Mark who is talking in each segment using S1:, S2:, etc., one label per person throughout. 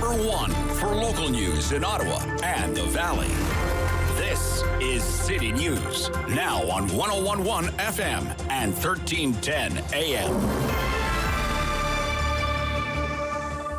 S1: number one for local news in Ottawa and the Valley. This is City News, now on 101.1 FM and 1310 AM.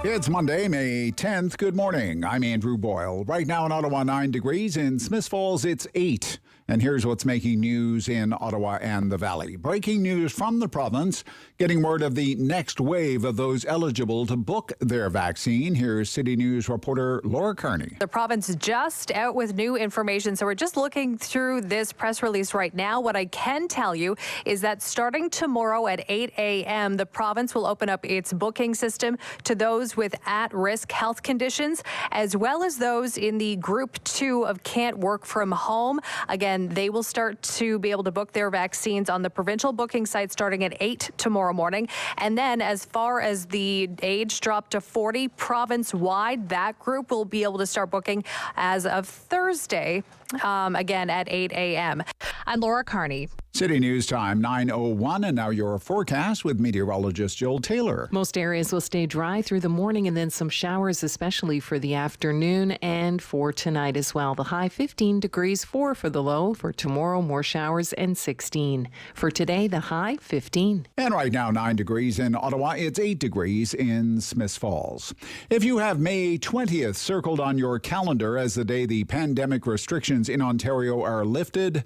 S2: It's Monday, May 10th. Good morning. I'm Andrew Boyle. Right now in Ottawa, 9 degrees. In Smiths Falls, it's 8. And here's what's making news in Ottawa and the Valley. Breaking news from the province, getting word of the next wave of those eligible to book their vaccine. Here's City News reporter Laura Kearney.
S3: The province just out with new information, so we're just looking through this press release right now. What I can tell you is that starting tomorrow at 8 a.m., the province will open up its booking system to those with at-risk health conditions, as well as those in the Group 2 of can't work from home. Again, they will start to be able to book their vaccines on the provincial booking site starting at 8 tomorrow morning. And then as far as the age drop to 40 province-wide, that group will be able to start booking as of Thursday, again at 8 a.m. I'm Laura Kearney.
S2: City News Time, 9:01, and now your forecast with meteorologist Joel Taylor.
S4: Most areas will stay dry through the morning and then some showers, especially for the afternoon and for tonight as well. The high 15 degrees, 4 for the low. For tomorrow, more showers and 16. For today, the high 15.
S2: And right now, 9 degrees in Ottawa. It's 8 degrees in Smiths Falls. If you have May 20th circled on your calendar as the day the pandemic restrictions in Ontario are lifted,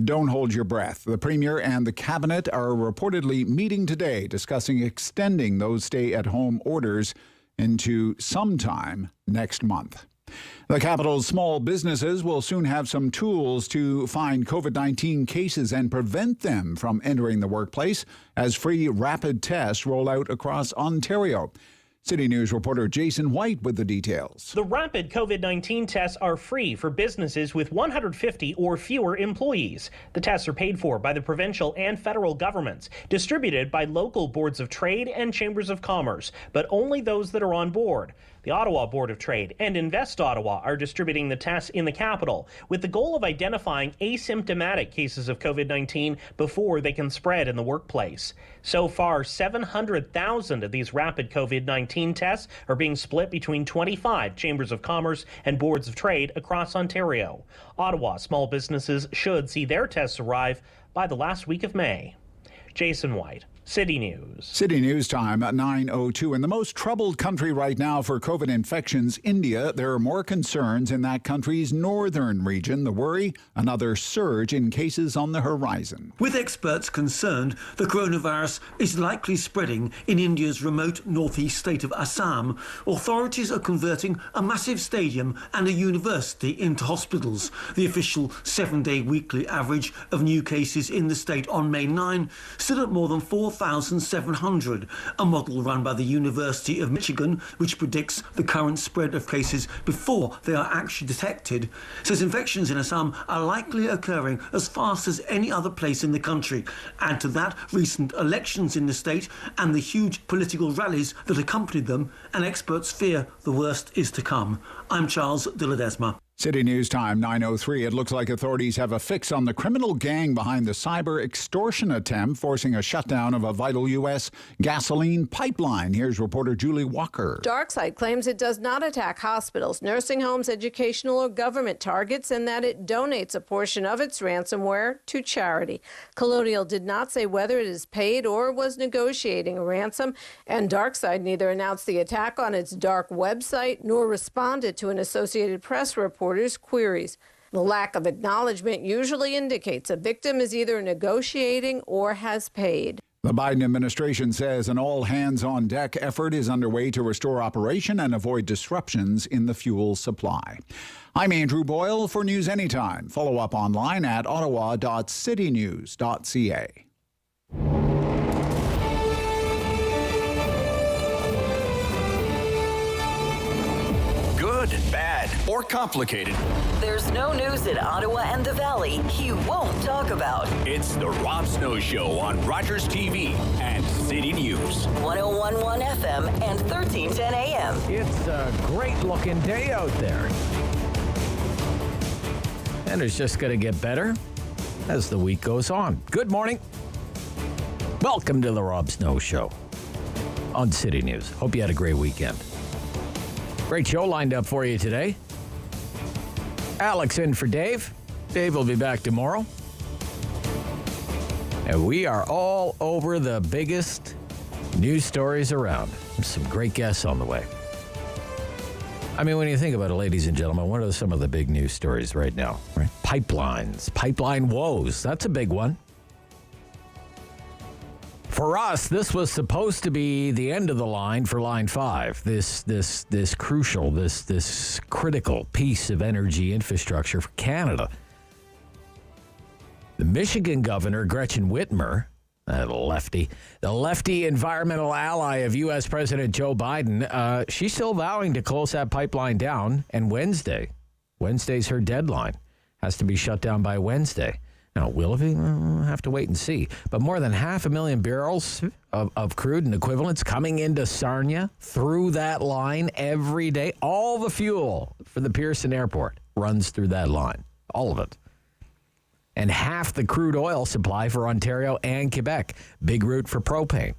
S2: don't hold your breath. The Premier and the Cabinet are reportedly meeting today discussing extending those stay-at-home orders into sometime next month. The capital's small businesses will soon have some tools to find COVID-19 cases and prevent them from entering the workplace as free rapid tests roll out across Ontario. City News reporter Jason White with the details.
S5: The rapid COVID-19 tests are free for businesses with 150 or fewer employees. The tests are paid for by the provincial and federal governments, distributed by local boards of trade and chambers of commerce, but only those that are on board. The Ottawa Board of Trade and Invest Ottawa are distributing the tests in the capital with the goal of identifying asymptomatic cases of COVID-19 before they can spread in the workplace. So far, 700,000 of these rapid COVID-19 tests are being split between 25 chambers of commerce and boards of trade across Ontario. Ottawa small businesses should see their tests arrive by the last week of May. Jason White, City News.
S2: City News Time at 9:02. In the most troubled country right now for COVID infections, India, there are more concerns in that country's northern region. The worry, another surge in cases on the horizon.
S6: With experts concerned, the coronavirus is likely spreading in India's remote northeast state of Assam. Authorities are converting a massive stadium and a university into hospitals. The official 7-day weekly average of new cases in the state on May 9 stood at more than 4,700. A model run by the University of Michigan, which predicts the current spread of cases before they are actually detected, says infections in Assam are likely occurring as fast as any other place in the country. Add to that recent elections in the state and the huge political rallies that accompanied them, and experts fear the worst is to come. I'm Charles de Ledesma.
S2: City News Time, 9:03. It looks like authorities have a fix on the criminal gang behind the cyber extortion attempt, forcing a shutdown of a vital U.S. gasoline pipeline. Here's reporter Julie Walker.
S7: Darkside claims it does not attack hospitals, nursing homes, educational or government targets, and that it donates a portion of its ransomware to charity. Colonial did not say whether it is paid or was negotiating a ransom, and Darkside neither announced the attack on its dark website nor responded to an Associated Press reporter's queries. The lack of acknowledgement usually indicates a victim is either negotiating or has paid.
S2: The Biden administration says an all-hands-on-deck effort is underway to restore operation and avoid disruptions in the fuel supply. I'm Andrew Boyle for News Anytime. Follow up online at ottawa.citynews.ca.
S1: Good, bad, or complicated.
S8: There's no news in Ottawa and the Valley he won't talk about.
S1: It's the Rob Snow Show on Rogers TV and City News.
S8: 101.1 FM and 1310 AM.
S9: It's a great-looking day out there. And it's just going to get better as the week goes on. Good morning. Welcome to the Rob Snow Show on City News. Hope you had a great weekend. Great show lined up for you today. Alex in for Dave. Dave will be back tomorrow. And we are all over the biggest news stories around. Some great guests on the way. I mean, when you think about it, ladies and gentlemen, what are some of the big news stories right now? Right? Pipelines, pipeline woes. That's a big one. For us, this was supposed to be the end of the line for Line 5. This crucial, this critical piece of energy infrastructure for Canada. The Michigan governor, Gretchen Whitmer, the lefty environmental ally of U.S. President Joe Biden, she's still vowing to close that pipeline down. And Wednesday's her deadline. Has to be shut down by Wednesday. Now, will it be? We'll have to wait and see. But more than 500,000 barrels of crude and equivalents coming into Sarnia through that line every day. All the fuel for the Pearson Airport runs through that line. All of it. And half the crude oil supply for Ontario and Quebec. Big route for propane.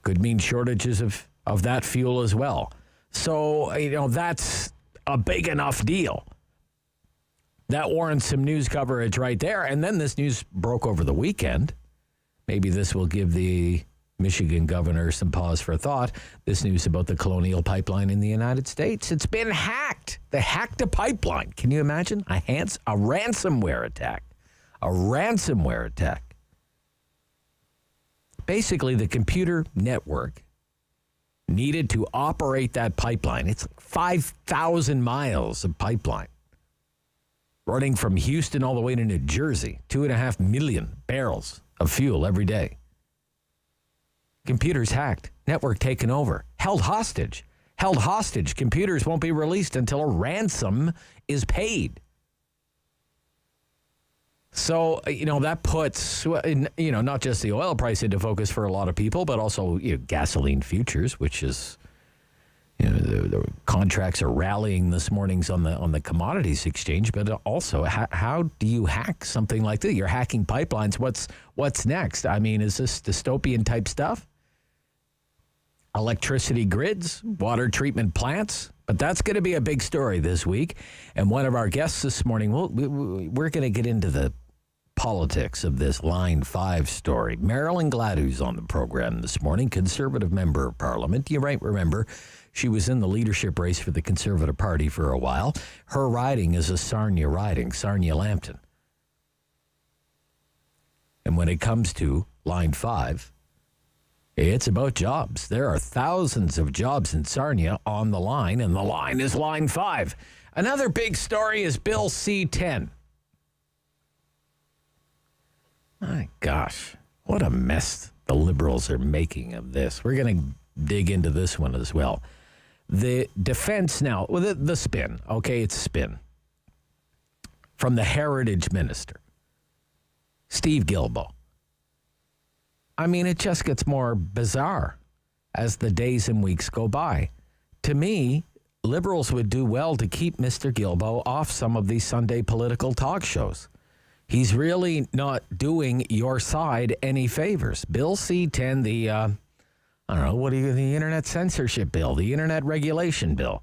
S9: Could mean shortages of that fuel as well. So, that's a big enough deal. That warrants some news coverage right there. And then this news broke over the weekend. Maybe this will give the Michigan governor some pause for thought. This news about the Colonial Pipeline in the United States. It's been hacked. They hacked a pipeline. Can you imagine? A ransomware attack. A ransomware attack. Basically, the computer network needed to operate that pipeline. It's like 5,000 miles of pipeline. Running from Houston all the way to New Jersey. 2.5 million barrels of fuel every day. Computers hacked. Network taken over. Held hostage. Computers won't be released until a ransom is paid. So, that puts, not just the oil price into focus for a lot of people, but also gasoline futures, which is, the contracts are rallying this morning's on the commodities exchange, but also how do you hack something like that? You're hacking pipelines. What's next? I mean, is this dystopian type stuff? Electricity grids, water treatment plants, but that's going to be a big story this week. And one of our guests this morning, we're going to get into the politics of this Line 5 story. Marilyn Gladu's on the program this morning, Conservative Member of Parliament. You might remember she was in the leadership race for the Conservative Party for a while. Her riding is a Sarnia riding, Sarnia-Lambton. And when it comes to Line 5, it's about jobs. There are thousands of jobs in Sarnia on the line, and the line is Line 5. Another big story is Bill C-10. My gosh, what a mess the Liberals are making of this. We're going to dig into this one as well. The defense now, the spin, okay, it's a spin, from the Heritage Minister, Steve Guilbeault. I mean, it just gets more bizarre as the days and weeks go by. To me, Liberals would do well to keep Mr. Guilbeault off some of these Sunday political talk shows. He's really not doing your side any favors. Bill C-10, the Internet Censorship Bill, the Internet Regulation Bill,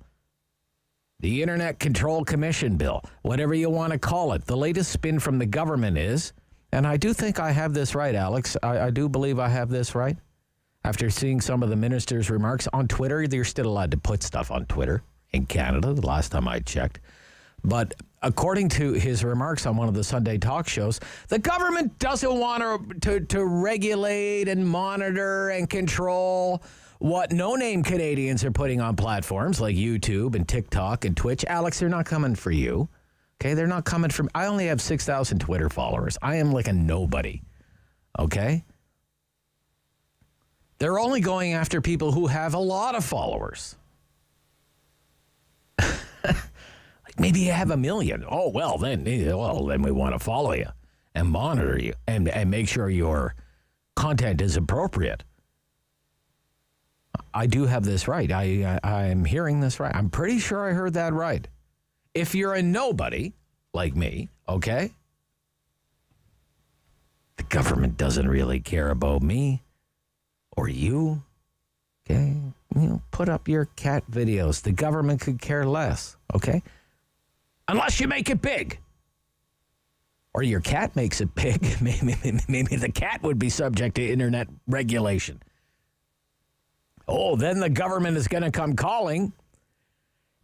S9: the Internet Control Commission Bill, whatever you want to call it. The latest spin from the government is, and I do think I have this right, Alex. I do believe I have this right. After seeing some of the minister's remarks on Twitter, they're still allowed to put stuff on Twitter in Canada, the last time I checked. But according to his remarks on one of the Sunday talk shows, the government doesn't want to regulate and monitor and control what no-name Canadians are putting on platforms like YouTube and TikTok and Twitch. Alex, they're not coming for you. Okay, they're not coming from... I only have 6,000 Twitter followers. I am like a nobody. Okay? They're only going after people who have a lot of followers. Like maybe you have 1 million. Oh, well, then we want to follow you and monitor you and make sure your content is appropriate. I do have this right. I'm hearing this right. I'm pretty sure I heard that right. If you're a nobody like me, okay, the government doesn't really care about me or you, okay? put up your cat videos. The government could care less, okay? Unless you make it big. Or your cat makes it big. Maybe the cat would be subject to internet regulation. Oh, then the government is going to come calling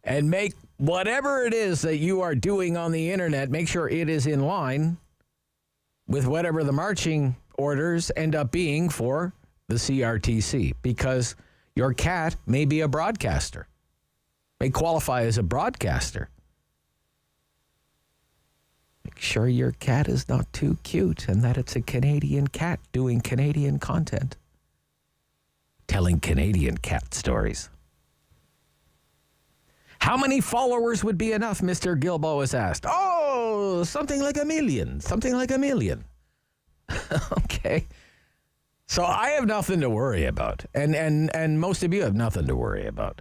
S9: and make whatever it is that you are doing on the internet, make sure it is in line with whatever the marching orders end up being for the CRTC, because your cat may be a broadcaster, may qualify as a broadcaster. Make sure your cat is not too cute and that it's a Canadian cat doing Canadian content, telling Canadian cat stories. How many followers would be enough, Mr. Gilbo has asked. Oh, something like 1 million. Something like 1 million. Okay. So I have nothing to worry about. And most of you have nothing to worry about.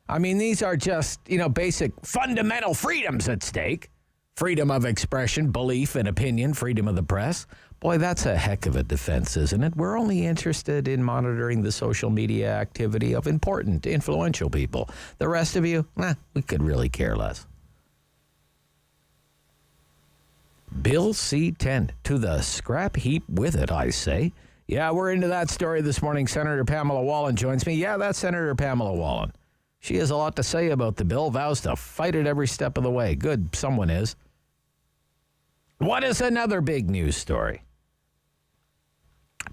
S9: I mean, these are just, basic fundamental freedoms at stake. Freedom of expression, belief and opinion, freedom of the press. Boy, that's a heck of a defense, isn't it? We're only interested in monitoring the social media activity of important, influential people. The rest of you, we could really care less. Bill C-10, to the scrap heap with it, I say. Yeah, we're into that story this morning. Senator Pamela Wallin joins me. Yeah, that's Senator Pamela Wallin. She has a lot to say about the bill, vows to fight it every step of the way. Good, someone is. What is another big news story?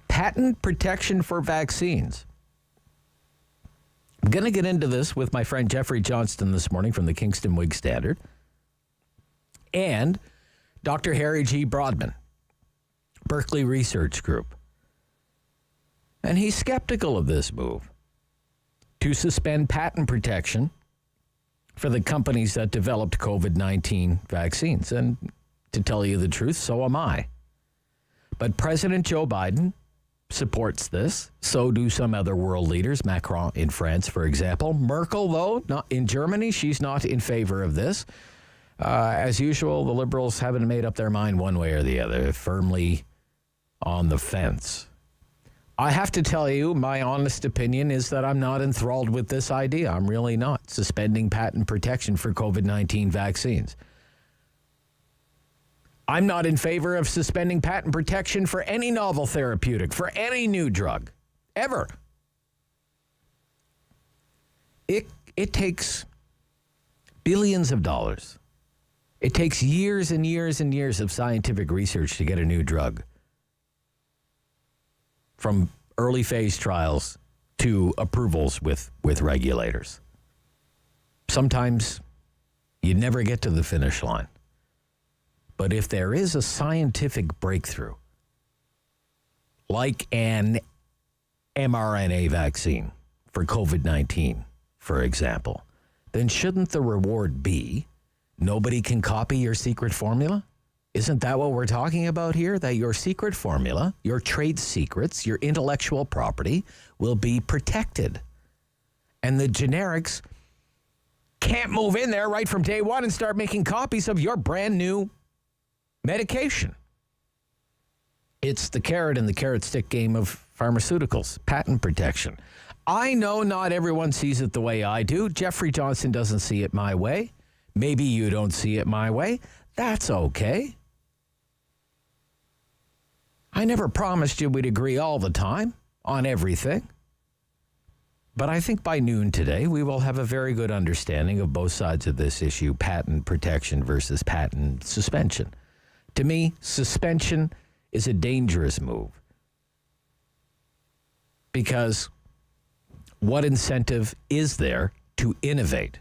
S9: Patent protection for vaccines. I'm going to get into this with my friend Geoffrey Johnston this morning from the Kingston Whig-Standard and Dr. Harry G. Broadman, Berkeley Research Group. And he's skeptical of this move to suspend patent protection for the companies that developed COVID-19 vaccines. And to tell you the truth, so am I. But President Joe Biden supports this. So do some other world leaders. Macron in France, for example. Merkel, though, not in Germany, she's not in favor of this. As usual, the Liberals haven't made up their mind one way or the other. They're firmly on the fence. I have to tell you, my honest opinion is that I'm not enthralled with this idea. I'm really not. Suspending patent protection for COVID-19 vaccines. I'm not in favor of suspending patent protection for any novel therapeutic, for any new drug, ever. It takes billions of dollars. It takes years and years and years of scientific research to get a new drug. From early phase trials to approvals with regulators. Sometimes you never get to the finish line. But if there is a scientific breakthrough, like an mRNA vaccine for COVID-19, for example, then shouldn't the reward be nobody can copy your secret formula? Isn't that what we're talking about here? That your secret formula, your trade secrets, your intellectual property will be protected. And the generics can't move in there right from day one and start making copies of your brand new medication. It's the carrot and the carrot stick game of pharmaceuticals, patent protection. I know not everyone sees it the way I do. Geoffrey Johnston doesn't see it my way. Maybe you don't see it my way. That's okay. I never promised you we'd agree all the time on everything. But I think by noon today, we will have a very good understanding of both sides of this issue, patent protection versus patent suspension. To me, suspension is a dangerous move. Because what incentive is there to innovate?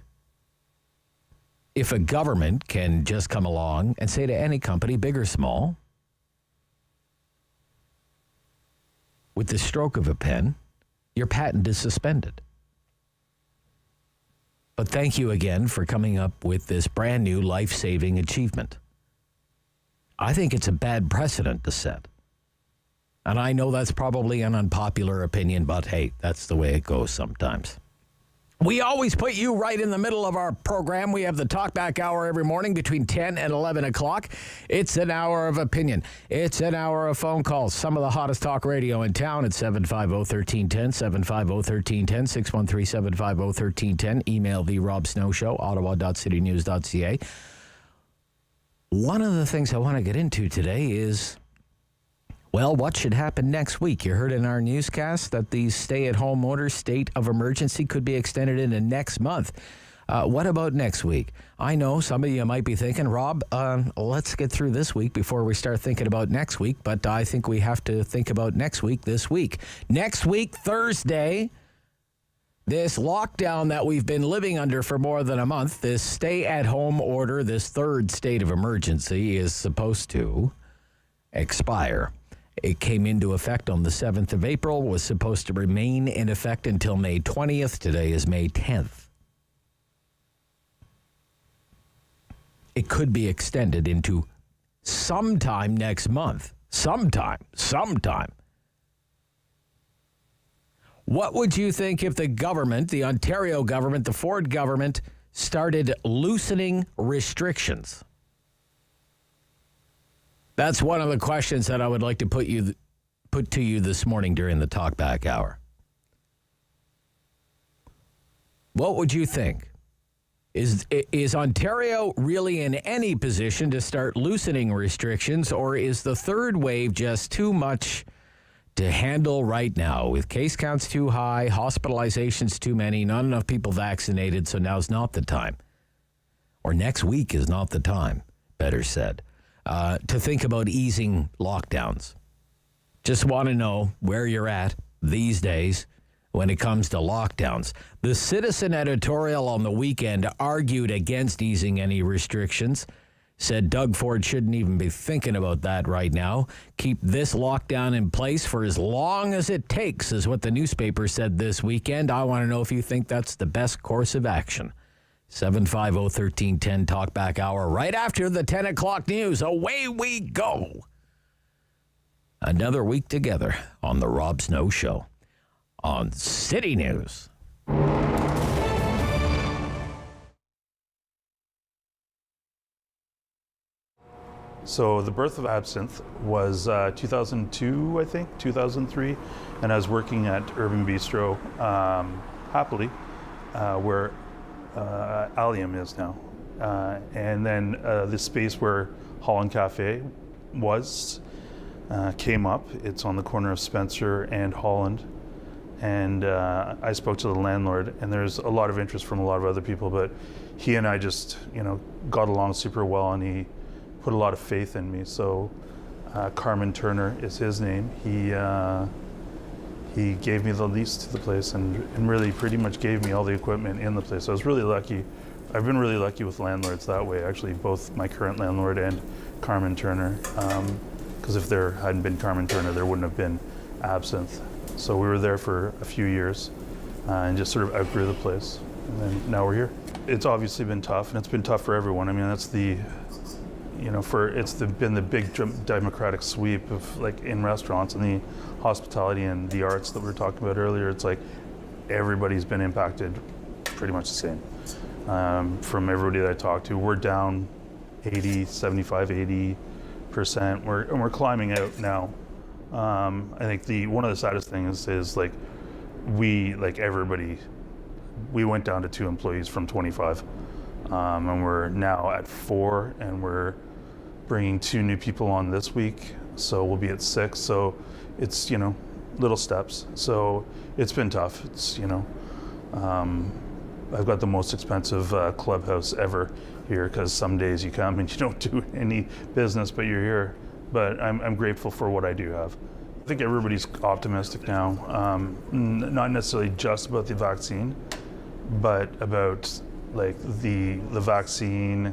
S9: If a government can just come along and say to any company, big or small, with the stroke of a pen, your patent is suspended. But thank you again for coming up with this brand new life-saving achievement. I think it's a bad precedent to set. And I know that's probably an unpopular opinion, but hey, that's the way it goes sometimes. We always put you right in the middle of our program. We have the Talkback Hour every morning between 10 and 11 o'clock. It's an hour of opinion. It's an hour of phone calls. Some of the hottest talk radio in town at 750-1310, 750-1310, 613-750-1310. Email The Rob Snow Show, ottawa.citynews.ca. One of the things I want to get into today is, well, what should happen next week? You heard in our newscast that the stay-at-home order state of emergency could be extended into next month. What about next week? I know some of you might be thinking, Rob, let's get through this week before we start thinking about next week, but I think we have to think about next week this week. Next week, Thursday, this lockdown that we've been living under for more than a month, this stay-at-home order, this third state of emergency is supposed to expire. It came into effect on the 7th of April, was supposed to remain in effect until May 20th. Today is May 10th. It could be extended into sometime next month. Sometime. What would you think if the government, the Ontario government, the Ford government, started loosening restrictions? That's one of the questions that I would like to put to you this morning during the Talkback Hour. What would you think? Is Ontario really in any position to start loosening restrictions, or is the third wave just too much to handle right now, with case counts too high, hospitalizations too many, not enough people vaccinated, so now's not the time? Or next week is not the time, better said. To think about easing lockdowns. Just want to know where you're at these days when it comes to lockdowns. The Citizen editorial on the weekend argued against easing any restrictions, said Doug Ford shouldn't even be thinking about that right now. Keep this lockdown in place for as long as it takes, is what the newspaper said this weekend. I want to know if you think that's the best course of action. 750-1310 Talkback Hour right after the 10 o'clock news. Away we go. Another week together on The Rob Snow Show on City News.
S10: So the birth of absinthe was 2002, I think, 2003, and I was working at Urban Bistro, happily, where Allium is now. And then the space where Holland Cafe was came up. It's on the corner of Spencer and Holland. And I spoke to the landlord, and there's a lot of interest from a lot of other people, but he and I just, got along super well, and he put a lot of faith in me. So Carmen Turner is his name. He gave me the lease to the place and really pretty much gave me all the equipment in the place. So I was really lucky. I've been really lucky with landlords that way, actually, both my current landlord and Carmen Turner. Because if there hadn't been Carmen Turner, there wouldn't have been absinthe. So we were there for a few years and just sort of outgrew the place. And then now we're here. It's obviously been tough, and it's been tough for everyone. I mean, that's been the big democratic sweep of, like, in restaurants and the hospitality and the arts that we were talking about earlier. It's like everybody's been impacted pretty much the same. From everybody that I talked to, we're down 80%. We're climbing out now. I think one of the saddest things is like everybody, we went down to 2 employees from 25, and we're now at 4, and we're bringing 2 new people on this week, so we'll be at 6. So it's little steps. So it's been tough. It's I've got the most expensive clubhouse ever here, because some days you come and you don't do any business, but you're here. But I'm grateful for what I do have. I think everybody's optimistic now, not necessarily just about the vaccine, but about like the vaccine,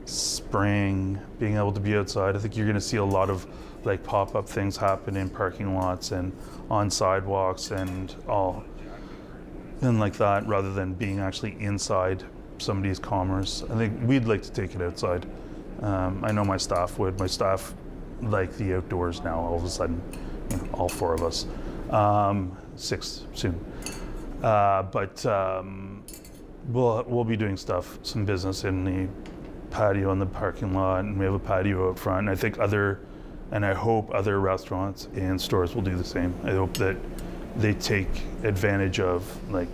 S10: spring, being able to be outside. I think you're going to see a lot of like pop-up things happen in parking lots and on sidewalks and like that, rather than being actually inside somebody's commerce. I think we'd like to take it outside. I know my staff would. My staff like the outdoors now all of a sudden, all 4 of us. 6 soon. But we'll be doing some business in the patio in the parking lot, and we have a patio out front. And I hope other restaurants and stores will do the same. I hope that they take advantage of like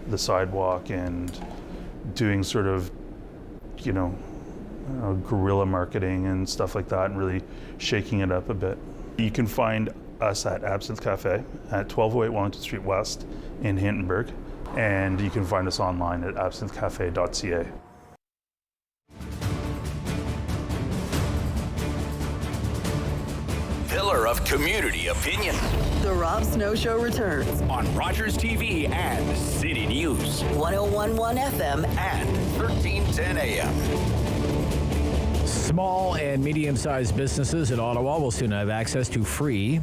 S10: the sidewalk and doing sort of, guerrilla marketing and stuff like that, and really shaking it up a bit. You can find us at Absinthe Cafe at 1208 Wellington Street West in Hintonburg, and you can find us online at absinthecafe.ca.
S1: Pillar of community opinion.
S8: The Rob Snow Show returns
S1: On Rogers TV and City News.
S8: 101.1 FM
S1: And 1310 AM.
S9: Small and medium-sized businesses in Ottawa will soon have access to free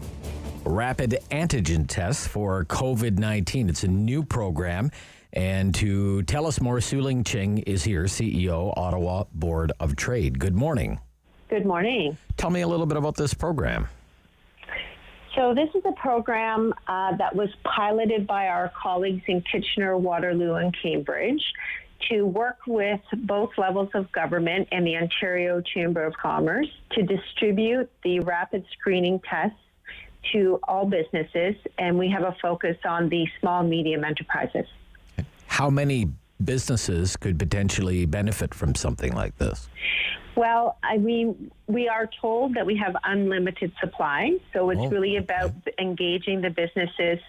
S9: rapid antigen tests for COVID-19. It's a new program. And to tell us more, Sueling Ching is here, CEO, Ottawa Board of Trade. Good morning.
S11: Good morning.
S9: Tell me a little bit about this program.
S11: So this is a program that was piloted by our colleagues in Kitchener, Waterloo, and Cambridge to work with both levels of government and the Ontario Chamber of Commerce to distribute the rapid screening tests to all businesses, and we have a focus on the small, medium enterprises.
S9: How many businesses could potentially benefit from something like this?
S11: Well, we are told that we have unlimited supply, so it's really about engaging the businesses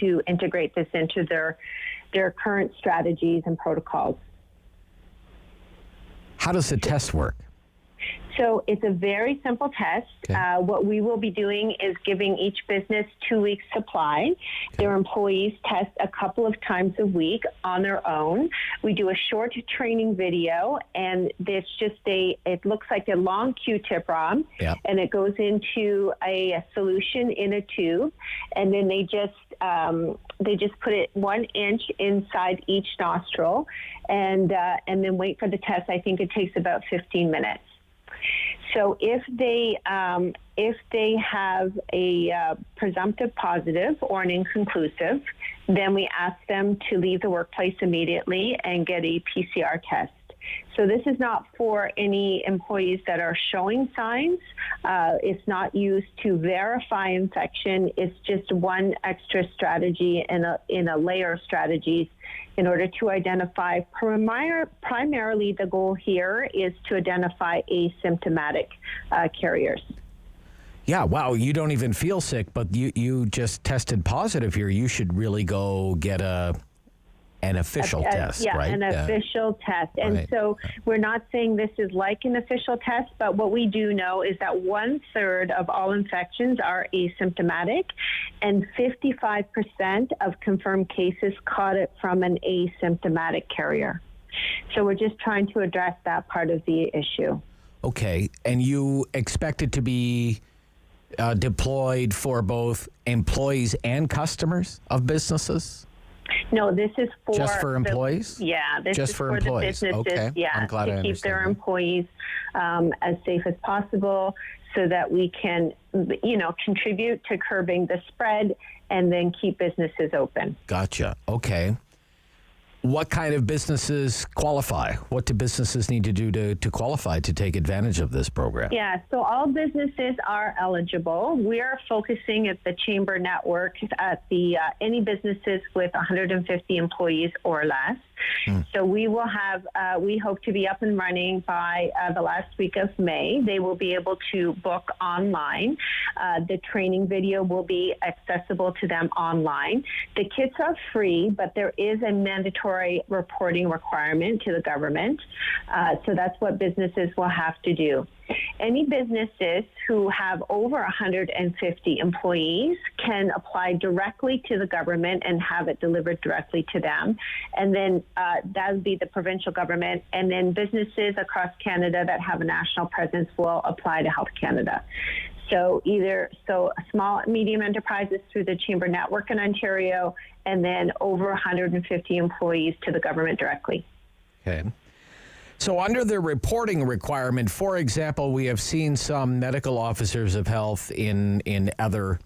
S11: to integrate this into their current strategies and protocols.
S9: How does the test work?
S11: So it's a very simple test. Okay. What we will be doing is giving each business 2 weeks supply. Okay. Their employees test a couple of times a week on their own. We do a short training video, and it looks like a long Q-tip, Rob, and it goes into a solution in a tube, and then they just put it 1 inch inside each nostril, and then wait for the test. I think it takes about 15 minutes. So if they have a presumptive positive or an inconclusive, then we ask them to leave the workplace immediately and get a PCR test. So this is not for any employees that are showing signs. It's not used to verify infection. It's just one extra strategy in a layer of strategies in order to identify. Primarily, the goal here is to identify asymptomatic carriers.
S9: Yeah, wow, you don't even feel sick, but you just tested positive here. You should really go get an official test, right?
S11: An official test. And so we're not saying this is like an official test, but what we do know is that 1/3 of all infections are asymptomatic, and 55% of confirmed cases caught it from an asymptomatic carrier. So we're just trying to address that part of the issue.
S9: Okay. And you expect it to be deployed for both employees and customers of businesses?
S11: No, this is for
S9: just for employees.
S11: This
S9: just
S11: is
S9: for
S11: the
S9: employees.
S11: businesses.
S9: Okay.
S11: Yeah,
S9: I'm glad
S11: to keep their employees as safe as possible, so that we can, contribute to curbing the spread and then keep businesses open.
S9: Gotcha. Okay. What kind of businesses qualify? What do businesses need to do to qualify to take advantage of this program?
S11: Yeah, so all businesses are eligible. We are focusing at the Chamber network at any businesses with 150 employees or less. So we will have, we hope to be up and running by the last week of May. They will be able to book online. The training video will be accessible to them online. The kits are free, but there is a mandatory reporting requirement to the government. So that's what businesses will have to do. Any businesses who have over 150 employees can apply directly to the government and have it delivered directly to them. And then that would be the provincial government. And then businesses across Canada that have a national presence will apply to Health Canada. So small, medium enterprises through the Chamber network in Ontario, and then over 150 employees to the government directly.
S9: Okay. So under the reporting requirement, for example, we have seen some medical officers of health in other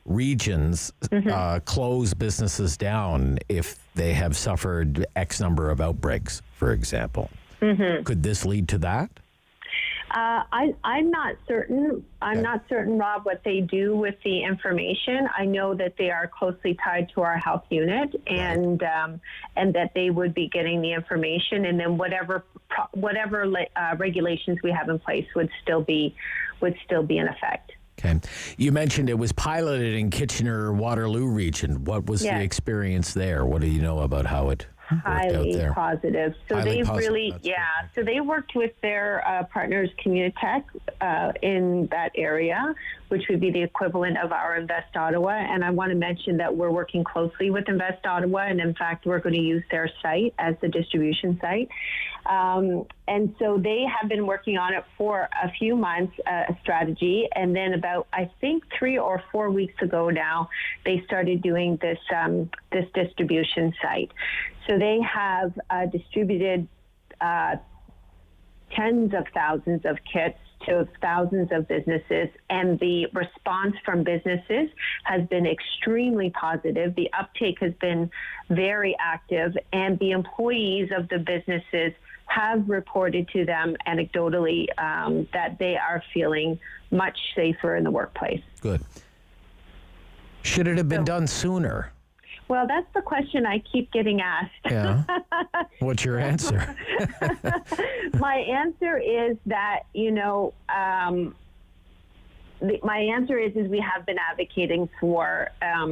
S9: regions close businesses down if they have suffered X number of outbreaks, for example. Could this lead to that?
S11: I'm not certain. I'm not certain, Rob, what they do with the information. I know that they are closely tied to our health unit, and that they would be getting the information, and then whatever regulations we have in place would still be in effect.
S9: Okay. You mentioned it was piloted in Kitchener-Waterloo region. What was the experience there? What do you know about how it worked out there?
S11: Positive. So
S9: Highly
S11: they
S9: positive.
S11: really,
S9: That's
S11: good. So they worked with their partners, Communitech, in that area, which would be the equivalent of our Invest Ottawa. And I want to mention that we're working closely with Invest Ottawa, and in fact, we're going to use their site as the distribution site. And so they have been working on it for a few months, a strategy, and then about, I think, 3 or 4 weeks ago now, they started doing this distribution site. So they have distributed tens of thousands of kits to thousands of businesses, and the response from businesses has been extremely positive. The uptake has been very active, and the employees of the businesses have reported to them anecdotally that they are feeling much safer in the workplace.
S9: Good. Should it have been done sooner?
S11: Well, that's the question I keep getting asked.
S9: Yeah. What's your answer?
S11: My answer is that, my answer is we have been advocating for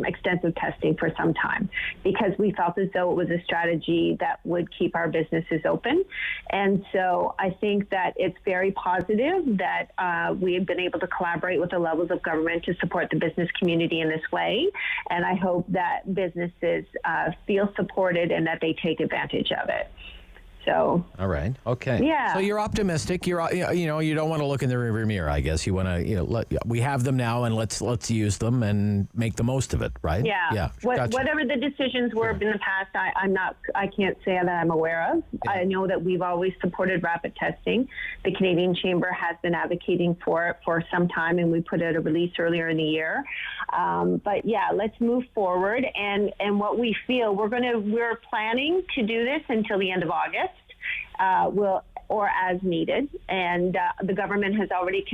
S11: extensive testing for some time, because we felt as though it was a strategy that would keep our businesses open. And so I think that it's very positive that we have been able to collaborate with the levels of government to support the business community in this way. And I hope that businesses feel supported and that they take advantage of it. So.
S9: All right. Okay.
S11: Yeah.
S9: So you're optimistic. You don't want to look in the rearview mirror. I guess you want to. We have them now, and let's use them and make the most of it. Right.
S11: Yeah.
S9: Yeah. Gotcha.
S11: Whatever the decisions were in the past, I can't say that I'm aware of.
S9: Yeah.
S11: I know that we've always supported rapid testing. The Canadian Chamber has been advocating for it for some time, and we put out a release earlier in the year. But yeah, let's move forward. And what we feel, we're planning to do this until the end of August. Or as needed. And the government has already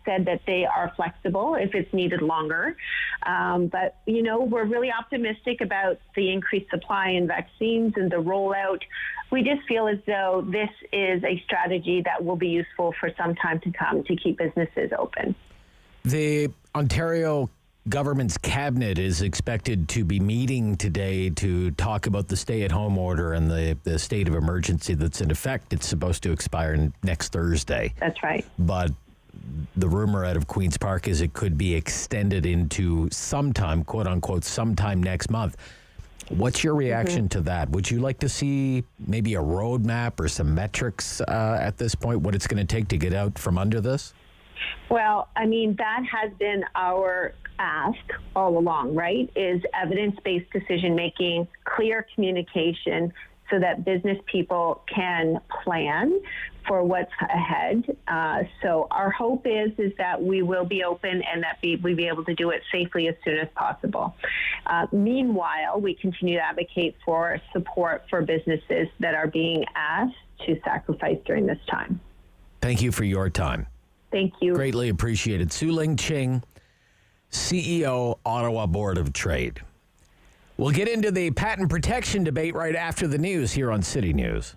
S11: said that they are flexible if it's needed longer. But, we're really optimistic about the increased supply in vaccines and the rollout. We just feel as though this is a strategy that will be useful for some time to come to keep businesses open.
S9: The Ontario government's cabinet is expected to be meeting today to talk about the stay-at-home order and the state of emergency that's in effect. It's supposed to expire next Thursday.
S11: That's right.
S9: But the rumor out of Queen's Park is it could be extended into sometime, quote-unquote, sometime next month. What's your reaction to that? Would you like to see maybe a roadmap or some metrics at this point, what it's going to take to get out from under this?
S11: Well, that has been our ask all along, right? Is evidence-based decision-making, clear communication, so that business people can plan for what's ahead. So our hope is that we will be open and that we'll be able to do it safely as soon as possible. Meanwhile, we continue to advocate for support for businesses that are being asked to sacrifice during this time.
S9: Thank you for your time.
S11: Thank you.
S9: Greatly appreciated. Sueling Ching, CEO, Ottawa Board of Trade. We'll get into the patent protection debate right after the news here on City News.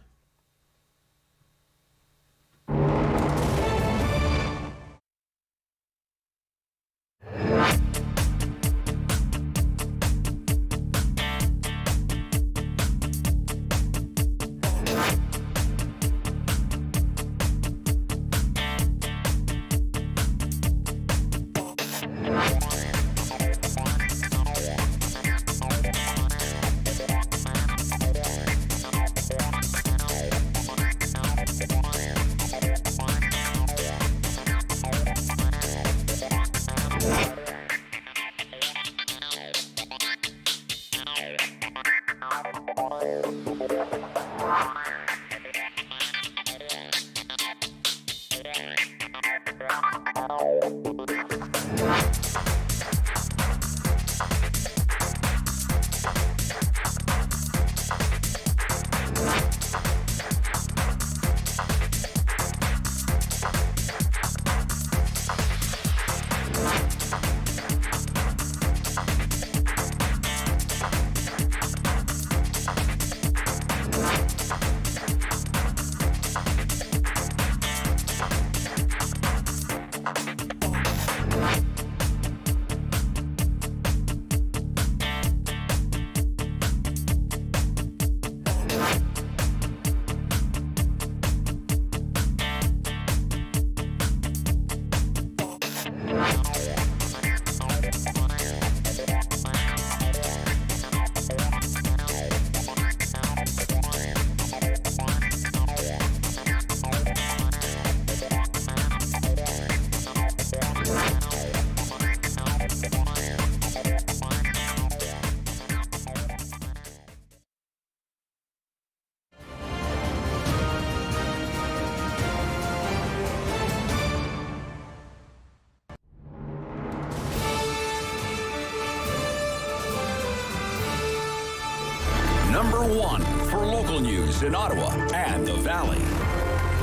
S1: Number 1 for local news in Ottawa and the Valley.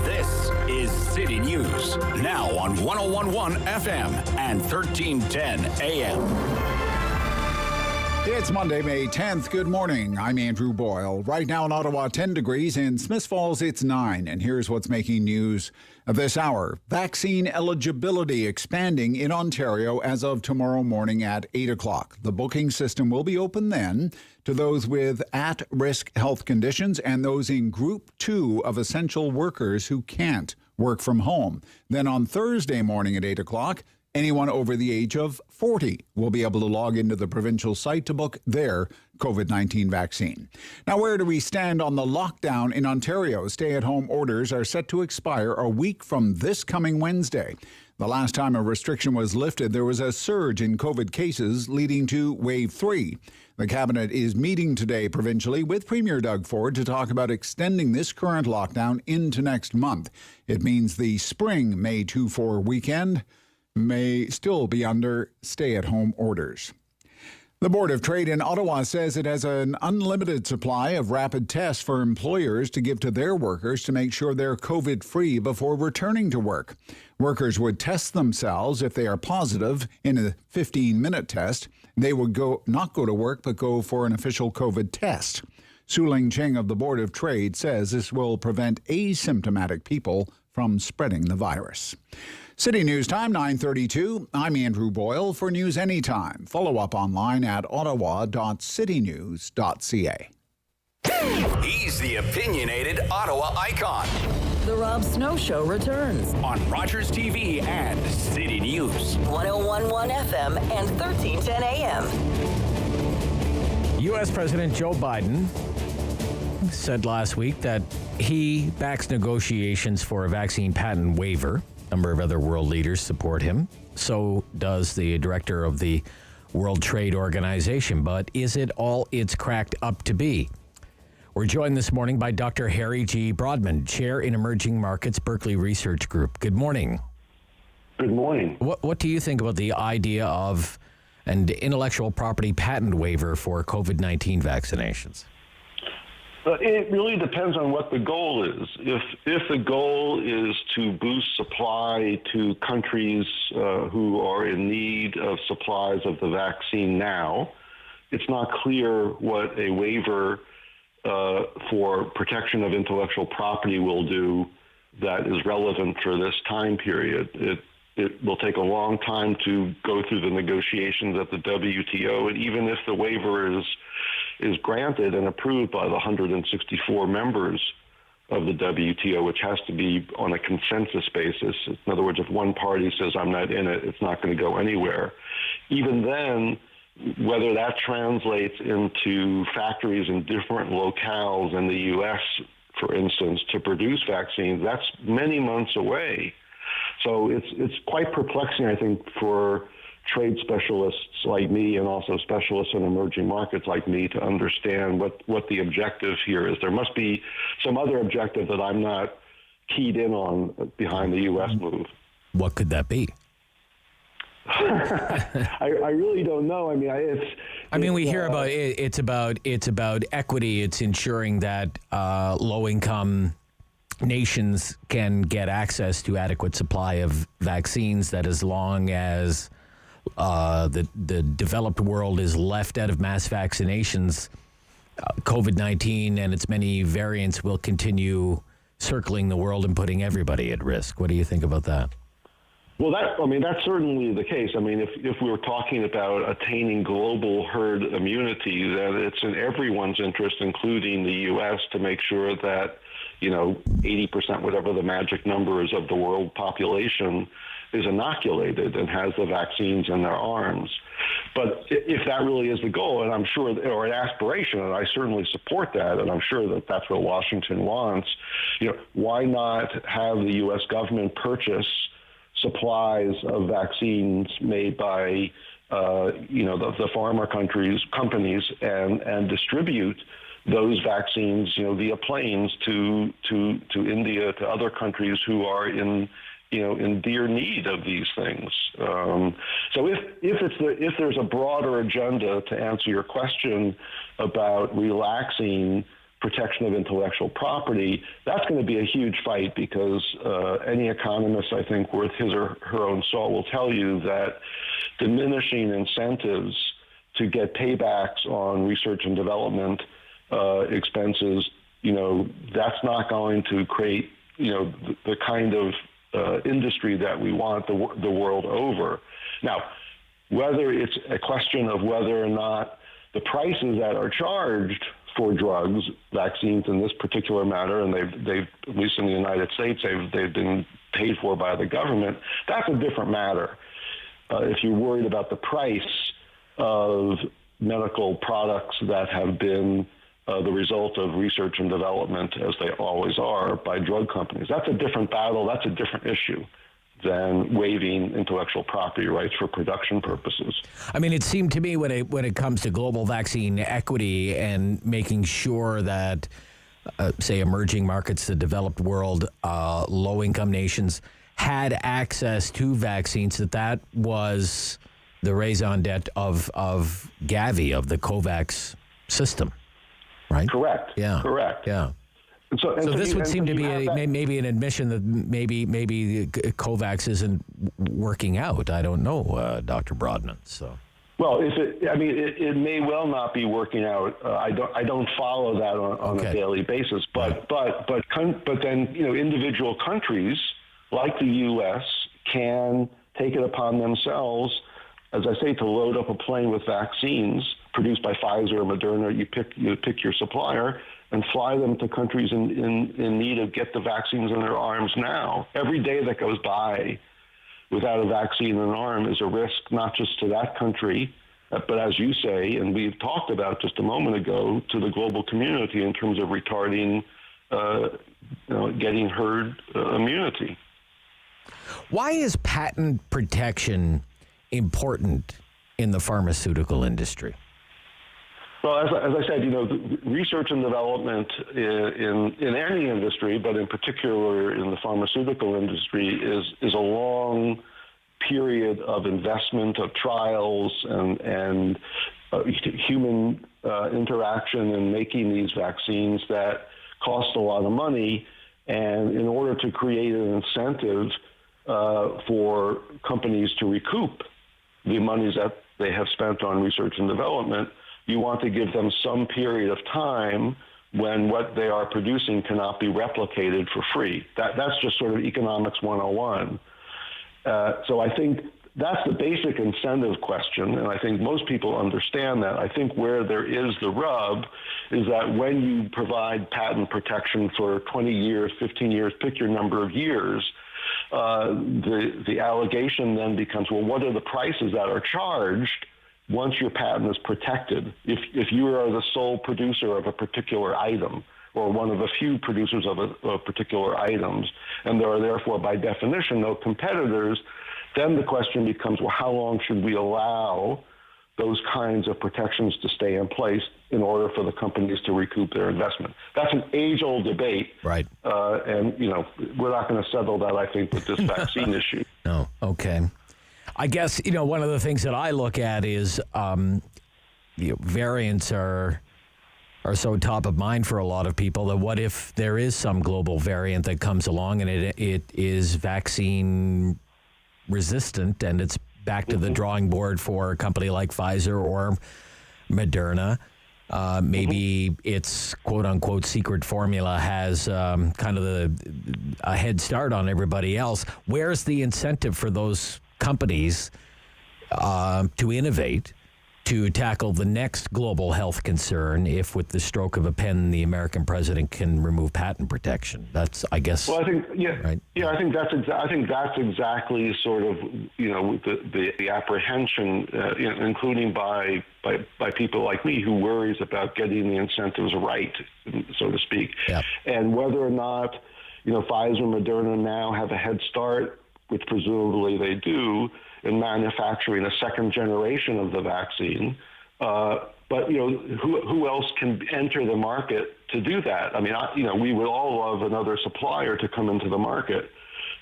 S1: This is City News, now on 101.1 FM and 1310 AM.
S2: It's Monday, May 10th. Good morning. I'm Andrew Boyle. Right now in Ottawa, 10 degrees. In Smiths Falls, it's 9. And here's what's making news this hour. Vaccine eligibility expanding in Ontario as of tomorrow morning at 8 o'clock. The booking system will be open then to those with at-risk health conditions and those in Group 2 of essential workers who can't work from home. Then on Thursday morning at 8 o'clock, anyone over the age of 40 will be able to log into the provincial site to book their COVID-19 vaccine. Now, where do we stand on the lockdown in Ontario? Stay-at-home orders are set to expire a week from this coming Wednesday. The last time a restriction was lifted, there was a surge in COVID cases leading to Wave 3. The Cabinet is meeting today provincially with Premier Doug Ford to talk about extending this current lockdown into next month. It means the spring May 2-4 weekend may still be under stay-at-home orders. The Board of Trade in Ottawa says it has an unlimited supply of rapid tests for employers to give to their workers to make sure they're COVID-free before returning to work. Workers would test themselves if they are positive in a 15-minute test. They would not go to work, but go for an official COVID test. Sueling Ching of the Board of Trade says this will prevent asymptomatic people from spreading the virus. City News Time, 9:32. I'm Andrew Boyle for News Anytime. Follow up online at ottawa.citynews.ca.
S1: He's the opinionated Ottawa icon.
S8: The Rob Snow Show returns
S1: on Rogers TV and City News.
S8: 101.1 FM and 1310 AM.
S9: U.S. President Joe Biden said last week that he backs negotiations for a vaccine patent waiver. A number of other world leaders support him. So does the director of the World Trade Organization. But is it all it's cracked up to be? We're joined this morning by Dr. Harry G. Broadman, Chair in Emerging Markets, Berkeley Research Group. Good morning.
S12: Good morning.
S9: What do you think about the idea of an intellectual property patent waiver for COVID-19 vaccinations?
S12: It really depends on what the goal is. If the goal is to boost supply to countries who are in need of supplies of the vaccine now, it's not clear what a waiver for protection of intellectual property will do that is relevant for this time period. It will take a long time to go through the negotiations at the WTO, and even if the waiver is granted and approved by the 164 members of the WTO, which has to be on a consensus basis. In other words, if one party says, I'm not in it, it's not going to go anywhere. Even then, whether that translates into factories in different locales in the U.S., for instance, to produce vaccines, that's many months away. So it's quite perplexing, I think, for trade specialists like me and also specialists in emerging markets like me to understand what the objective here is. There must be some other objective that I'm not keyed in on behind the U.S. move.
S9: What could that be?
S12: I really don't know.
S9: We hear about it. It's about equity. It's ensuring that low-income nations can get access to adequate supply of vaccines, that as long as the developed world is left out of mass vaccinations, COVID-19 and its many variants will continue circling the world and putting everybody at risk. What do you think about that?
S12: Well, that's certainly the case. If we were talking about attaining global herd immunity, then it's in everyone's interest, including the U.S., to make sure that 80%, whatever the magic number is, of the world population is inoculated and has the vaccines in their arms. But if that really is the goal, and I'm sure, or an aspiration, and I certainly support that, and I'm sure that that's what Washington wants, why not have the U.S. government purchase supplies of vaccines made by, the pharma companies and distribute those vaccines, via planes to India, to other countries who are in in dire need of these things. So if there's a broader agenda to answer your question about relaxing protection of intellectual property, that's going to be a huge fight, because any economist, I think, worth his or her own salt will tell you that diminishing incentives to get paybacks on research and development expenses, that's not going to create, the kind of industry that we want the world over. Now, whether it's a question of whether or not the prices that are charged for drugs, vaccines in this particular matter, and they've at least in the United States, they've been paid for by the government, that's a different matter. If you're worried about the price of medical products that have been the result of research and development, as they always are, by drug companies, that's a different battle, that's a different issue than waiving intellectual property rights for production purposes.
S9: I mean, it seemed to me when it comes to global vaccine equity and making sure that, say, emerging markets, the developed world, low-income nations had access to vaccines, that was the raison d'etre of Gavi, of the COVAX system, right?
S12: Correct.
S9: Yeah.
S12: Correct.
S9: Yeah. So this would seem to be maybe an admission that maybe COVAX isn't working out. I don't know, Dr. Broadman. So.
S12: Well, it may well not be working out. I don't follow that on a daily basis. But then individual countries like the U.S. can take it upon themselves, as I say, to load up a plane with vaccines produced by Pfizer or Moderna. You pick your supplier and fly them to countries in need of get the vaccines in their arms now. Every day that goes by without a vaccine in an arm is a risk, not just to that country, but as you say, and we've talked about just a moment ago, to the global community in terms of retarding getting herd immunity.
S9: Why is patent protection important in the pharmaceutical industry?
S12: Well, as I said, research and development in any industry, but in particular in the pharmaceutical industry, is a long period of investment, of trials and human interaction in making these vaccines that cost a lot of money. And in order to create an incentive for companies to recoup the monies that they have spent on research and development, you want to give them some period of time when what they are producing cannot be replicated for free. That's just sort of economics 101. So I think that's the basic incentive question, and I think most people understand that. I think where there is the rub is that when you provide patent protection for 20 years, 15 years, pick your number of years, the allegation then becomes, well, what are the prices that are charged once your patent is protected? If you are the sole producer of a particular item, or one of a few producers of particular items, and there are therefore by definition no competitors, then the question becomes, well, how long should we allow those kinds of protections to stay in place in order for the companies to recoup their investment? That's an age-old debate.
S9: Right.
S12: And, we're not going to settle that, I think, with this vaccine issue.
S9: No. Okay. I guess, one of the things that I look at is variants are so top of mind for a lot of people that what if there is some global variant that comes along and it is vaccine resistant and it's back to the drawing board for a company like Pfizer or Moderna. Maybe its quote-unquote secret formula has kind of a head start on everybody else. Where's the incentive for those companies to innovate, to tackle the next global health concern if with the stroke of a pen the American president can remove patent protection? That's, I guess.
S12: Well, I think,
S9: right?
S12: I think that's exactly sort of, the apprehension, including by people like me who worries about getting the incentives right, so to speak.
S9: Yeah.
S12: And whether or not, Pfizer and Moderna now have a head start, which presumably they do, in manufacturing a second generation of the vaccine. But who else can enter the market to do that? I mean, we would all love another supplier to come into the market,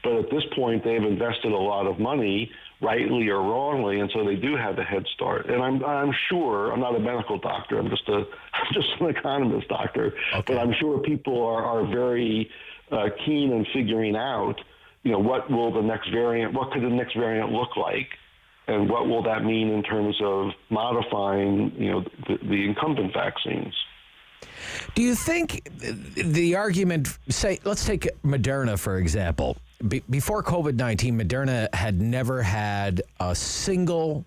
S12: But at this point, they've invested a lot of money, rightly or wrongly, and so they do have a head start. And I'm sure, I'm not a medical doctor, I'm just an economist doctor, but I'm sure people are very keen on figuring out, what could the next variant look like, and what will that mean in terms of modifying, the incumbent vaccines.
S9: Do you think the argument, let's take Moderna, for example. Before COVID-19, Moderna had never had a single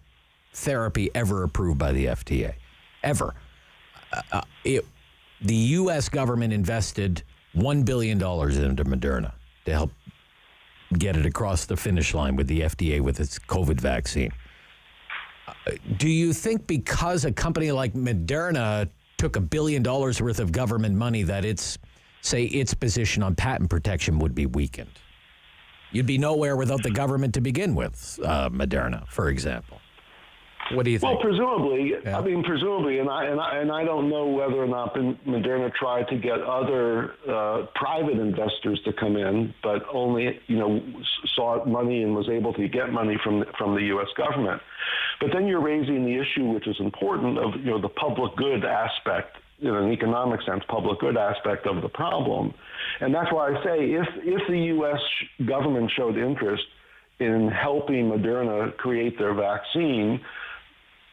S9: therapy ever approved by the FDA, ever. The U.S. government invested $1 billion into Moderna to help get it across the finish line with the FDA with its COVID vaccine. Do you think because a company like Moderna took $1 billion worth of government money that its position on patent protection would be weakened? You'd be nowhere without the government to begin with, Moderna, for example. What do you think?
S12: Well, presumably, presumably, and I don't know whether or not Moderna tried to get other private investors to come in, but only, sought money and was able to get money from the U.S. government. But then you're raising the issue, which is important, of the public good aspect, in an economic sense, public good aspect of the problem. And that's why I say if the U.S. government showed interest in helping Moderna create their vaccine,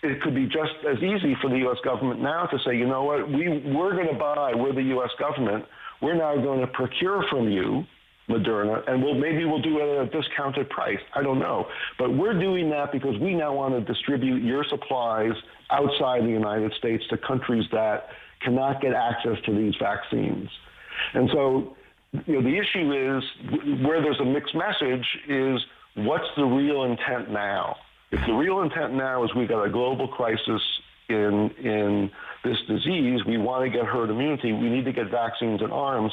S12: it could be just as easy for the U.S. government now to say, you know what, we're going to buy, we're the U.S. government, we're now going to procure from you, Moderna, and maybe we'll do it at a discounted price. I don't know. But we're doing that because we now want to distribute your supplies outside the United States to countries that cannot get access to these vaccines. And so, the issue is, where there's a mixed message, is what's the real intent now? If the real intent now is we've got a global crisis in this disease, we want to get herd immunity, we need to get vaccines and arms,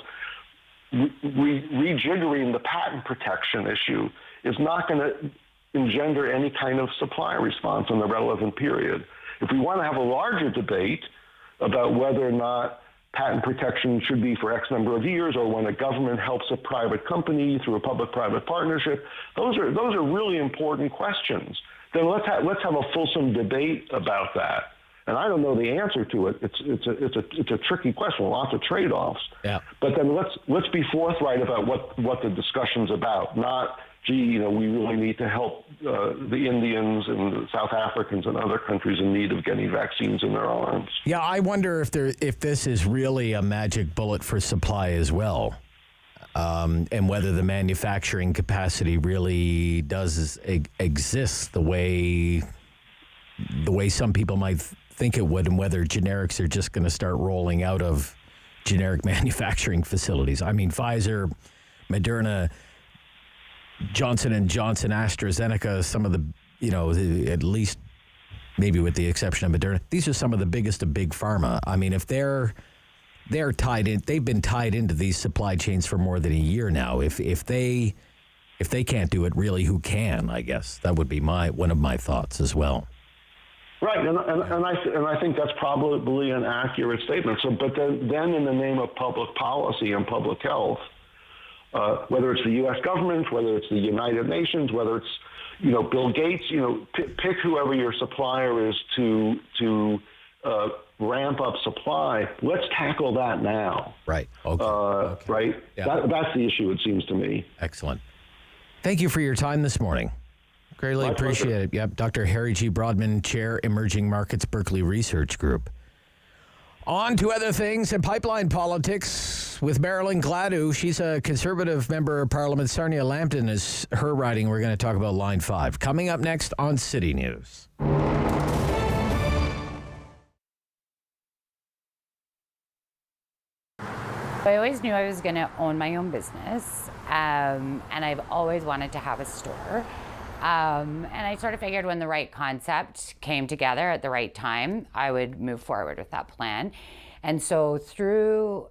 S12: rejiggering the patent protection issue is not going to engender any kind of supply response in the relevant period. If we want to have a larger debate about whether or not patent protection should be for X number of years, or when a government helps a private company through a public-private partnership, those are really important questions. Then let's have a fulsome debate about that. And I don't know the answer to it. It's a tricky question, lots of trade-offs.
S9: Yeah.
S12: But then let's be forthright about what the discussion's about. Not, we really need to help the Indians and the South Africans and other countries in need of getting vaccines in their arms.
S9: Yeah, I wonder if this is really a magic bullet for supply as well. And whether the manufacturing capacity really does exist the way some people might think it would, and whether generics are just going to start rolling out of generic manufacturing facilities. I mean, Pfizer, Moderna, Johnson & Johnson, AstraZeneca, some of the, at least maybe with the exception of Moderna, these are some of the biggest of big pharma. I mean, if they're tied in, they've been tied into these supply chains for more than a year now. If they can't do it, really, who can? I guess that would be one of my thoughts as well.
S12: Right, and I think that's probably an accurate statement. So, but then in the name of public policy and public health, whether it's the U.S. government, whether it's the United Nations, whether it's Bill Gates, pick whoever your supplier is to ramp up supply. Let's tackle that now.
S9: Right. Okay.
S12: Right. Yeah. That's the issue, it seems to me.
S9: Excellent. Thank you for your time this morning. Greatly appreciate it. Yep. Dr. Harry G. Broadman, Chair, Emerging Markets, Berkeley Research Group. On to other things in pipeline politics with Marilyn Gladu. She's a Conservative member of Parliament. Sarnia-Lambton is her riding. We're going to talk about Line 5. Coming up next on City News.
S13: I always knew I was going to own my own business, and I've always wanted to have a store. And I sort of figured when the right concept came together at the right time, I would move forward with that plan. And so through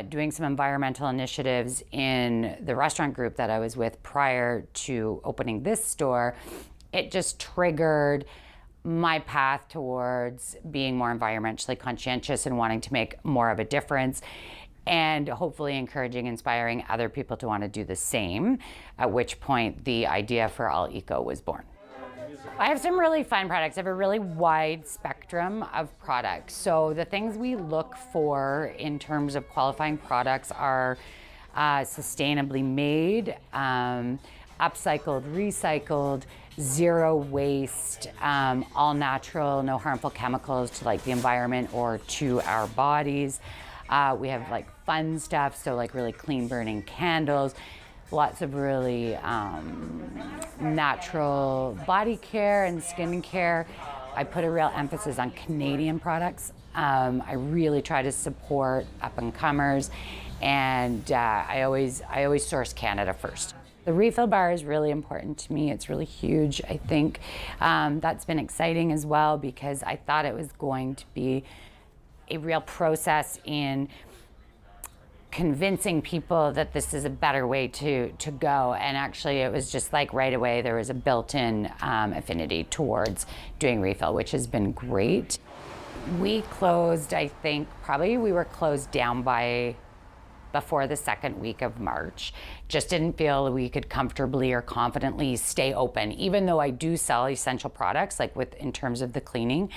S13: doing some environmental initiatives in the restaurant group that I was with prior to opening this store, it just triggered my path towards being more environmentally conscientious and wanting to make more of a difference. and hopefully encouraging, inspiring other people to want to do the same, at which point the idea for All Eco was born. I have some really fun products. I have a really wide spectrum of products. So the things we look for in terms of qualifying products are sustainably made, upcycled, recycled, zero waste, all natural, no harmful chemicals to like the environment or to our bodies. We have like fun stuff, so like really clean burning candles, lots of really natural body care and skin care. I put a real emphasis on Canadian products. I really try to support up and comers, and I always source Canada first. The refill bar is really important to me. It's really huge. I think that's been exciting as well, because I thought it was going to be a real process in convincing people that this is a better way to go. And actually it was just like right away there was a built-in affinity towards doing refill, which has been great. We closed, I think, probably we were closed down by before the second week of March. Just didn't feel we could comfortably or confidently stay open, even though I do sell essential products, like in terms of the cleaning.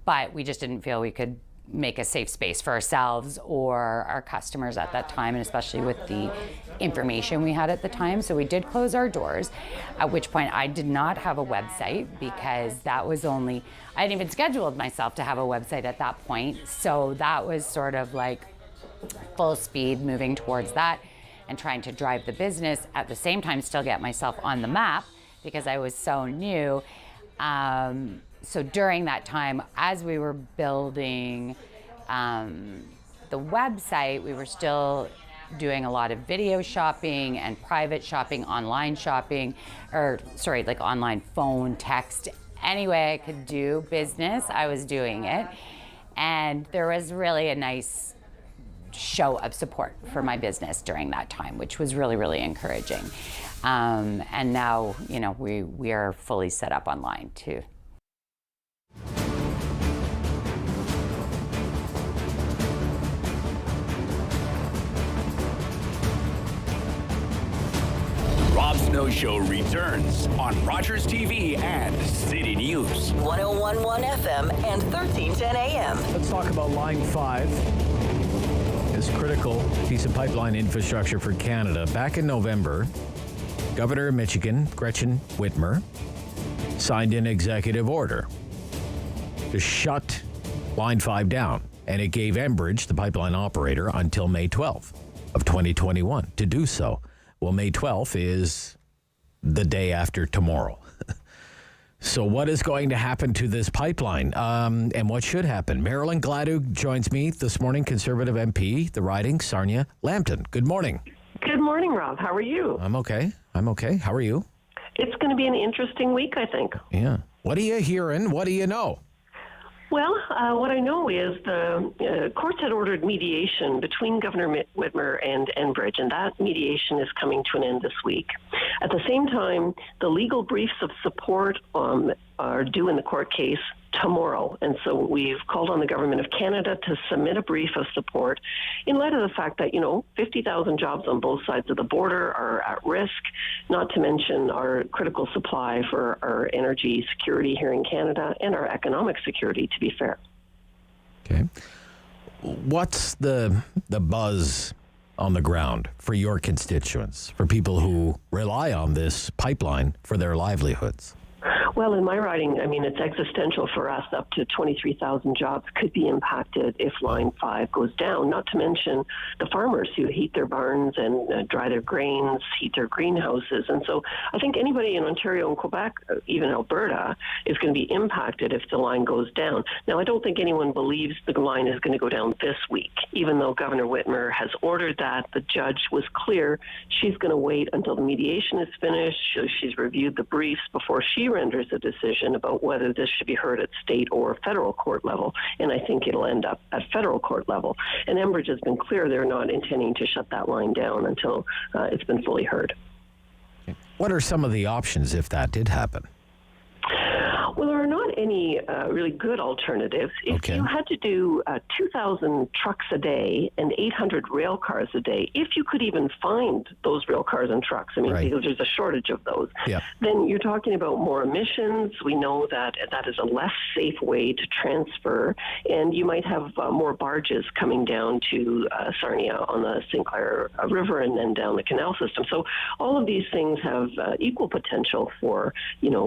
S13: But we just didn't feel we could make a safe space for ourselves or our customers at that time, and especially with the information we had at the time. So we did close our doors, at which point I did not have a website, because that was I hadn't even scheduled myself to have a website at that point. So that was sort of like full speed moving towards that and trying to drive the business, at the same time still get myself on the map because I was so new. So during that time, as we were building the website, we were still doing a lot of video shopping and private shopping, online shopping, like online phone, text. Any way I could do business, I was doing it. And there was really a nice show of support for my business during that time, which was really, really encouraging. And now, we are fully set up online too.
S1: Rob Snow Show returns on Rogers TV and City News.
S8: 101.1 FM and 1310 AM.
S9: Let's talk about Line 5. This critical piece of pipeline infrastructure for Canada. Back in November, Governor of Michigan, Gretchen Whitmer, signed an executive order to shut Line 5 down. And it gave Enbridge, the pipeline operator, until May 12th of 2021 to do so. Well, May 12th is the day after tomorrow. So what is going to happen to this pipeline, and what should happen? Marilyn Gladu joins me this morning, Conservative MP, the riding Sarnia-Lambton. Good morning.
S14: Good morning, Rob. How are you?
S9: I'm okay. How are you?
S14: It's going to be an interesting week, I think.
S9: Yeah. What are you hearing? What do you know?
S14: Well, what I know is the courts had ordered mediation between Governor Whitmer and Enbridge, and that mediation is coming to an end this week. At the same time, the legal briefs of support are due in the court case tomorrow. And so we've called on the Government of Canada to submit a brief of support in light of the fact that, 50,000 jobs on both sides of the border are at risk, not to mention our critical supply for our energy security here in Canada and our economic security, to be fair.
S9: Okay. What's the buzz on the ground for your constituents, for people who rely on this pipeline for their livelihoods?
S14: Well, in my riding, it's existential for us. Up to 23,000 jobs could be impacted if Line 5 goes down, not to mention the farmers who heat their barns and dry their grains, heat their greenhouses. And so I think anybody in Ontario and Quebec, even Alberta, is going to be impacted if the line goes down. Now, I don't think anyone believes the line is going to go down this week, even though Governor Whitmer has ordered that. The judge was clear she's going to wait until the mediation is finished. She's reviewed the briefs before she renders a decision about whether this should be heard at state or federal court level, and I think it'll end up at federal court level. And Enbridge has been clear they're not intending to shut that line down until it's been fully heard.
S9: What are some of the options if that did happen?
S14: Well, there are not any really good alternatives. If you had to do 2,000 trucks a day and 800 rail cars a day, if you could even find those rail cars and trucks, I mean, because there's a shortage of those, then you're talking about more emissions. We know that that is a less safe way to transfer, and you might have more barges coming down to Sarnia on the St. Clair River and then down the canal system. So all of these things have equal potential for,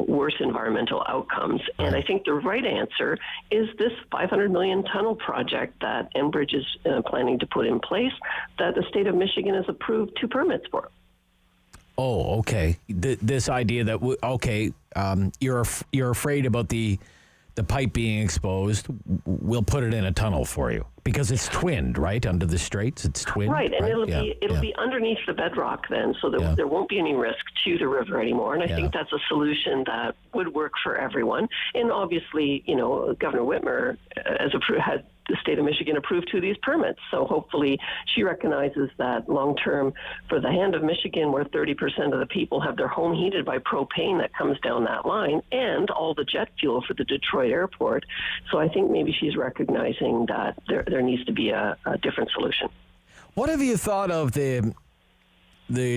S14: worse environmental outcomes. And I think the right answer is this $500 million tunnel project that Enbridge is planning to put in place, that the state of Michigan has approved 2 permits for.
S9: Oh, okay. This idea that you're afraid about the pipe being exposed. We'll put it in a tunnel for you because it's twinned, right, under the straits. It's twinned,
S14: right? And it'll be underneath the bedrock then, so that there won't be any risk to the river anymore. And I think that's a solution that would work for everyone. And obviously, Governor Whitmer had the state of Michigan approved 2 of these permits. So hopefully she recognizes that long-term for the hand of Michigan, where 30% of the people have their home heated by propane that comes down that line, and all the jet fuel for the Detroit airport. So I think maybe she's recognizing that there needs to be a different solution.
S9: What have you thought of the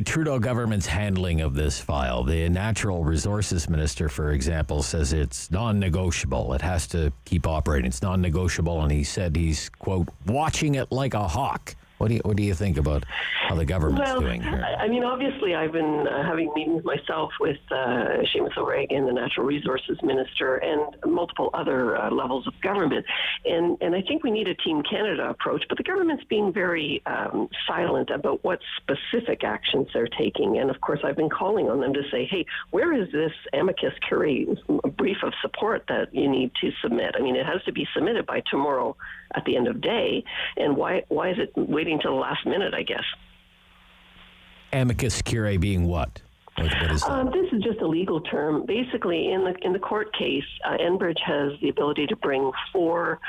S9: Trudeau government's handling of this file? The Natural Resources Minister, for example, says it's non-negotiable. It has to keep operating. It's non-negotiable, and he said he's, quote, watching it like a hawk. What do you think about how the government's doing here?
S14: I mean, obviously, I've been having meetings myself with Seamus O'Regan, the Natural Resources Minister, and multiple other levels of government. And I think we need a Team Canada approach, but the government's being very silent about what specific actions they're taking. And, of course, I've been calling on them to say, hey, where is this amicus curiae brief of support that you need to submit? I mean, it has to be submitted by tomorrow at the end of day, and why is it waiting till the last minute, I guess?
S9: Amicus curiae being what? What is that?
S14: This is just a legal term. Basically, in the court case, Enbridge has the ability to bring 4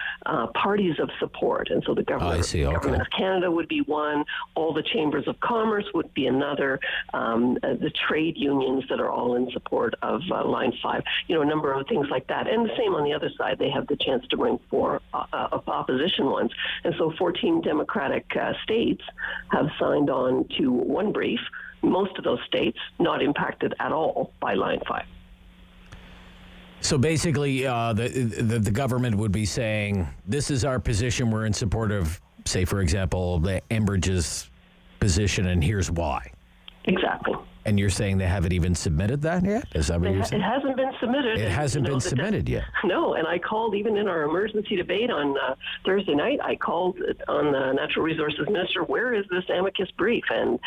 S14: parties of support, and so the government of Canada would be one, all the chambers of commerce would be another, the trade unions that are all in support of Line 5, a number of things like that. And the same on the other side, they have the chance to bring 4 opposition ones. And so 14 Democratic states have signed on to one brief. Most of those states not impacted at all by Line 5.
S9: So basically, the government would be saying, this is our position. We're in support of, say, for example, the Enbridge's position, and here's why.
S14: Exactly.
S9: And you're saying they haven't even submitted that yet? Is that what you're saying?
S14: It hasn't been submitted.
S9: It hasn't been submitted yet?
S14: No, and I called even in our emergency debate on Thursday night, I called on the Natural Resources Minister, where is this amicus brief? And,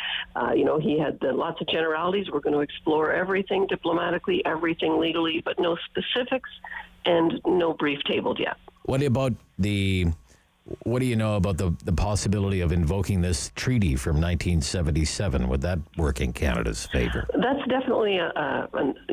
S14: he had lots of generalities. We're going to explore everything diplomatically, everything legally, but no specifics and no brief tabled yet.
S9: What do you know about the possibility of invoking this treaty from 1977? Would that work in Canada's favor?
S14: That's definitely an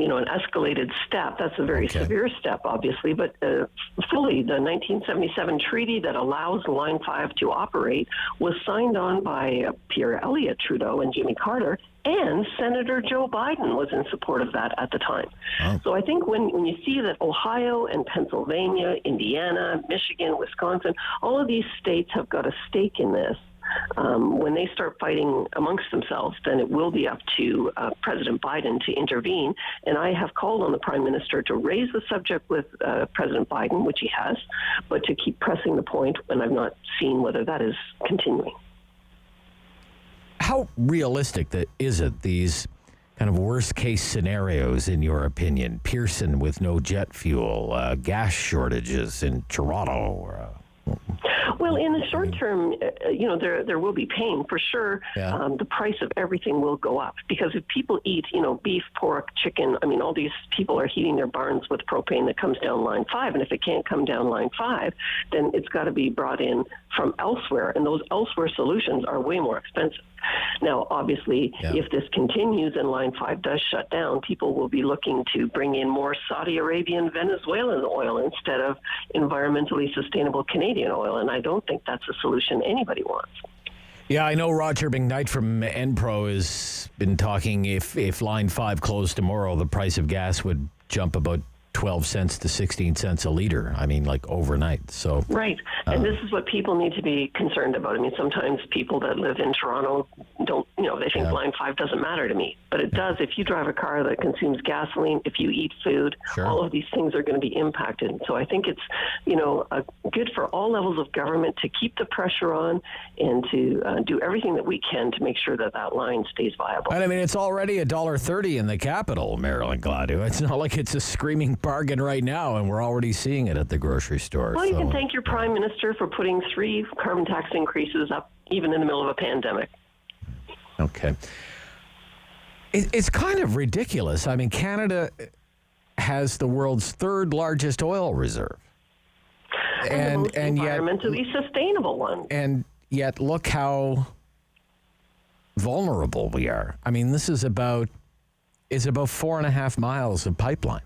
S14: escalated step. That's a very severe step, obviously. But fully, the 1977 treaty that allows Line 5 to operate was signed on by Pierre Elliott Trudeau and Jimmy Carter, and Senator Joe Biden was in support of that at the time. Oh. So I think when you see that Ohio and Pennsylvania, Indiana, Michigan, Wisconsin, all of these states have got a stake in this, when they start fighting amongst themselves, then it will be up to President Biden to intervene. And I have called on the Prime Minister to raise the subject with President Biden, which he has, but to keep pressing the point, and I've not seen whether that is continuing.
S9: How realistic is it, these kind of worst-case scenarios, in your opinion? Pearson with no jet fuel, gas shortages in Toronto.
S14: Well, in the short term, there will be pain for sure. Yeah. The price of everything will go up because if people eat, beef, pork, chicken, all these people are heating their barns with propane that comes down Line 5. And if it can't come down Line 5, then it's got to be brought in from elsewhere. And those elsewhere solutions are way more expensive. Now, obviously, if this continues and Line 5 does shut down, people will be looking to bring in more Saudi Arabian, Venezuelan oil instead of environmentally sustainable Canadian oil. And I don't think that's a solution anybody wants.
S9: Yeah, I know Roger McKnight from Enpro has been talking if Line 5 closed tomorrow, the price of gas would jump about 12 cents to 16 cents a liter. I mean, like overnight. So
S14: right. And this is what people need to be concerned about. I mean, sometimes people that live in Toronto don't, they think Line 5 doesn't matter to me. But it does. If you drive a car that consumes gasoline, if you eat food, all of these things are going to be impacted. So I think it's, good for all levels of government to keep the pressure on and to do everything that we can to make sure that that line stays viable.
S9: And I mean, it's already $1.30 in the capital, Marilyn, Gladu. It's not like it's a screaming bargain right now, and we're already seeing it at the grocery store.
S14: Well, you can thank your Prime Minister for putting 3 carbon tax increases up even in the middle of a pandemic.
S9: Okay. It's kind of ridiculous. I mean, Canada has the world's 3rd largest oil reserve.
S14: And yet environmentally sustainable one.
S9: And yet look how vulnerable we are. I mean, this is about 4.5 miles of pipeline.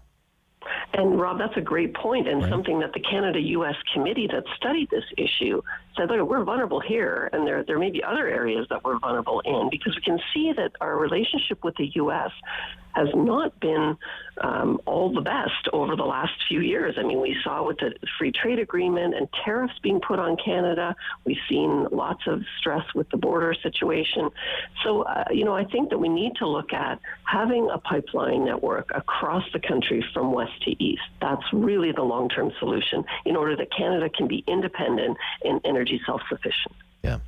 S14: And Rob, that's a great point, and something that the Canada-U.S. committee that studied this issue said, look, we're vulnerable here, and there may be other areas that we're vulnerable in, because we can see that our relationship with the U.S. has not been all the best over the last few years. I mean, we saw with the free trade agreement and tariffs being put on Canada, we've seen lots of stress with the border situation. So, I think that we need to look at having a pipeline network across the country from west to east. That's really the long-term solution in order that Canada can be independent and energy self-sufficient.
S9: Yeah.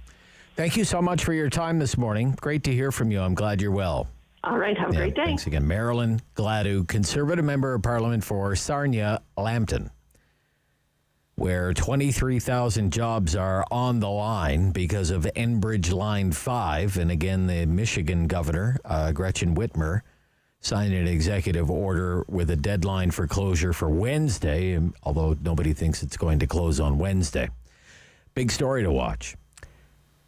S9: Thank you so much for your time this morning. Great to hear from you. I'm glad you're well.
S14: All right. Have a great day.
S9: Thanks again. Marilyn Gladu, Conservative Member of Parliament for Sarnia-Lambton, where 23,000 jobs are on the line because of Enbridge Line 5. And again, the Michigan governor, Gretchen Whitmer, signed an executive order with a deadline for closure for Wednesday, although nobody thinks it's going to close on Wednesday. Big story to watch.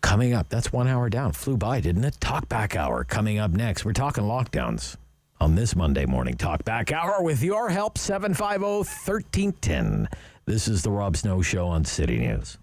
S9: Coming up, that's 1 hour down. Flew by, didn't it? Talkback Hour coming up next. We're talking lockdowns on this Monday morning. Talkback Hour with your help, 750-1310. This is the Rob Snow Show on City News.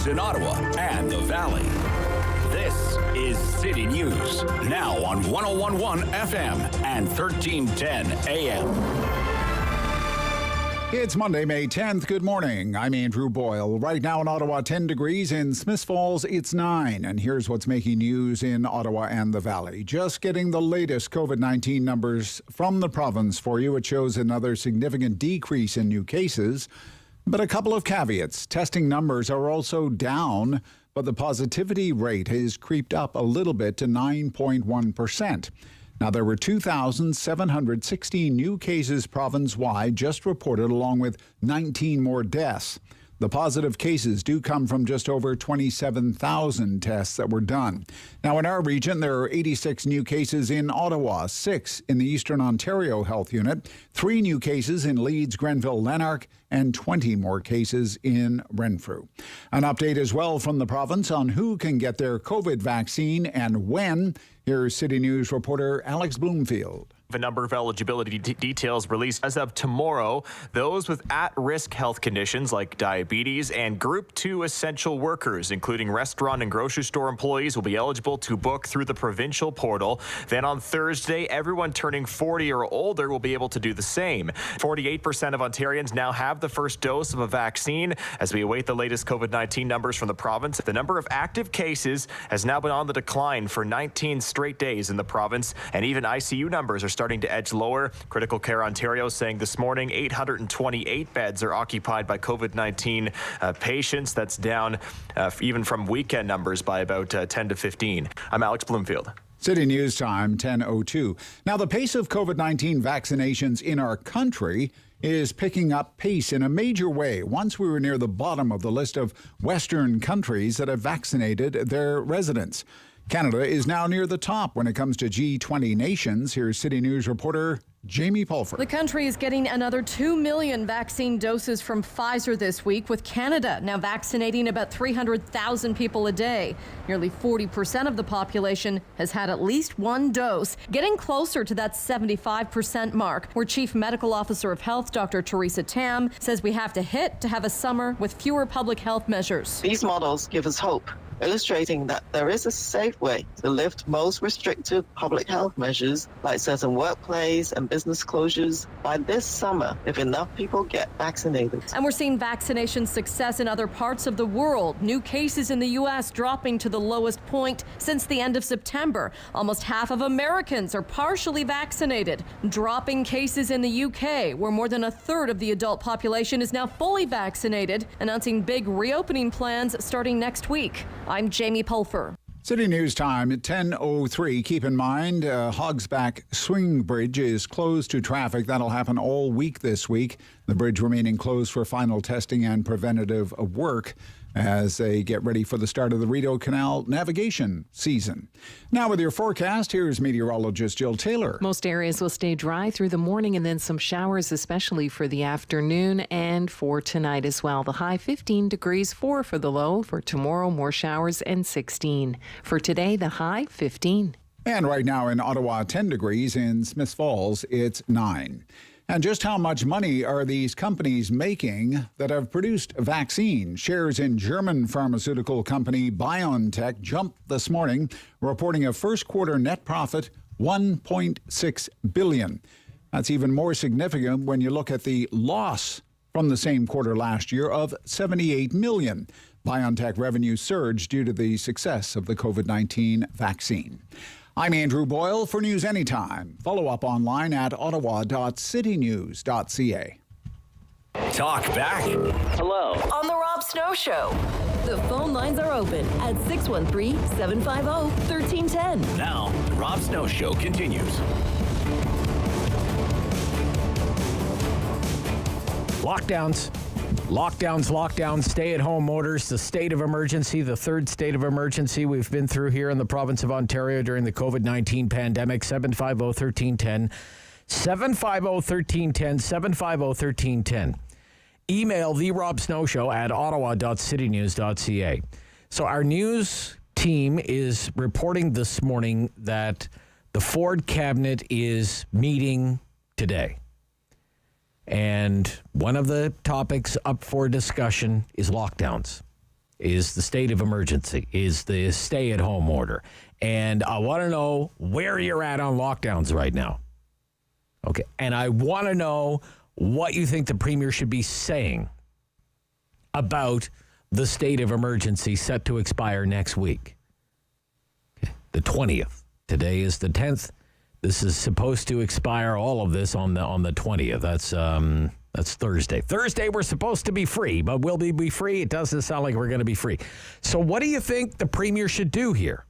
S1: In Ottawa and the Valley. This is City News, now on 101.1 FM and 1310 AM.
S2: It's Monday, May 10th. Good morning. I'm Andrew Boyle. Right now in Ottawa, 10 degrees. In Smiths Falls, it's 9. And here's what's making news in Ottawa and the Valley. Just getting the latest COVID-19 numbers from the province for you. It shows another significant decrease in new cases. But a couple of caveats. Testing numbers are also down, but the positivity rate has creeped up a little bit to 9.1%. Now, there were 2,716 new cases province-wide just reported, along with 19 more deaths. The positive cases do come from just over 27,000 tests that were done. Now, in our region, there are 86 new cases in Ottawa, 6 in the Eastern Ontario Health Unit, 3 new cases in Leeds, Grenville, Lanark, and 20 more cases in Renfrew. An update as well from the province on who can get their COVID vaccine and when. Here's City News reporter Alex Bloomfield.
S15: A number of eligibility details released as of tomorrow. Those with at-risk health conditions like diabetes and Group 2 essential workers, including restaurant and grocery store employees, will be eligible to book through the provincial portal. Then on Thursday, everyone turning 40 or older will be able to do the same. 48% of Ontarians now have the first dose of a vaccine. As we await the latest COVID-19 numbers from the province, the number of active cases has now been on the decline for 19 straight days in the province, and even ICU numbers are starting to edge lower. Critical Care Ontario saying this morning 828 beds are occupied by COVID-19 patients. That's down even from weekend numbers by about 10 to 15. I'm Alex Bloomfield.
S2: City News Time, 10:02. Now, the pace of COVID-19 vaccinations in our country is picking up pace in a major way. Once we were near the bottom of the list of Western countries that have vaccinated their residents. Canada is now near the top when it comes to G20 nations. Here's City News reporter Jamie Pulfer.
S16: The country is getting another 2 million vaccine doses from Pfizer this week, with Canada now vaccinating about 300,000 people a day. Nearly 40% of the population has had at least one dose, getting closer to that 75% mark, where Chief Medical Officer of Health, Dr. Teresa Tam, says we have to hit to have a summer with fewer public health measures.
S17: These models give us hope, illustrating that there is a safe way to lift most restrictive public health measures like certain workplace and business closures by this summer if enough people get vaccinated.
S16: And we're seeing vaccination success in other parts of the world. New cases in the U.S. dropping to the lowest point since the end of September. Almost half of Americans are partially vaccinated. Dropping cases in the U.K., where more than a third of the adult population is now fully vaccinated, announcing big reopening plans starting next week. I'm Jamie Pulfer.
S2: City News Time at 10:03. Keep in mind, Hogsback Swing Bridge is closed to traffic. That'll happen all week this week. The bridge remaining closed for final testing and preventative work as they get ready for the start of the Rideau Canal navigation season. Now with your forecast, here's meteorologist Jill Taylor.
S4: Most areas will stay dry through the morning and then some showers, especially for the afternoon and for tonight as well. The high 15 degrees, 4 for the low. For tomorrow, more showers and 16. For today, the high 15.
S2: And right now in Ottawa, 10 degrees. In Smiths Falls, it's 9. And just how much money are these companies making that have produced vaccines? Shares in German pharmaceutical company BioNTech jumped this morning, reporting a first quarter net profit $1.6 billion. That's even more significant when you look at the loss from the same quarter last year of $78 million. BioNTech revenue surged due to the success of the COVID-19 vaccine. I'm Andrew Boyle for News Anytime. Follow up online at ottawa.citynews.ca.
S1: Talk back.
S8: Hello. On the Rob Snow Show.
S18: The phone lines are open at 613-750-1310.
S1: Now, the Rob Snow Show continues.
S9: Lockdowns, stay-at-home orders, the state of emergency, the third state of emergency we've been through here in the province of Ontario during the COVID-19 pandemic. 750-1310. 750-1310. 750-1310. Email The Rob Snow Show at ottawa.citynews.ca. So our news team is reporting this morning that the Ford cabinet is meeting today. And one of the topics up for discussion is lockdowns, is the state of emergency, is the stay-at-home order. And I want to know where you're at on lockdowns right now. Okay. And I want to know what you think the Premier should be saying about the state of emergency set to expire next week. Okay. The 20th. Today is the 10th. This is supposed to expire, all of this, on the 20th. That's Thursday. Thursday, we're supposed to be free, but will we be free? It doesn't sound like we're going to be free. So what do you think the Premier should do here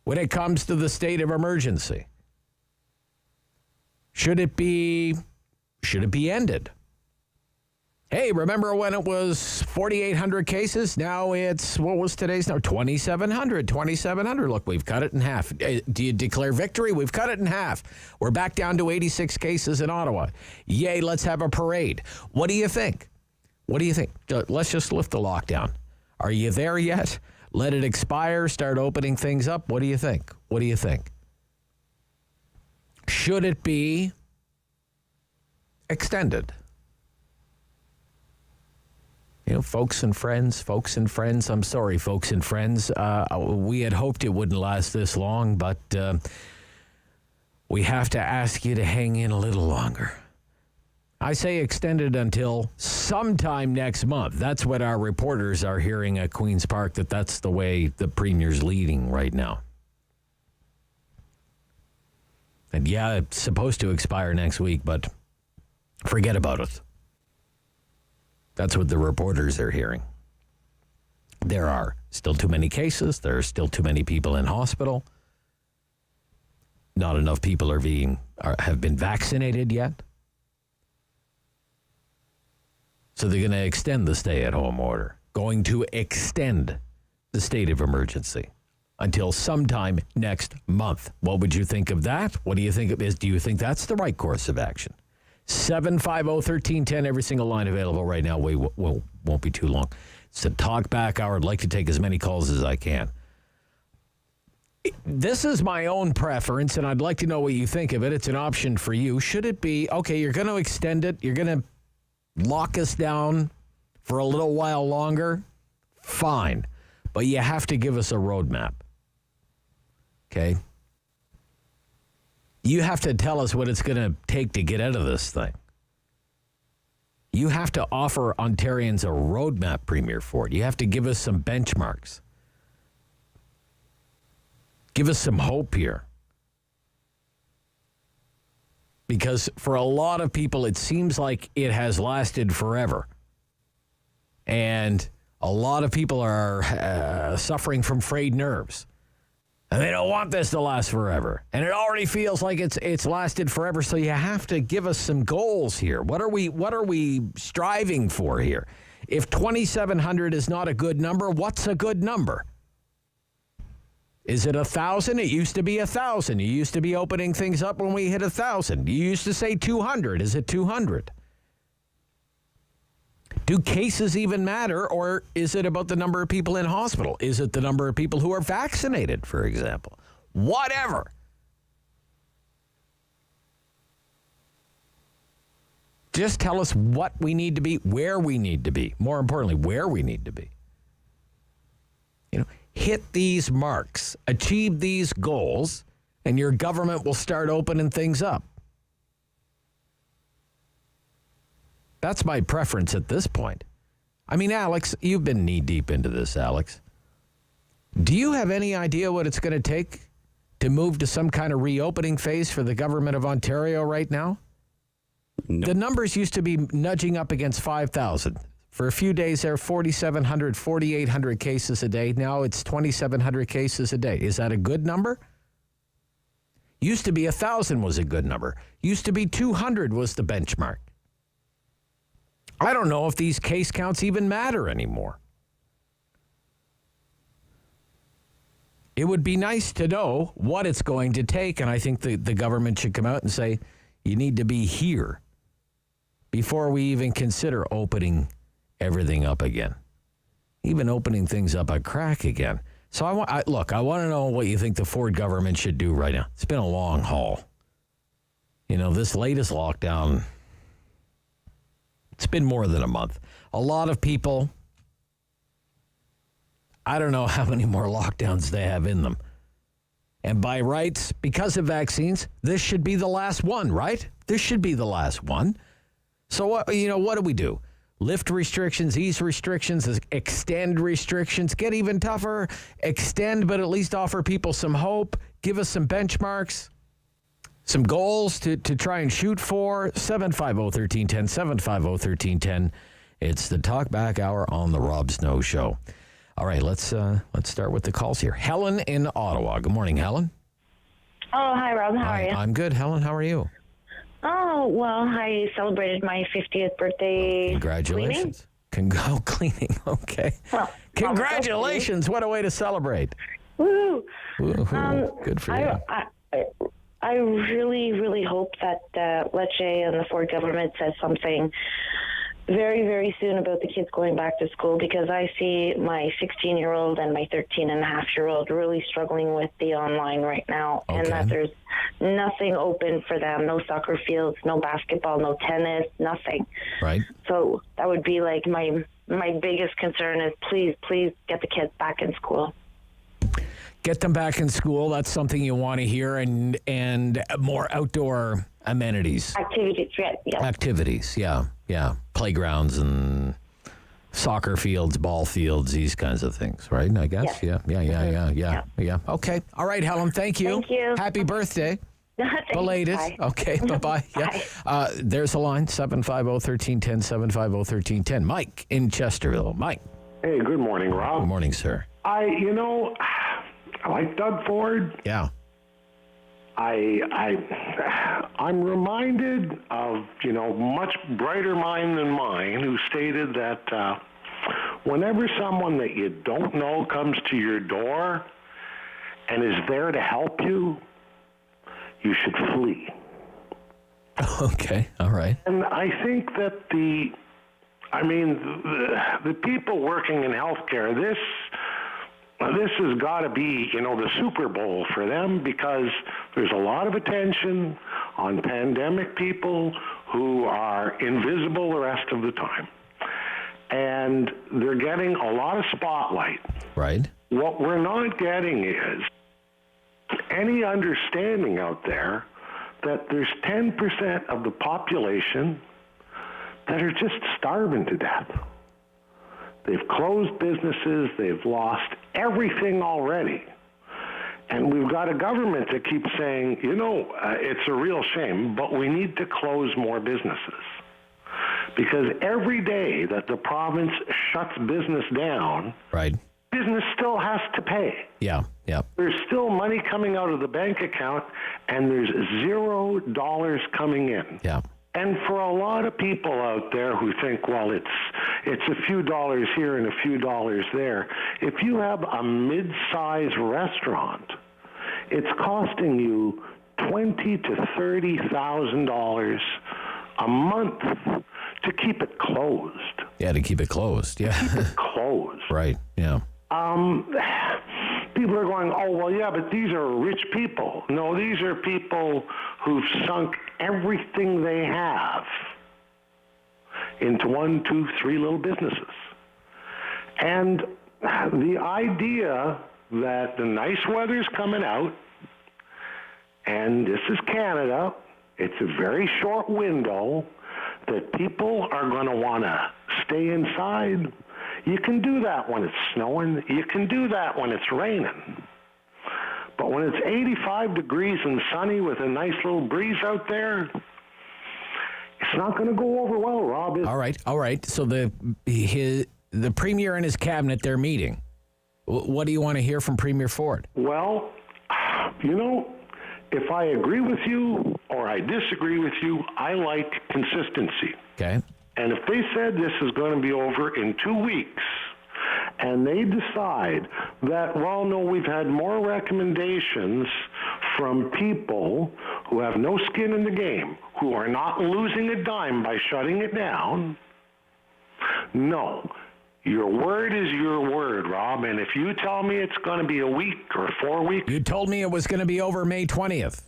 S9: when it comes to the state of emergency? Should it be ended? Hey, remember when it was 4,800 cases? Now it's, what was today's now? 2,700. 2,700. Look, we've cut it in half. Do you declare victory? We've cut it in half. We're back down to 86 cases in Ottawa. Yay, let's have a parade. What do you think? What do you think? Let's just lift the lockdown. Are you there yet? Let it expire, start opening things up. What do you think? What do you think? Should it be extended? You know, folks and friends, I'm sorry, folks and friends. We had hoped it wouldn't last this long, but we have to ask you to hang in a little longer. I say extended until sometime next month. That's what our reporters are hearing at Queen's Park, that's the way the Premier's leading right now. And yeah, it's supposed to expire next week, but forget about it. That's what the reporters are hearing. There are still too many cases. There are still too many people in hospital. Not enough people have been vaccinated yet. So they're going to extend the stay-at-home order. Going to extend the state of emergency until sometime next month. What would you think of that? What do you think it is? Do you think that's the right course of action? 750-1310, every single line available right now. We won't be too long. It's a talk back hour. I'd like to take as many calls as I can. This is my own preference, and I'd like to know what you think of it. It's an option for you. Should it be, okay, you're going to extend it, you're going to lock us down for a little while longer? Fine. But you have to give us a roadmap. Okay? You have to tell us what it's going to take to get out of this thing. You have to offer Ontarians a roadmap, Premier Ford. You have to give us some benchmarks. Give us some hope here. Because for a lot of people, it seems like it has lasted forever. And a lot of people are suffering from frayed nerves. And they don't want this to last forever. And it already feels like it's lasted forever. So you have to give us some goals here. What are we striving for here? If 2,700 is not a good number, what's a good number? Is it 1,000? It used to be 1,000. You used to be opening things up when we hit 1,000. You used to say 200. Is it 200? Do cases even matter, or is it about the number of people in hospital? Is it the number of people who are vaccinated, for example? Whatever. Just tell us what we need to be, where we need to be. More importantly, where we need to be. You know, hit these marks, achieve these goals, and your government will start opening things up. That's my preference at this point. I mean, Alex, you've been knee-deep into this, Alex. Do you have any idea what it's going to take to move to some kind of reopening phase for the government of Ontario right now? No. The numbers used to be nudging up against 5,000. For a few days there, 4,700, 4,800 cases a day. Now it's 2,700 cases a day. Is that a good number? Used to be 1,000 was a good number. Used to be 200 was the benchmark. I don't know if these case counts even matter anymore. It would be nice to know what it's going to take, and I think the government should come out and say, you need to be here before we even consider opening everything up again. Even opening things up a crack again. So I want to know what you think the Ford government should do right now. It's been a long haul. You know, this latest lockdown, it's been more than a month. A lot of people, I don't know how many more lockdowns they have in them. And by rights, because of vaccines, this should be the last one, right? This should be the last one. So, what do we do? Lift restrictions, ease restrictions, extend restrictions, get even tougher, extend, but at least offer people some hope, give us some benchmarks, some goals to try and shoot for. 750-1310, 750-1310. It's the Talk Back Hour on the Rob Snow Show. All right, let's start with the calls here. Helen in Ottawa. Good morning, Helen.
S19: Oh, hi, Rob. How are you?
S9: I'm good. Helen, how are you?
S19: Oh, well, I celebrated my 50th birthday.
S9: Congratulations. Cleaning. Okay.
S19: Well,
S9: congratulations. What a way to celebrate.
S19: Woo!
S9: Good for you.
S19: I really, really hope that Lecce and the Ford government says something very, very soon about the kids going back to school, because I see my 16-year-old and my 13-and-a-half-year-old really struggling with the online right now, and that there's nothing open for them, no soccer fields, no basketball, no tennis, nothing.
S9: Right.
S19: So that would be like my biggest concern is please get the kids back in school.
S9: Get them back in school. That's something you want to hear, and more outdoor amenities.
S19: Activities,
S9: yeah. Playgrounds and soccer fields, ball fields, these kinds of things, right? I guess.
S19: Yes.
S9: Yeah. Okay. All right, Helen. Thank you.
S19: Thank you.
S9: Happy birthday. Belated.
S19: Bye.
S9: Okay. Bye-bye. Yeah. There's a line, 750-1310, 750-1310. Mike in Chesterville. Mike.
S20: Hey, good morning, Rob.
S9: Good morning, sir.
S20: I like Doug Ford.
S9: Yeah.
S20: I'm reminded of, much brighter mind than mine who stated that whenever someone that you don't know comes to your door and is there to help you, you should flee.
S9: Okay, all right.
S20: And I think that the people working in healthcare, this has got to be, the Super Bowl for them, because there's a lot of attention on pandemic people who are invisible the rest of the time. And they're getting a lot of spotlight.
S9: Right.
S20: What we're not getting is any understanding out there that there's 10% of the population that are just starving to death. They've closed businesses. They've lost everything already. And we've got a government that keeps saying, it's a real shame, but we need to close more businesses. Because every day that the province shuts business down,
S9: right,
S20: business still has to pay.
S9: Yeah.
S20: There's still money coming out of the bank account, and there's $0 coming in.
S9: Yeah.
S20: And for a lot of people out there who think, well, it's a few dollars here and a few dollars there, if you have a mid-size restaurant, it's costing you $20,000 to $30,000 a month to keep it closed.
S9: Yeah, to keep it closed. Yeah.
S20: Keep it closed.
S9: Right. Yeah.
S20: People are going, oh, well, yeah, but these are rich people. No, these are people who've sunk everything they have into 1, 2, 3 little businesses. And the idea that the nice weather's coming out, and this is Canada, it's a very short window that people are going to want to stay inside. You can do that when it's snowing. You can do that when it's raining. But when it's 85 degrees and sunny with a nice little breeze out there, it's not going to go over well, Rob.
S9: All right. So the Premier and his cabinet, they're meeting. What do you want to hear from Premier Ford?
S20: Well, if I agree with you or I disagree with you, I like consistency.
S9: Okay.
S20: And if they said this is going to be over in 2 weeks, and they decide that, well, no, we've had more recommendations from people who have no skin in the game, who are not losing a dime by shutting it down, no. Your word is your word, Rob, and if you tell me it's going to be a week or 4 weeks...
S9: You told me it was going to be over May 20th.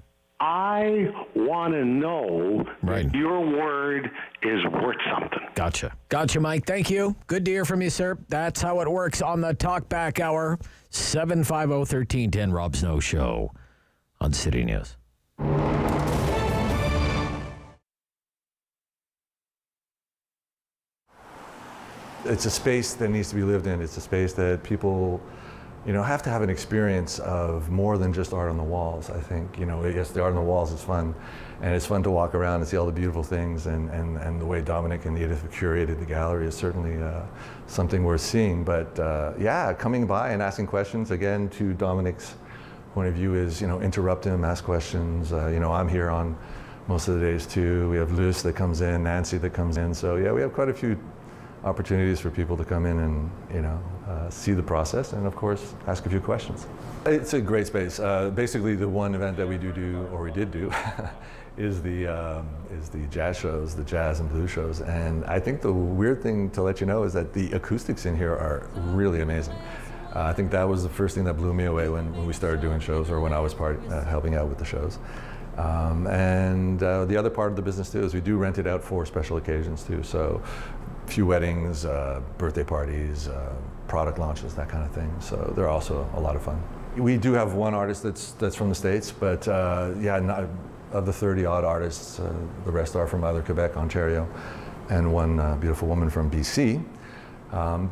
S20: I want to know that your word is worth something.
S9: Gotcha, Mike. Thank you. Good to hear from you, sir. That's how it works on the Talk Back Hour. 750-1310 Rob Snow Show on City News.
S21: It's a space that needs to be lived in. It's a space that people, have to have an experience of more than just art on the walls. I think, yes, the art on the walls is fun, and it's fun to walk around and see all the beautiful things, and the way Dominic and Edith have curated the gallery is certainly something worth seeing. But coming by and asking questions, again, to Dominic's point of view is, interrupt him, ask questions. I'm here on most of the days too. We have Luce that comes in, Nancy that comes in. So yeah, we have quite a few opportunities for people to come in and see the process, and of course ask a few questions. It's a great space. Basically, the one event that we did do, is the jazz shows, the jazz and blues shows. And I think the weird thing to let you know is that the acoustics in here are really amazing. I think that was the first thing that blew me away when we started doing shows, or when I was helping out with the shows. The other part of the business too is we do rent it out for special occasions too. So a few weddings, birthday parties, product launches, that kind of thing. So they're also a lot of fun. We do have one artist that's from the States, but of the 30 odd artists, the rest are from either Quebec, Ontario, and one beautiful woman from BC.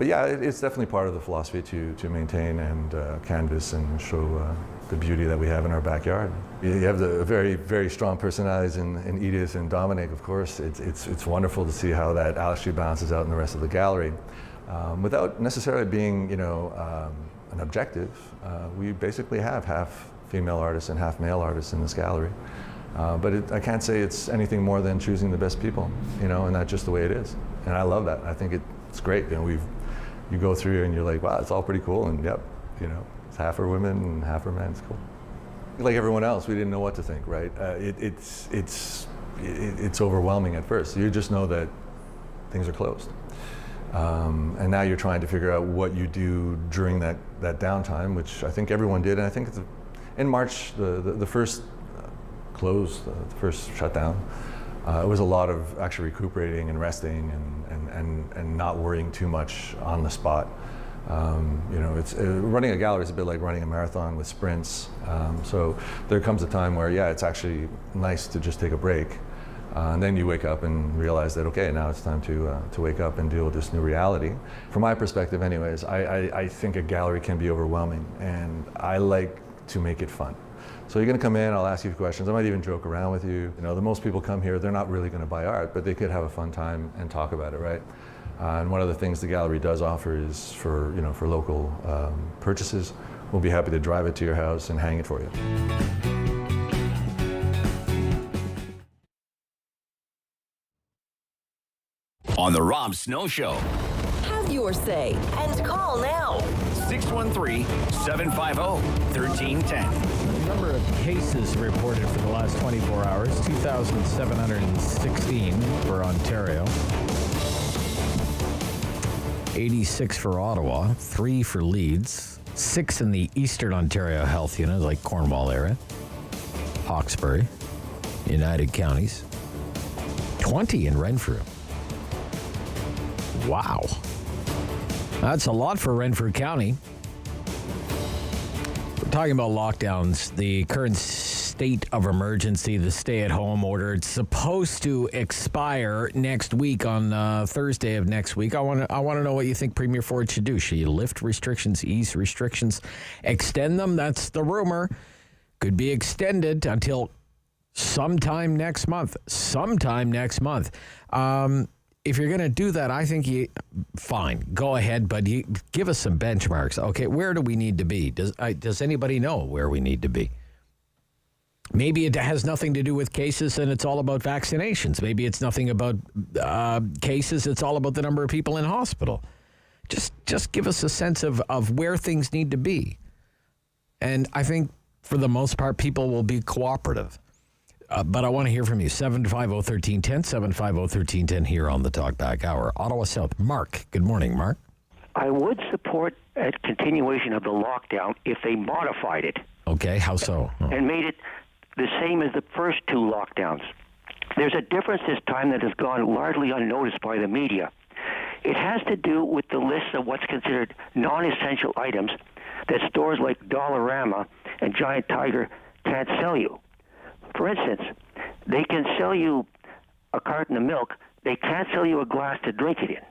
S21: It's definitely part of the philosophy to maintain and canvas and show the beauty that we have in our backyard. You have the very, very strong personalities in Edith and Dominic, of course. It's wonderful to see how that actually balances out in the rest of the gallery. Without necessarily being, an objective, we basically have half female artists and half male artists in this gallery. But I can't say it's anything more than choosing the best people, and that's just the way it is. And I love that. I think it's great. You go through and you're like, wow, it's all pretty cool. And yep, it's half are women and half are men. It's cool. Like everyone else, we didn't know what to think, right? It's overwhelming at first. You just know that things are closed. And now you're trying to figure out what you do during that downtime, which I think everyone did. And I think in March, the first close, the first shutdown, it was a lot of actually recuperating and resting and not worrying too much on the spot. It's running a gallery is a bit like running a marathon with sprints. So there comes a time where, it's actually nice to just take a break. And then you wake up and realize that, okay, now it's time to wake up and deal with this new reality. From my perspective anyways, I think a gallery can be overwhelming, and I like to make it fun. So you're going to come in, I'll ask you questions, I might even joke around with you. The most people come here, they're not really going to buy art, but they could have a fun time and talk about it, right? And one of the things the gallery does offer is for local purchases, we'll be happy to drive it to your house and hang it for you.
S1: On the Rob Snow Show.
S8: Have your say and call now.
S1: 613-750-1310.
S9: The number of cases reported for the last 24 hours, 2,716 for Ontario. 86 for Ottawa, 3 for Leeds, 6 in the Eastern Ontario Health Unit, like Cornwall area, Hawkesbury, United Counties, 20 in Renfrew. Wow. That's a lot for Renfrew County. We're talking about lockdowns, the current state of emergency, the stay-at-home order. It's supposed to expire next week on Thursday of next week. I want to know what you think Premier Ford should do. Should you lift restrictions, ease restrictions, extend them? That's the rumor. Could be extended until sometime next month. If you're going to do that, I think fine, go ahead, but you give us some benchmarks. Okay, where do we need to be? Does anybody know where we need to be? Maybe it has nothing to do with cases and it's all about vaccinations. Maybe it's nothing about cases, it's all about the number of people in hospital. Just give us a sense of where things need to be. And I think, for the most part, people will be cooperative. But I want to hear from you. 750-1310, 750-1310 here on the Talkback Hour. Ottawa South. Mark. Good morning, Mark.
S22: I would support a continuation of the lockdown if they modified it.
S9: Okay, how so? Oh.
S22: And made it the same as the first 2 lockdowns. There's a difference this time that has gone largely unnoticed by the media. It has to do with the list of what's considered non-essential items that stores like Dollarama and Giant Tiger can't sell you. For instance, they can sell you a carton of milk. They can't sell you a glass to drink it in.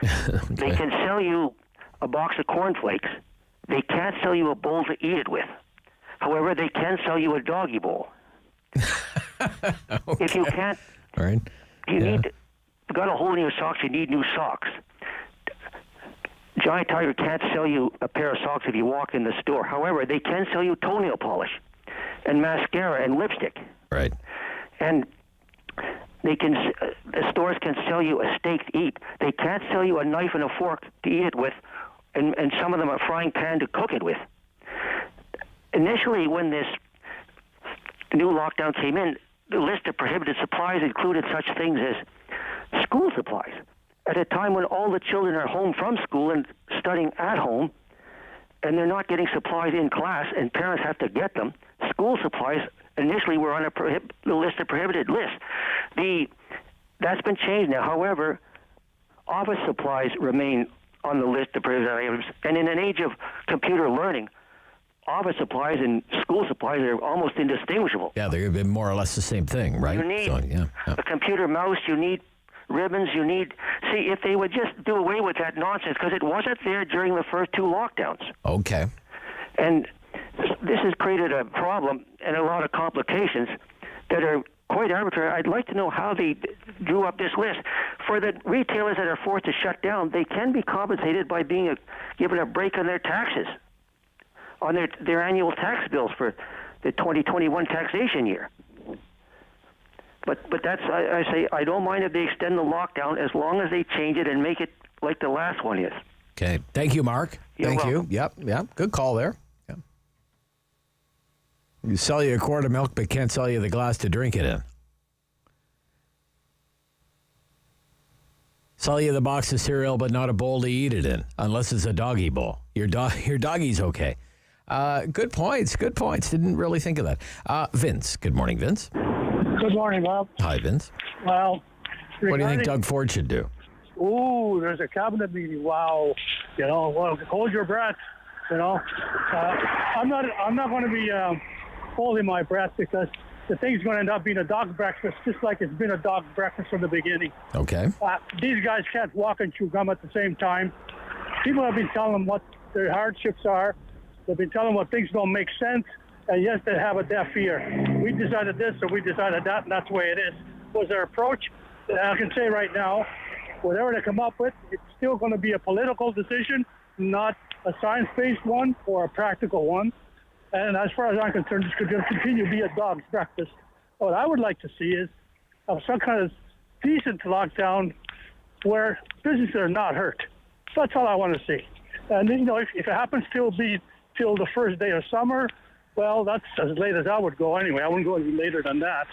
S22: They can sell you a box of cornflakes. They can't sell you a bowl to eat it with. However, they can sell you a doggy bowl. If you can't,
S9: all right.
S22: Got a hole in your socks, you need new socks. Giant Tiger can't sell you a pair of socks if you walk in the store. However, they can sell you toenail polish and mascara and lipstick.
S9: Right.
S22: And the stores can sell you a steak to eat. They can't sell you a knife and a fork to eat it with, and some of them a frying pan to cook it with. Initially, when this new lockdown came in, the list of prohibited supplies included such things as school supplies. At a time when all the children are home from school and studying at home, and they're not getting supplies in class, and parents have to get them, school supplies initially were on the list of prohibited lists. That's been changed now. However, office supplies remain on the list of prohibited items, and in an age of computer learning, office supplies and school supplies are almost indistinguishable.
S9: Yeah, they're more or less the same thing, right?
S22: You need a computer mouse, you need ribbons, if they would just do away with that nonsense, because it wasn't there during the first two lockdowns.
S9: Okay.
S22: And this has created a problem and a lot of complications that are quite arbitrary. I'd like to know how they drew up this list. For the retailers that are forced to shut down, they can be compensated by being given a break on their taxes, on their annual tax bills for the 2021 taxation year. But that's, I say, I don't mind if they extend the lockdown as long as they change it and make it like the last one is.
S9: Okay. Thank you, Mark. Thank you. Yep. Good call there. Yep. You sell you a quart of milk, but can't sell you the glass to drink it in. Sell you the box of cereal, but not a bowl to eat it in, unless it's a doggy bowl. Your doggy's okay. Good points. Didn't really think of that. Vince. Good morning, Vince.
S3: Good morning, Bob.
S9: Hi, Vince.
S3: Well,
S9: what do you think Doug Ford should do?
S3: Ooh, there's a cabinet meeting. Wow. Hold your breath. I'm not going to be holding my breath, because the thing's going to end up being a dog breakfast, just like it's been a dog breakfast from the beginning.
S9: Okay.
S3: These guys can't walk and chew gum at the same time. People have been telling them what their hardships are. They've been telling them what things don't make sense. And yes, they have a deaf ear. We decided this, or we decided that, and that's the way it is. Was their approach? I can say right now, whatever they come up with, it's still going to be a political decision, not a science-based one or a practical one. And as far as I'm concerned, this could continue to be a dog's breakfast. What I would like to see is some kind of decent lockdown where businesses are not hurt. That's all I want to see. And if it happens to be till the first day of summer, well, that's as late as I would go anyway. I wouldn't go any later than that.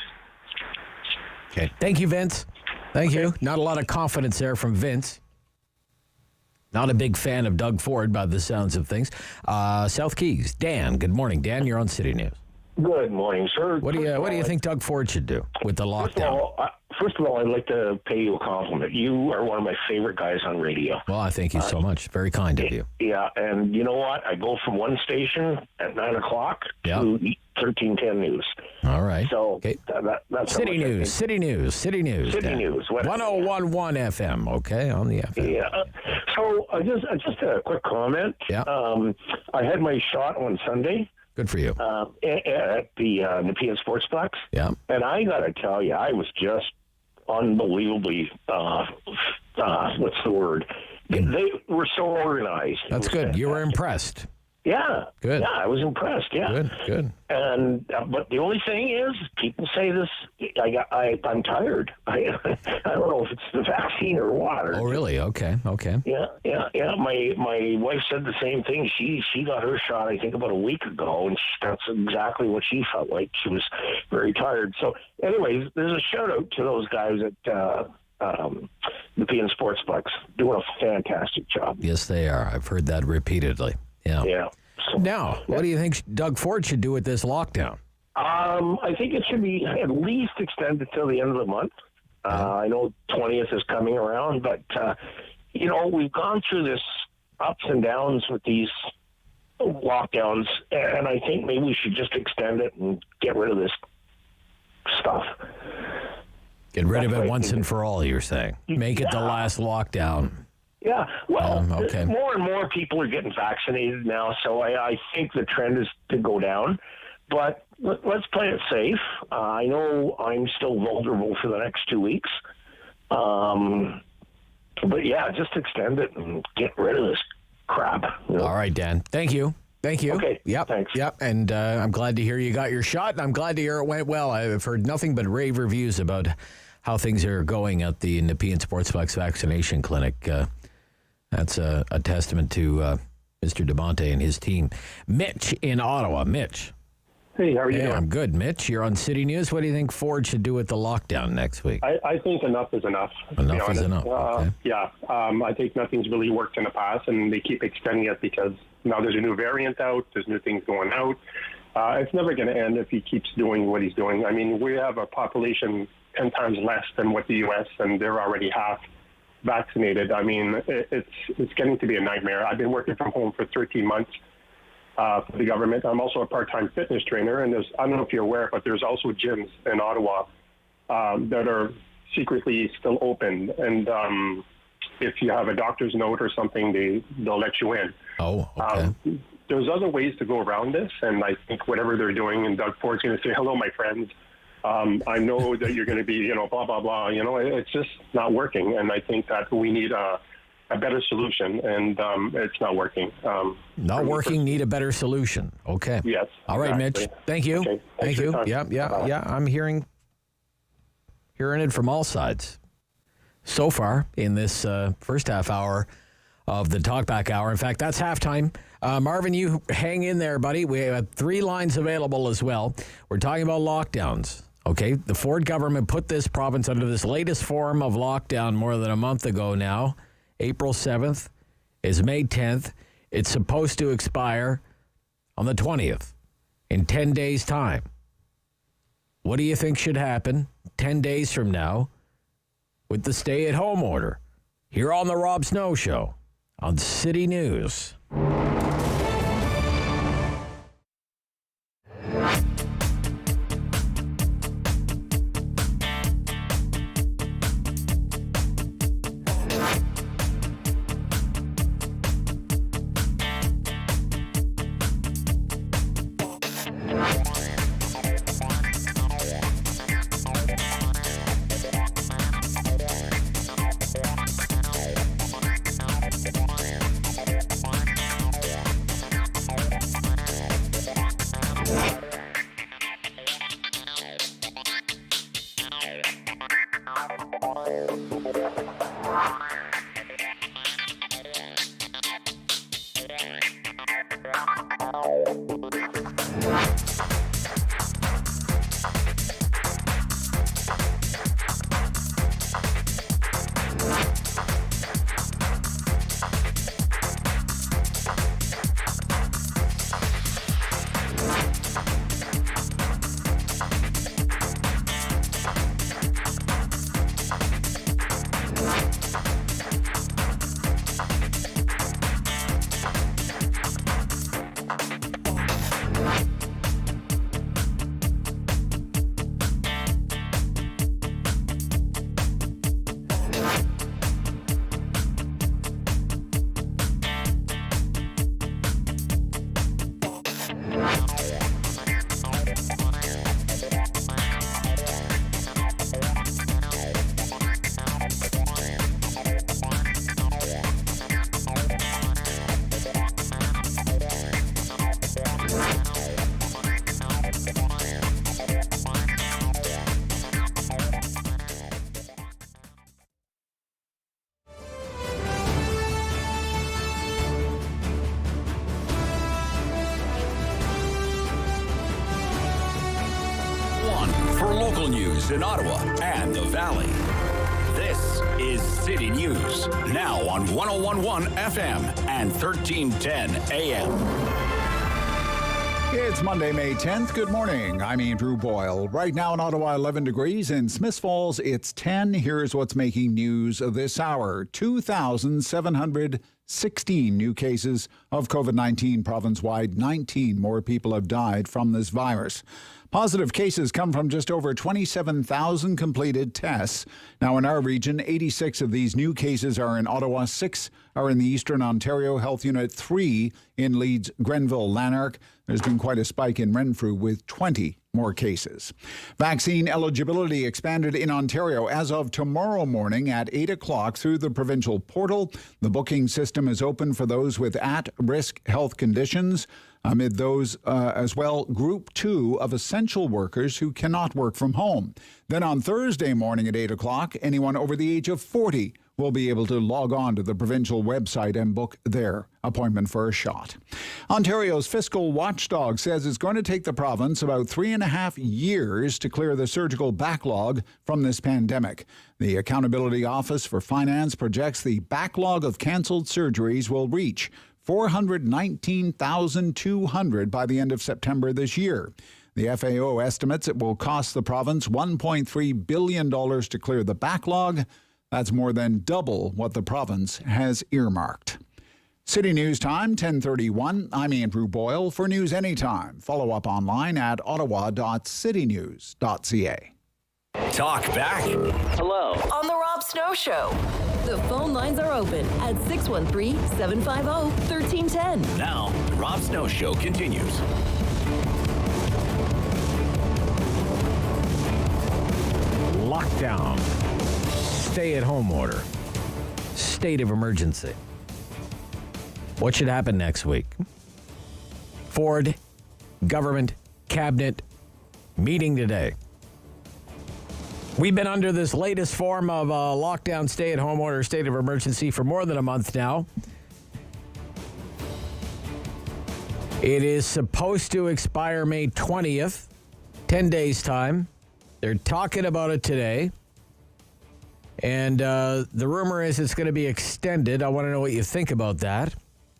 S9: Okay. Thank you, Vince. Thank you. Not a lot of confidence there from Vince. Not a big fan of Doug Ford by the sounds of things. South Keys. Dan. Good morning. Dan, you're on City News.
S5: Good morning, sir.
S9: What do you think Doug Ford should do with the lockdown?
S5: First of all, I'd like to pay you a compliment. You are one of my favorite guys on radio.
S9: Well, I thank you so much. Very kind of you.
S5: Yeah, and you know what? I go from one station at 9 o'clock to 1310 News.
S9: All right.
S5: So that's
S9: City News. 1011 FM. Okay, on the FM.
S5: Yeah. So just a quick comment.
S9: Yeah.
S5: I had my shot on Sunday.
S9: Good for you.
S5: At the Nepean Sportsplex.
S9: Yeah.
S5: And I got to tell you, I was just unbelievably, what's the word? They were so organized.
S9: That's good. You were impressed.
S5: Yeah.
S9: Good.
S5: Yeah, I was impressed. Yeah.
S9: Good.
S5: And but the only thing is, people say this. I'm tired. I don't know if it's the vaccine or what.
S9: Oh, really? Okay.
S5: Yeah. My wife said the same thing. She got her shot, I think, about a week ago, and that's exactly what she felt like. She was very tired. So, anyways, there's a shout out to those guys at Nepean Sportsplex, doing a fantastic job.
S9: Yes, they are. I've heard that repeatedly. Yeah.
S5: So,
S9: now, what do you think Doug Ford should do with this lockdown?
S5: I think it should be at least extended till the end of the month. I know 20th is coming around, but, we've gone through this ups and downs with these lockdowns, and I think maybe we should just extend it and get rid of this stuff.
S9: Get rid of it once and for all, you're saying. Make it the last lockdown.
S5: Yeah, well,
S9: okay.
S5: more and more people are getting vaccinated now, so I think the trend is to go down. But let's play it safe. I know I'm still vulnerable for the next 2 weeks. But yeah, just extend it and get rid of this crap. You know?
S9: All right, Dan. Thank you.
S5: Okay.
S9: Yep.
S5: Thanks.
S9: Yep. And I'm glad to hear you got your shot, and I'm glad to hear it went well. I've heard nothing but rave reviews about how things are going at the Nepean Sportsplex vaccination clinic. That's a testament to Mr. DeMonte and his team. Mitch in Ottawa. Mitch.
S6: Hey, how are you doing?
S9: I'm good. Mitch, you're on City News. What do you think Ford should do with the lockdown next week?
S6: I think enough is enough.
S9: Enough is enough. Okay.
S6: Yeah. I think nothing's really worked in the past, and they keep extending it because now there's a new variant out. There's new things going out. It's never going to end if he keeps doing what he's doing. I mean, we have a population 10 times less than what the U.S., and they're already half vaccinated. I mean, it's getting to be a nightmare. I've been working from home for 13 months. For the government. I'm also a part-time fitness trainer, and I don't know if you're aware, but there's also gyms in Ottawa that are secretly still open. And if you have a doctor's note or something, they'll let you in.
S9: Oh, okay.
S6: There's other ways to go around this, and I think whatever they're doing, and Doug Ford's going to say, hello, my friends. I know that you're going to be, blah, blah, blah. It's just not working, and I think that we need a better solution, and it's not working.
S9: Not working, need a better solution. Okay.
S6: Yes.
S9: All right,
S6: exactly.
S9: Mitch. Thank you.
S6: Okay.
S9: Thank you. Yeah. I'm hearing it from all sides so far in this first half hour of the Talkback Hour. In fact, that's halftime. Marvin, you hang in there, buddy. We have 3 lines available as well. We're talking about lockdowns. Okay, the Ford government put this province under this latest form of lockdown more than a month ago now. April 7th is May 10th. It's supposed to expire on the 20th in 10 days' time. What do you think should happen 10 days from now with the stay-at-home order? Here on the Rob Snow Show on City News.
S1: News in Ottawa and the Valley. This is City News, now on 101.1 FM and 1310 AM.
S2: It's Monday, May 10th. Good morning. I'm Andrew Boyle. Right now in Ottawa, 11 degrees. In Smiths Falls, it's 10. Here's what's making news this hour. 2,716 new cases of COVID-19 province-wide. 19 more people have died from this virus. Positive cases come from just over 27,000 completed tests. Now, in our region, 86 of these new cases are in Ottawa, 6 are in the Eastern Ontario Health Unit, 3 in Leeds, Grenville, Lanark. There's been quite a spike in Renfrew with 20 more cases. Vaccine eligibility expanded in Ontario as of tomorrow morning at 8 o'clock through the provincial portal. The booking system is open for those with at-risk health conditions. Amid those as well, Group 2 of essential workers who cannot work from home. Then on Thursday morning at 8 o'clock, anyone over the age of 40 will be able to log on to the provincial website and book their appointment for a shot. Ontario's fiscal watchdog says it's going to take the province about 3.5 years to clear the surgical backlog from this pandemic. The Accountability Office for Finance projects the backlog of cancelled surgeries will reach 419,200 by the end of September this year. The FAO estimates it will cost the province $1.3 billion to clear the backlog. That's more than double what the province has earmarked. City News Time, 10:31. I'm Andrew Boyle. For News Anytime, follow up online at ottawa.citynews.ca.
S1: Talk back.
S8: Hello. On the Rob Snow Show.
S18: The phone lines are open at 613-750-1310.
S1: Now, the Rob Snow Show continues.
S9: Lockdown. Stay-at-home order. State of emergency. What should happen next week? Ford, government, cabinet, meeting today. We've been under this latest form of lockdown, stay-at-home order, state of emergency for more than a month now. It is supposed to expire May 20th, 10 days' time. They're talking about it today. And the rumor is it's going to be extended. I want to know what you think about that.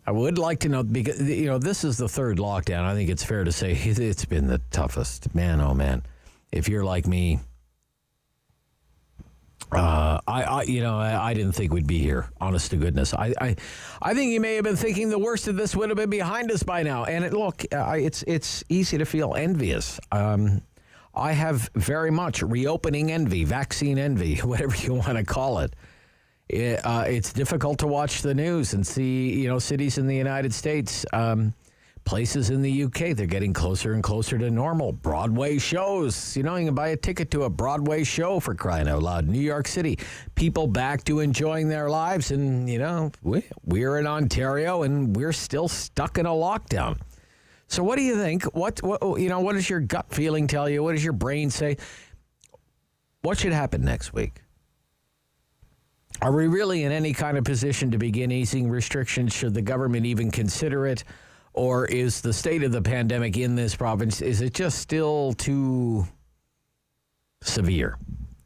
S9: I would like to know, because, this is the third lockdown. I think it's fair to say it's been the toughest. Man, oh, man. If you're like me, I didn't think we'd be here, honest to goodness. I think you may have been thinking the worst of this would have been behind us by now. And it's easy to feel envious. I have very much reopening envy, vaccine envy, whatever you want to call it. It's difficult to watch the news and see, cities in the United States, places in the UK, they're getting closer and closer to normal. Broadway shows, you can buy a ticket to a Broadway show, for crying out loud. New York City, people back to enjoying their lives. And, we're in Ontario and we're still stuck in a lockdown. So what do you think? What does your gut feeling tell you? What does your brain say? What should happen next week? Are we really in any kind of position to begin easing restrictions? Should the government even consider it? Or is the state of the pandemic in this province, is it just still too severe?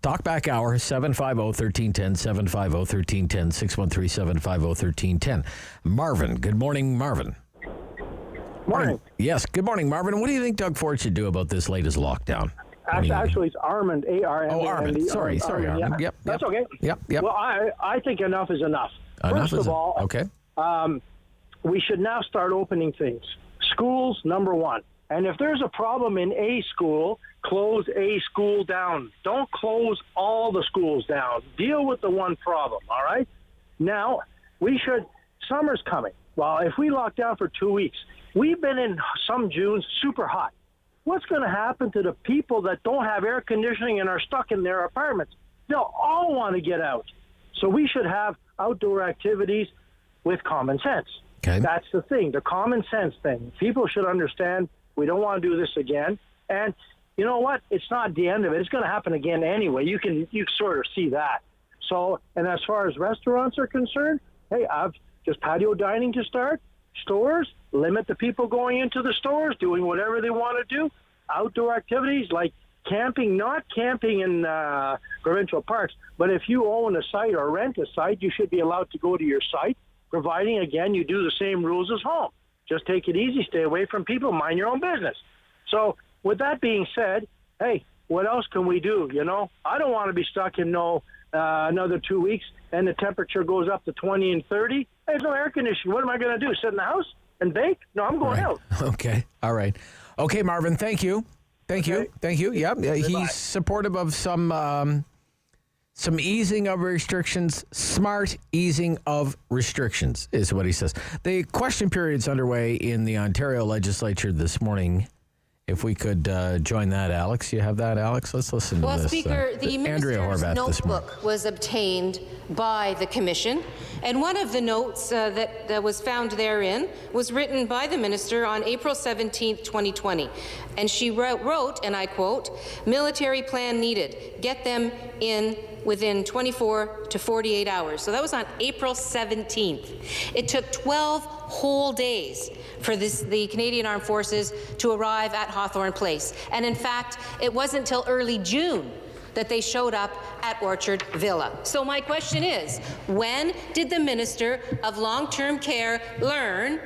S9: Talkback hour, 750-1310, 750-1310, 613-750-1310. Marvin, good morning, Marvin.
S7: Morning.
S9: Yes, good morning, Marvin. What do you think Doug Ford should do about this latest lockdown?
S7: Actually, it's Armand, A-R-M-A-N-D.
S9: Oh, Armand. Sorry, Armand.
S7: Yeah.
S9: Yep.
S7: That's okay.
S9: Yep.
S7: Well, I think enough is enough. First of all,
S9: okay.
S7: We should now start opening things. Schools, number one. And if there's a problem in a school, close a school down. Don't close all the schools down. Deal with the one problem, all right? Now, summer's coming. Well, if we lock down for 2 weeks, we've been in some Junes super hot. What's going to happen to the people that don't have air conditioning and are stuck in their apartments? They'll all want to get out. So we should have outdoor activities with common sense.
S9: Okay.
S7: That's the thing, the common sense thing. People should understand we don't want to do this again. And you know what? It's not the end of it. It's going to happen again anyway. You sort of see that. So, and as far as restaurants are concerned, hey, I've just patio dining to start. Stores, limit the people going into the stores, doing whatever they want to do. Outdoor activities like camping, not camping in provincial parks, but if you own a site or rent a site, you should be allowed to go to your site, providing, again, you do the same rules as home. Just take it easy, stay away from people, mind your own business. So with that being said, hey, what else can we do? I don't want to be stuck in another 2 weeks and the temperature goes up to 20 and 30. There's no air conditioning. What am I going to do? Sit in the house and bake? No, I'm going out.
S9: Okay. All right. Okay, Marvin, thank you. Thank you. Yeah, he's supportive of some easing of restrictions. Smart easing of restrictions is what he says. The question period's underway in the Ontario legislature this morning. If we could join that, Alex. You have that, Alex? Let's listen to this.
S10: Well, Speaker, the minister's notebook was obtained by the Commission, and one of the notes that was found therein was written by the minister on April 17th, 2020. And she wrote, and I quote, "Military plan needed. Get them in within 24 to 48 hours." So that was on April 17th. It took 12 whole days for the Canadian Armed Forces to arrive at Hawthorne Place. And in fact, it wasn't until early June that they showed up at Orchard Villa. So my question is, when did the Minister of Long-Term Care learn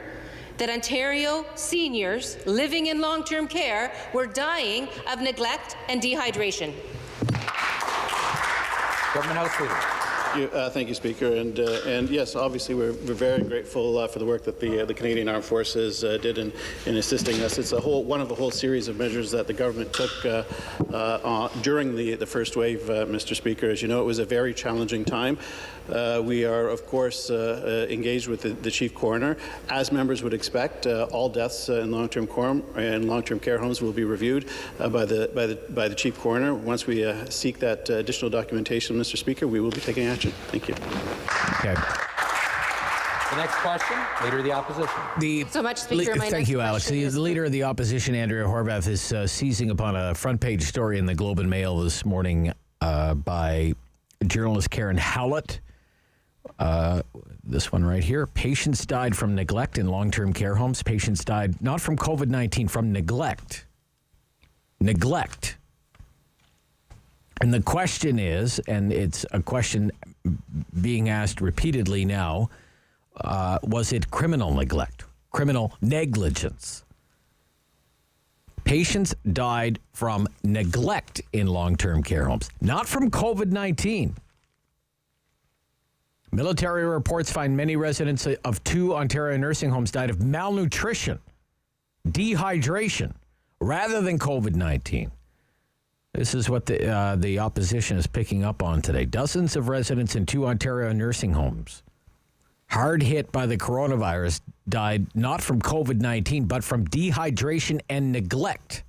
S10: that Ontario seniors living in long-term care were dying of neglect and dehydration?
S11: Government House Leader. Thank you, Speaker. And yes, obviously we're very grateful for the work that the Canadian Armed Forces did in assisting us. It's one of a whole series of measures that the government took during the first wave, Mr. Speaker. As you know, it was a very challenging time. We are, of course, engaged with the Chief Coroner. As members would expect, all deaths in long-term care homes will be reviewed by the Chief Coroner. Once we seek that additional documentation, Mr. Speaker, we will be taking action. Thank you.
S9: Okay.
S11: The next question, Leader of the Opposition.
S10: So much, Speaker.
S9: Thank you, Alex. The Leader of the Opposition, Andrea Horwath, is seizing upon a front-page story in the Globe and Mail this morning by journalist Karen Howlett. This one right here. Patients died from neglect in long-term care homes. Patients died not from COVID-19, from neglect. Neglect. And the question is, and it's a question being asked repeatedly now, was it criminal neglect, criminal negligence? Patients died from neglect in long-term care homes, not from COVID-19. Military reports find many residents of 2 Ontario nursing homes died of malnutrition, dehydration, rather than COVID-19. This is what the opposition is picking up on today. Dozens of residents in 2 Ontario nursing homes, hard hit by the coronavirus, died not from COVID-19, but from dehydration and neglect.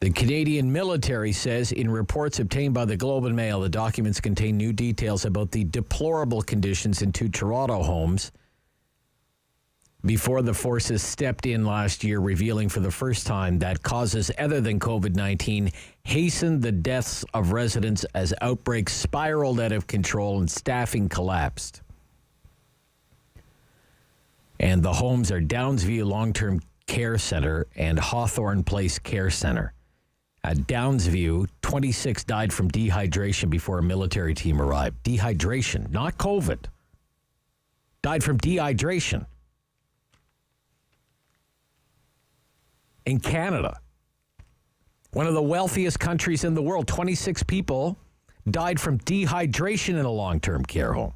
S9: The Canadian military says in reports obtained by the Globe and Mail, the documents contain new details about the deplorable conditions in 2 Toronto homes before the forces stepped in last year, revealing for the first time that causes other than COVID-19 hastened the deaths of residents as outbreaks spiraled out of control and staffing collapsed. And the homes are Downsview Long-Term Care Centre and Hawthorne Place Care Centre. At Downsview, 26 died from dehydration before a military team arrived. Dehydration, not COVID. Died from dehydration. In Canada, one of the wealthiest countries in the world, 26 people died from dehydration in a long-term care home.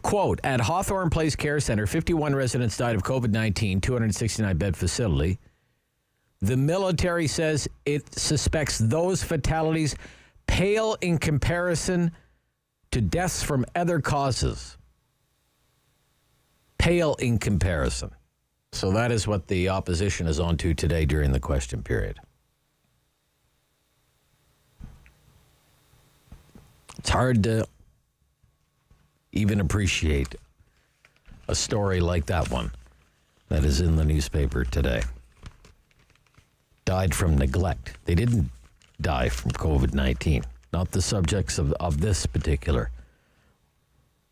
S9: Quote, at Hawthorne Place Care Centre, 51 residents died of COVID-19, 269-bed facility. The military says it suspects those fatalities pale in comparison to deaths from other causes. Pale in comparison. So that is what the opposition is on to today during the question period. It's hard to even appreciate a story like that one that is in the newspaper today. Died from neglect. They didn't die from COVID-19. Not the subjects of this particular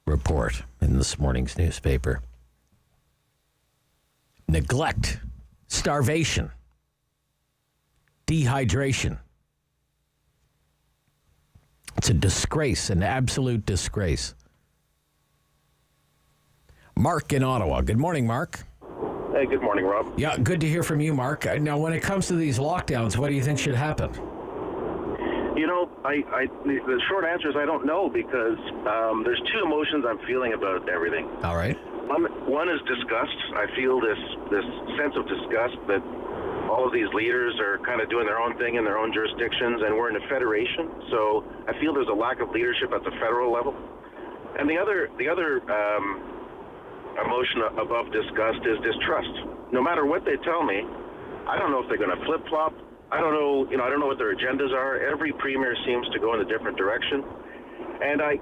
S9: report in this morning's newspaper. Neglect, starvation, dehydration. It's a disgrace, an absolute disgrace. Mark in Ottawa. Good morning, Mark.
S23: Hey, good morning, Rob.
S9: Yeah, good to hear from you, Mark. Now, when it comes to these lockdowns, what do you think should happen?
S23: You know, the short answer is I don't know, because there's two emotions I'm feeling about everything.
S9: All right.
S23: One is disgust. I feel this sense of disgust that all of these leaders are kind of doing their own thing in their own jurisdictions, and we're in a federation. So I feel there's a lack of leadership at the federal level. And the other emotion above disgust is distrust. No matter what they tell me, I don't know if they're going to flip-flop. I don't know, I don't know what their agendas are. Every premier seems to go in a different direction. And I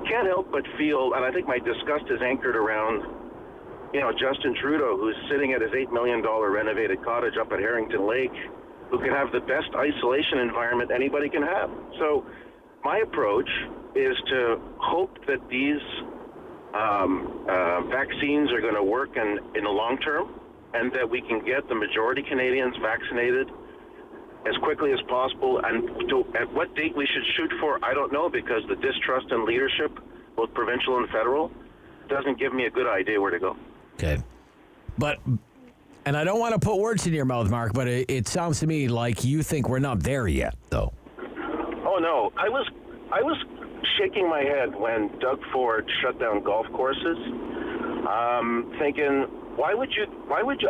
S23: can't help but feel, and I think my disgust is anchored around, Justin Trudeau, who's sitting at his $8 million renovated cottage up at Harrington Lake, who can have the best isolation environment anybody can have. So my approach is to hope that these vaccines are going to work in the long term, and that we can get the majority Canadians vaccinated as quickly as possible. And at what date we should shoot for, I don't know, because the distrust in leadership, both provincial and federal, doesn't give me a good idea where to go.
S9: Okay. And I don't want to put words in your mouth, Mark, but it sounds to me like you think we're not there yet, though.
S23: Oh, no. I was shaking my head when Doug Ford shut down golf courses, thinking, why would you,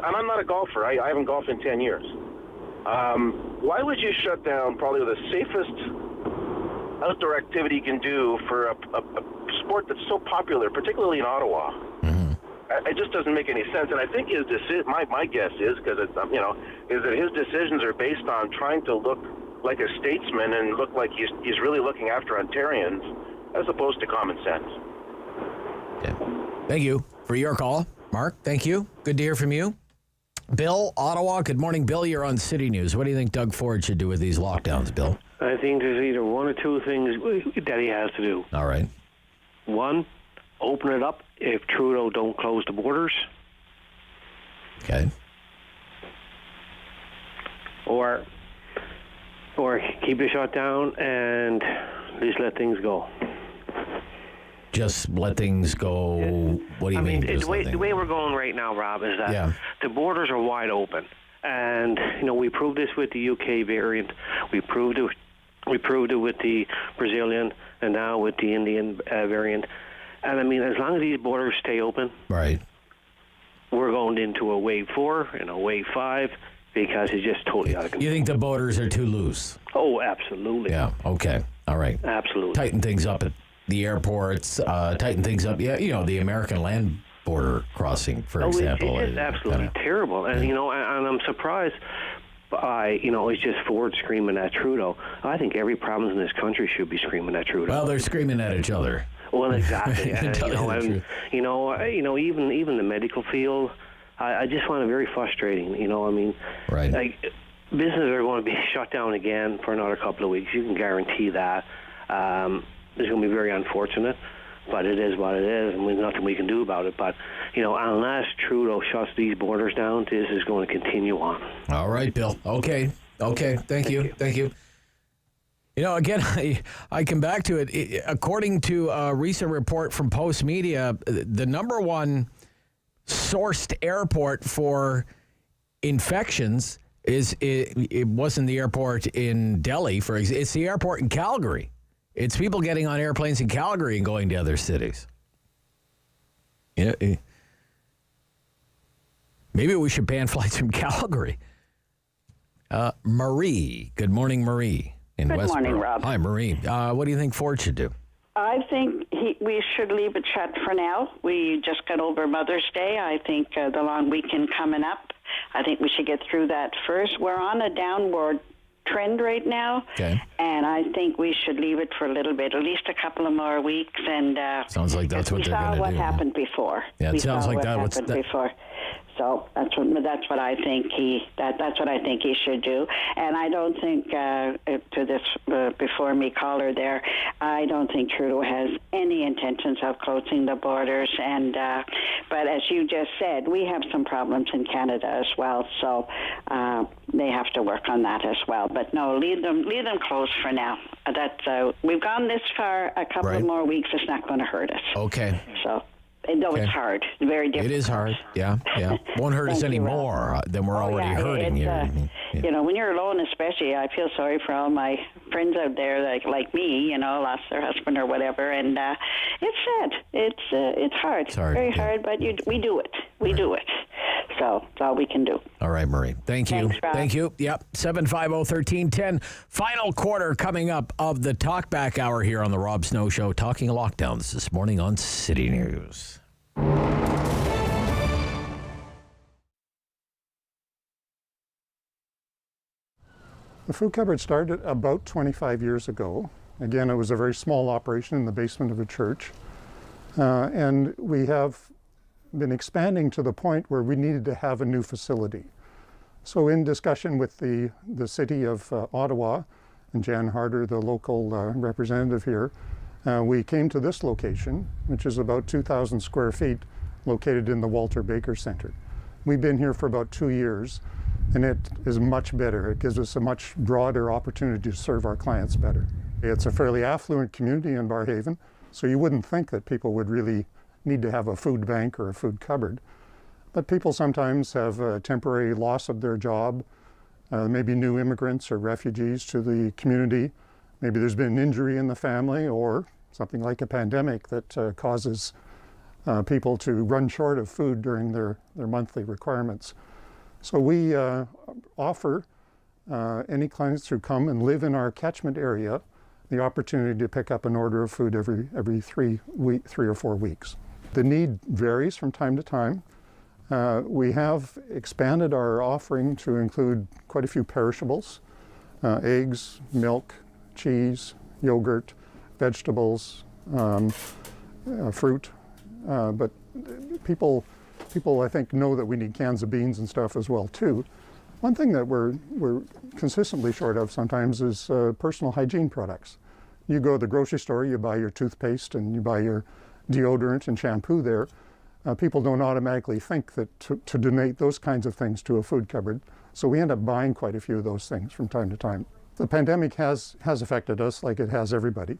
S23: and I'm not a golfer, I haven't golfed in 10 years. Why would you shut down probably the safest outdoor activity you can do for a sport that's so popular, particularly in Ottawa? Mm-hmm. It just doesn't make any sense. And I think his decision, my guess is, because it's, is that his decisions are based on trying to look like a statesman and look like he's really looking after Ontarians, as opposed to common sense.
S9: Yeah. Thank you for your call, Mark. Thank you. Good to hear from you. Bill, Ottawa. Good morning, Bill. You're on City News. What do you think Doug Ford should do with these lockdowns, Bill?
S12: I think there's either one or two things that he has to do.
S9: All right.
S12: One, open it up if Trudeau don't close the borders.
S9: Okay.
S12: Or keep it shut down and just let things go.
S9: Just let things go. What do you mean?
S12: The way we're going right now, Rob, is that the borders are wide open, and we proved this with the UK variant. We proved it with the Brazilian, and now with the Indian variant. And as long as these borders stay open,
S9: right,
S12: we're going into a wave 4 and a wave 5 because it's just totally out of control.
S9: You think the borders are too loose?
S12: Oh, absolutely.
S9: Yeah. Okay. All right.
S12: Absolutely.
S9: Tighten things up at the airports, tighten things up. Yeah, the American land border crossing, for example.
S12: It's absolutely terrible. And, and I'm surprised by, it's just Ford screaming at Trudeau. I think every province in this country should be screaming at Trudeau.
S9: Well, they're screaming at each other.
S12: Well, exactly. Even the medical field, I just find it very frustrating.
S9: Right.
S12: Like, businesses are going to be shut down again for another couple of weeks. You can guarantee that. It's going to be very unfortunate, but it is what it is, and there's nothing we can do about it. But, unless Trudeau shuts these borders down, this is going to continue on.
S9: All right, Bill. Okay. Thank you. Again, I come back to it. According to a recent report from Post Media, the number one sourced airport for infections it wasn't the airport in Delhi, for example. It's the airport in Calgary. It's people getting on airplanes in Calgary and going to other cities. Yeah. Maybe we should ban flights from Calgary. Marie. Good morning, Marie.
S13: Good morning, Rob.
S9: Hi, Marie. What do you think Ford should do?
S13: I think we should leave it shut for now. We just got over Mother's Day. I think the long weekend coming up, I think we should get through that first. We're on a downward trend right now, and I think we should leave it for a little bit, at least a couple of more weeks. And
S9: sounds like that's what they're going to do.
S13: We saw what happened before.
S9: Yeah, it sounds like that.
S13: What happened before. So that's what I think that's what I think he should do. And I don't think to this before me caller there, I don't think Trudeau has any intentions of closing the borders. And but as you just said, we have some problems in Canada as well. So they have to work on that as well. But no, leave them closed for now. We've gone this far. A couple of more weeks, it's not going to hurt us.
S9: Okay.
S13: So. No, it's hard. Very difficult.
S9: It is hard. Yeah. Won't hurt us any more than we're already hurting here.
S13: When you're alone, especially, I feel sorry for all my friends out there like me, lost their husband or whatever, and it's sad. It's hard. It's hard, very hard, but we do it. We do it. So that's all we can do.
S9: All right, Marie. Thank you.
S13: Thanks, Rob.
S9: Thank you. Yep. 750-1310. Final quarter coming up of the Talkback Hour here on the Rob Snow Show. Talking lockdowns this morning on City News.
S14: The food cupboard started about 25 years ago. Again, it was a very small operation in the basement of a church. And we have been expanding to the point where we needed to have a new facility. So in discussion with the city of Ottawa and Jan Harder, the local representative here, we came to this location, which is about 2,000 square feet, located in the Walter Baker Center. We've been here for about 2 years, and it is much better. It gives us a much broader opportunity to serve our clients better. It's a fairly affluent community in Barrhaven, so you wouldn't think that people would really need to have a food bank or a food cupboard. But people sometimes have a temporary loss of their job, maybe new immigrants or refugees to the community. Maybe there's been an injury in the family or something like a pandemic that causes people to run short of food during their monthly requirements. So we offer any clients who come and live in our catchment area the opportunity to pick up an order of food every 3 or 4 weeks. The need varies from time to time. We have expanded our offering to include quite a few perishables, eggs, milk, cheese, yogurt, vegetables, fruit. But people I think know that we need cans of beans and stuff as well too. One thing that we're consistently short of sometimes is personal hygiene products. You go to the grocery store, you buy your toothpaste and you buy your deodorant and shampoo there. People don't automatically think that to donate those kinds of things to a food cupboard. So we end up buying quite a few of those things from time to time. The pandemic has affected us like it has everybody.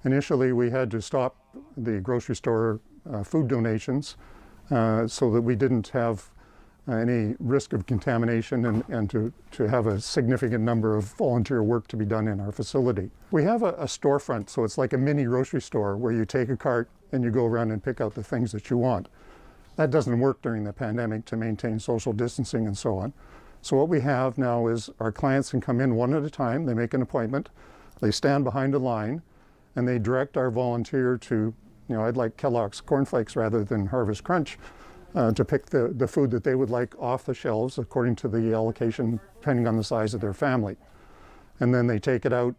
S14: Initially, we had to stop the grocery store food donations so that we didn't have any risk of contamination and to have a significant number of volunteer work to be done in our facility. We have a storefront, so it's like a mini grocery store where you take a cart and you go around and pick out the things that you want. That doesn't work during the pandemic to maintain social distancing and so on. So what we have now is our clients can come in one at a time, they make an appointment, they stand behind a line, and they direct our volunteer to, I'd like Kellogg's cornflakes rather than Harvest Crunch, to pick the food that they would like off the shelves according to the allocation, depending on the size of their family. And then they take it out,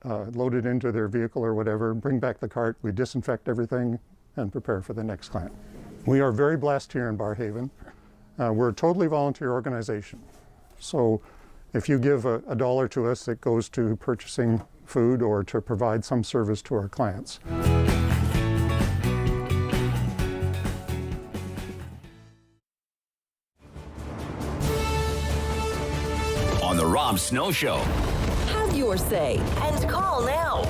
S14: load it into their vehicle or whatever, bring back the cart, we disinfect everything, and prepare for the next client. We are very blessed here in Barrhaven. We're a totally volunteer organization. So if you give a dollar to us, it goes to purchasing food or to provide some service to our clients.
S1: On the Rob Snow Show.
S18: Have your say and call now.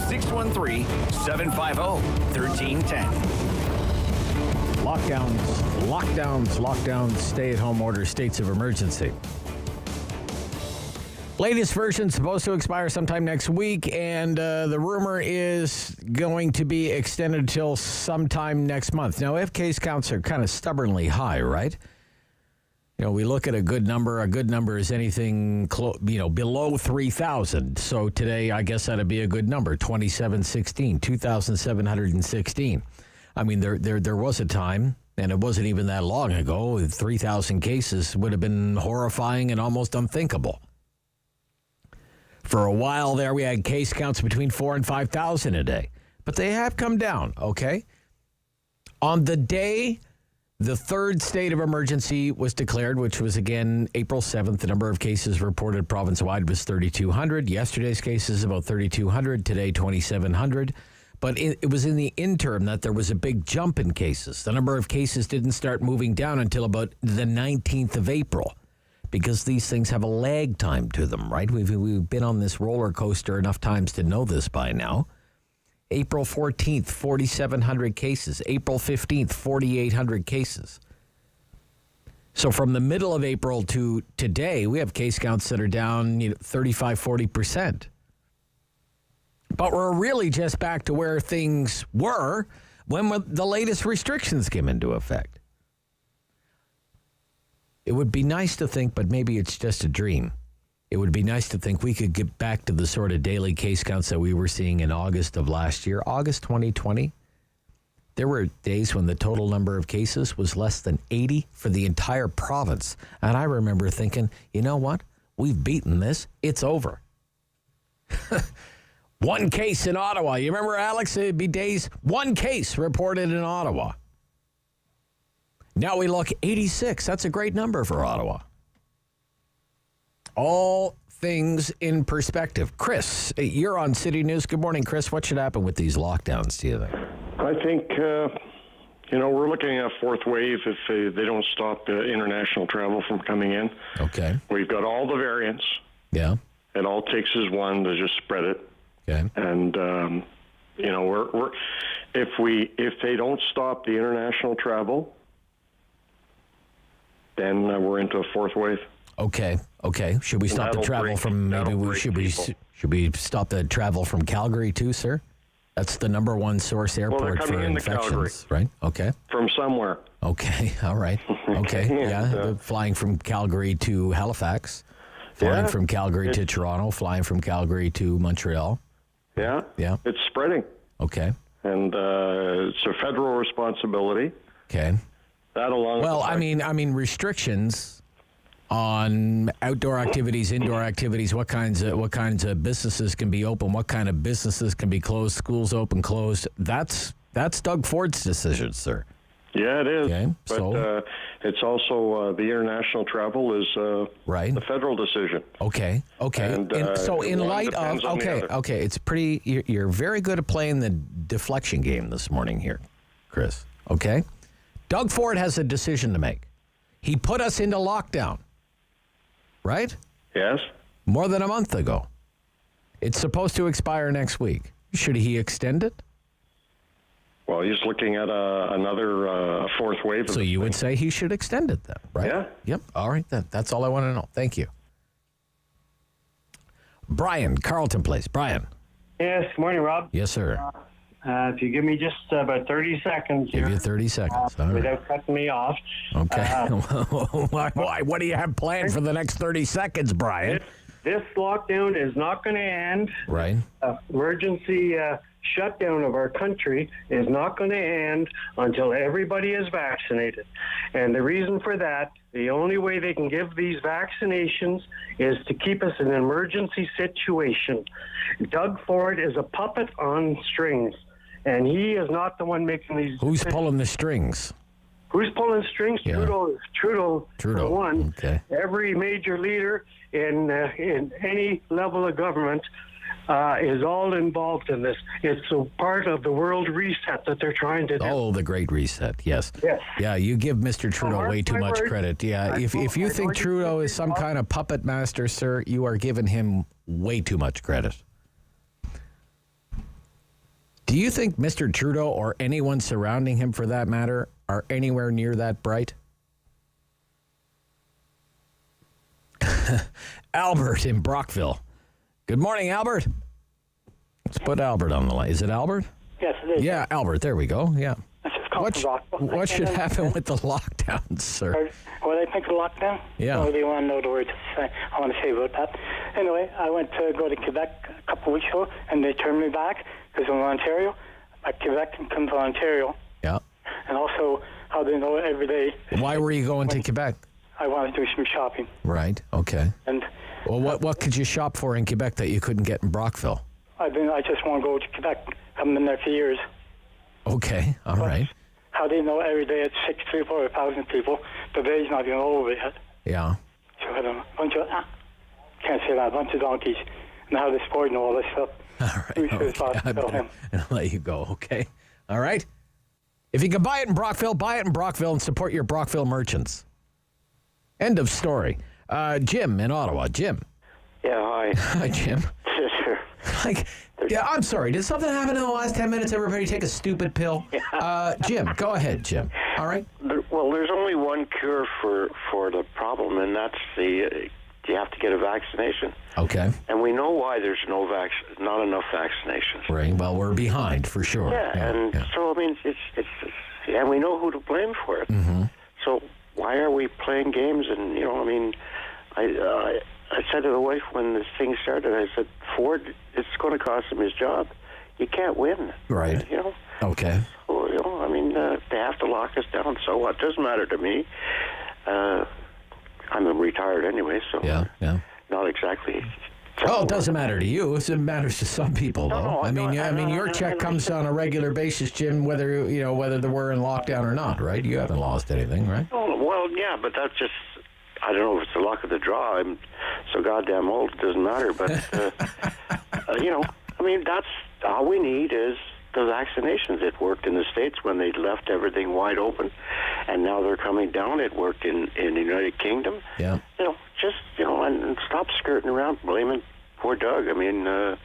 S1: 613-750-1310.
S9: Lockdowns, stay-at-home orders, states of emergency. Latest version supposed to expire sometime next week, and the rumor is going to be extended till sometime next month. Now, if case counts are kind of stubbornly high, right? We look at a good number. A good number is anything below 3,000. So today, I guess that'd be a good number, 2,716. I mean, there was a time, and it wasn't even that long ago, 3,000 cases would have been horrifying and almost unthinkable. For a while there, we had case counts between 4,000 and 5,000 a day. But they have come down, okay? On the day the third state of emergency was declared, which was, again, April 7th. The number of cases reported province-wide was 3,200. Yesterday's cases, about 3,200. Today, 2,700. But it was in the interim that there was a big jump in cases. The number of cases didn't start moving down until about the 19th of April because these things have a lag time to them, right? We've been on this roller coaster enough times to know this by now. April 14th, 4,700 cases. April 15th, 4,800 cases. So from the middle of April to today, we have case counts that are down 35, 40%. But we're really just back to where things were when the latest restrictions came into effect. It would be nice to think, but maybe it's just a dream. It would be nice to think we could get back to the sort of daily case counts that we were seeing in August of last year, August 2020. There were days when the total number of cases was less than 80 for the entire province. And I remember thinking, you know what? We've beaten this. It's over. One case in Ottawa. You remember, Alex? It'd be days, one case reported in Ottawa. Now we look 86. That's a great number for Ottawa. All things in perspective. Chris, you're on City News. Good morning, Chris. What should happen with these lockdowns, do you think?
S15: I think, we're looking at a fourth wave if they don't stop international travel from coming in.
S9: Okay.
S15: We've got all the variants.
S9: Yeah.
S15: It all takes is one to just spread it.
S9: Okay.
S15: And, we're if they don't stop the international travel, then we're into a fourth wave.
S9: Okay. Should we stop the travel from should we stop the travel from Calgary too, sir? That's the number one source airport for infections, right? Okay.
S15: From somewhere.
S9: Okay. All right. Okay. Yeah. Flying from Calgary to Halifax, flying from Calgary to Toronto, flying from Calgary to Montreal.
S15: Yeah.
S9: Yeah.
S15: It's spreading.
S9: Okay.
S15: And it's a federal responsibility.
S9: Okay.
S15: That along.
S9: Well, I mean restrictions on outdoor activities, indoor activities, what kinds of businesses can be open, what kind of businesses can be closed, schools open, closed. That's Doug Ford's decision, sir.
S15: Yeah, it is.
S9: Okay,
S15: but it's also the international travel is
S9: right.
S15: the federal decision.
S9: Okay.
S15: And,
S9: so in light of it's pretty. You're very good at playing the deflection game this morning here, Chris. Okay, Doug Ford has a decision to make. He put us into lockdown. Right?
S15: Yes.
S9: More than a month ago. It's supposed to expire next week. Should he extend it?
S15: Well, he's looking at another fourth wave.
S9: So you would say he should extend it then, right?
S15: Yeah.
S9: Yep. All right, then. That's all I want to know. Thank you. Brian, Carleton Place. Brian.
S16: Yes. Good morning, Rob.
S9: Yes, sir.
S16: If you give me just about 30 seconds here.
S9: Give you 30 seconds.
S16: Without cutting me off.
S9: Okay. Why? What do you have planned for the next 30 seconds, Brian?
S16: This lockdown is not going to end.
S9: Right.
S16: Emergency shutdown of our country is not going to end until everybody is vaccinated. And the reason for that, the only way they can give these vaccinations is to keep us in an emergency situation. Doug Ford is a puppet on strings. And he is not the one making these.
S9: Who's pulling the strings?
S16: Who's pulling strings? Yeah. Trudeau. For one.
S9: Okay.
S16: Every major leader in any level of government is all involved in this. It's a part of the world reset that they're trying to do.
S9: Oh, the Great Reset. Yes.
S16: Yes.
S9: Yeah, you give Mr. Trudeau way too much credit. Yeah. If you think Trudeau is some kind of puppet master, sir, you are giving him way too much credit. Do you think Mr. Trudeau or anyone surrounding him, for that matter, are anywhere near that bright? Albert in Brockville. Good morning, Albert. Let's put Albert on the line. Is it Albert?
S17: Yes, it is.
S9: Yeah, Albert. There we go. Yeah. What should happen with the lockdowns, sir?
S17: What I think of the lockdown?
S9: Yeah.
S17: Oh, do you want to know the words I want to say about that? Anyway, I went to go to Quebec a couple of weeks ago, and they turned me back because I'm in Ontario. Quebec can come to Ontario.
S9: Yeah.
S17: And also, how they know every day.
S9: Why were you going to Quebec?
S17: I wanted to do some shopping.
S9: Right. Okay.
S17: And
S9: well, what could you shop for in Quebec that you couldn't get in Brockville?
S17: I just want to go to Quebec. I haven't been there for years.
S9: Okay. All right.
S17: How they know every day it's 6,000 or 1,000 people. The day's not even over yet.
S9: Yeah.
S17: So I don't know. Can't say that. A bunch of donkeys. And how they sport and all this stuff.
S9: All right. I'll let you go. Okay. All right. If you can buy it in Brockville and support your Brockville merchants. End of story. Jim in Ottawa. Jim.
S24: Yeah, hi.
S9: Hi, Jim.
S24: Sure.
S9: I'm sorry. Did something happen in the last 10 minutes? Everybody take a stupid pill? Jim, go ahead, Jim. All right?
S24: Well, there's only one cure for the problem, and that's the
S4: you have to get a vaccination.
S9: Okay.
S4: And we know why there's not enough vaccinations.
S9: Right. Well, we're behind for sure.
S4: So I mean, it's and we know who to blame for it.
S9: Mm-hmm.
S4: So why are we playing games? And I mean, I said to the wife when this thing started, I said, Ford, it's going to cost him his job. You can't win.
S9: Right. Okay.
S4: So, I mean, they have to lock us down. So what? Doesn't matter to me. I'm retired anyway, so not exactly.
S9: Well, it doesn't matter to you. It matters to some people, though. I mean, your check comes on a regular basis, Jim, whether we're in lockdown or not, right? You haven't lost anything, right?
S4: Oh, well, yeah, but that's just, I don't know if it's the luck of the draw. I'm so goddamn old, it doesn't matter. But, I mean, that's all we need is the vaccinations. It worked in the States when they left everything wide open, and now they're coming down. It worked in the United Kingdom.
S9: Yeah.
S4: And stop skirting around blaming poor Doug. I mean, that's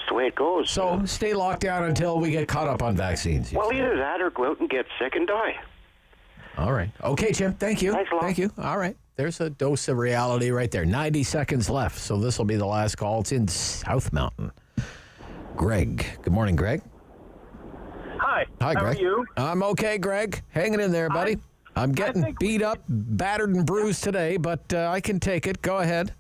S4: the way it goes.
S9: So stay locked down until we get caught up on vaccines.
S4: Well, either that or go out and get sick and die.
S9: All right. Okay, Jim. Thank you.
S4: Thanks a lot.
S9: Thank you. All right. There's a dose of reality right there. 90 seconds left, so this will be the last call. It's in South Mountain. Greg. Good morning, Greg.
S19: Hi.
S9: Hi, Greg.
S19: How are you?
S9: I'm okay, Greg. Hanging in there, buddy. I'm getting beat up, battered, and bruised today, but I can take it. Go ahead.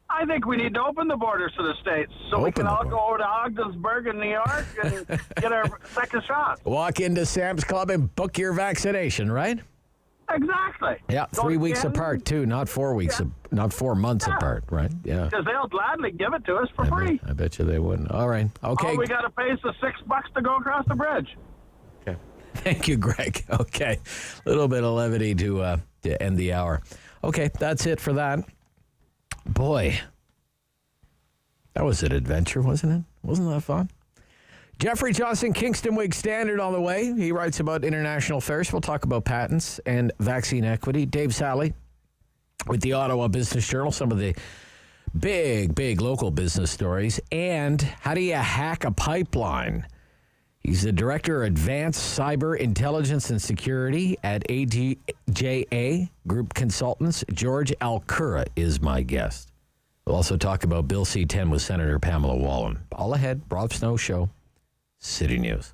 S19: I think we need to open the borders to the States so we can all go over to Ogdensburg in New York and get our second shot.
S9: Walk into Sam's Club and book your vaccination, right?
S19: Exactly.
S9: Yeah, 3 weeks apart, too, not 4 weeks, not 4 months apart, right? Yeah.
S19: Because they'll gladly give it to us for free.
S9: I bet you they wouldn't. All right. Okay.
S19: All we got to pay is the $6 to go across the bridge.
S9: Okay. Thank you, Greg. Okay. A little bit of levity to end the hour. Okay, that's it for that. Boy, that was an adventure, wasn't it? Wasn't that fun? Geoffrey, Johnston, Kingston, Whig-Standard on the way. He writes about international affairs. We'll talk about patents and vaccine equity. Dave Sali with the Ottawa Business Journal, some of the big local business stories. And how do you hack a pipeline? He's the Director of Advanced Cyber Intelligence and Security at ADGA Group Consultants. George Al-Koura is my guest. We'll also talk about Bill C-10 with Senator Pamela Wallin. All ahead, Rob Snow Show, City News.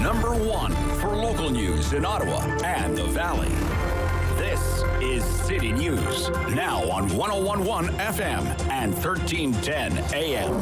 S1: Number one for local news in Ottawa and the Valley. This is City News, now on 101.1 FM and 1310 AM.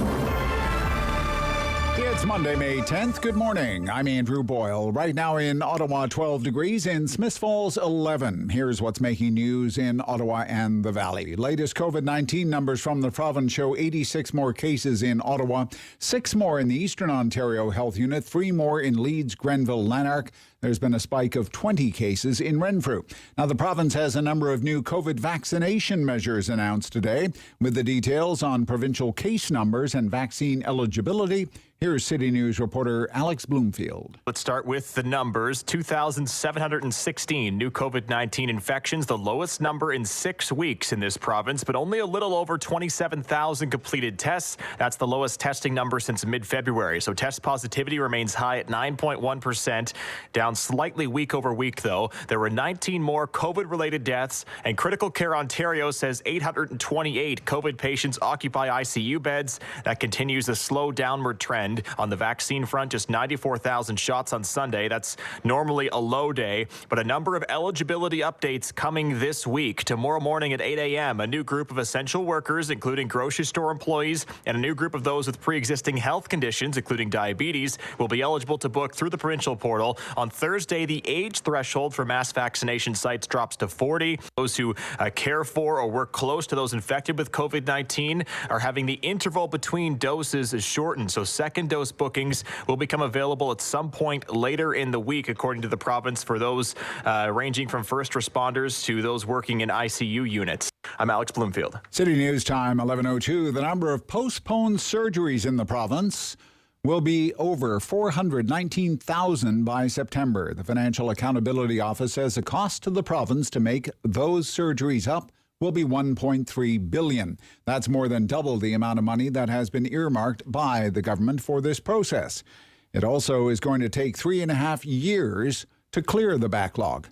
S2: It's Monday, May 10th. Good morning. I'm Andrew Boyle. Right now in Ottawa, 12 degrees. In Smiths Falls, 11. Here's what's making news in Ottawa and the Valley. Latest COVID-19 numbers from the province show 86 more cases in Ottawa, 6 more in the Eastern Ontario Health Unit, 3 more in Leeds, Grenville, Lanark. There's been a spike of 20 cases in Renfrew. Now, the province has a number of new COVID vaccination measures announced today. With the details on provincial case numbers and vaccine eligibility, here's City News reporter Alex Bloomfield.
S20: Let's start with the numbers. 2,716 new COVID-19 infections, the lowest number in 6 weeks in this province, but only a little over 27,000 completed tests. That's the lowest testing number since mid-February. So test positivity remains high at 9.1%, down slightly week over week, though. There were 19 more COVID-related deaths, and Critical Care Ontario says 828 COVID patients occupy ICU beds. That continues a slow downward trend. On the vaccine front, just 94,000 shots on Sunday. That's normally a low day, but a number of eligibility updates coming this week. Tomorrow morning at 8 a.m., a new group of essential workers, including grocery store employees, and a new group of those with pre-existing health conditions, including diabetes, will be eligible to book through the provincial portal. On Thursday, the age threshold for mass vaccination sites drops to 40. Those who care for or work close to those infected with COVID-19 are having the interval between doses shortened, so second dose bookings will become available at some point later in the week, according to the province, for those ranging from first responders to those working in ICU units. I'm Alex Bloomfield.
S2: City News Time, 11:02. The number of postponed surgeries in the province will be over 419,000 by September. The Financial Accountability Office says the cost to the province to make those surgeries up will be $1.3 billion. That's more than double the amount of money that has been earmarked by the government for this process. It also is going to take 3.5 years to clear the backlog.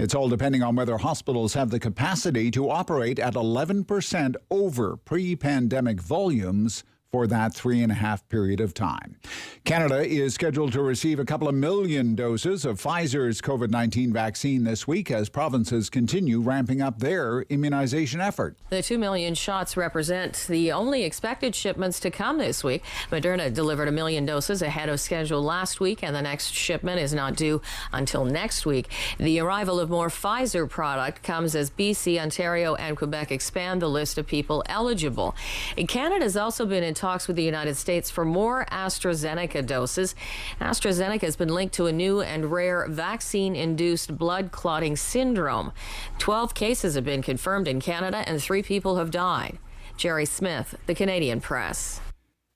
S2: It's all depending on whether hospitals have the capacity to operate at 11% over pre-pandemic volumes for that 3.5 period of time. Canada is scheduled to receive a couple of million doses of Pfizer's COVID-19 vaccine this week as provinces continue ramping up their immunization effort.
S21: The 2 million shots represent the only expected shipments to come this week. Moderna delivered 1 million doses ahead of schedule last week, and the next shipment is not due until next week. The arrival of more Pfizer product comes as BC, Ontario, and Quebec expand the list of people eligible. Canada's also been in talks with the United States for more AstraZeneca doses. AstraZeneca has been linked to a new and rare vaccine-induced blood clotting syndrome. 12 cases have been confirmed in Canada and 3 people have died. Jerry Smith, The Canadian Press.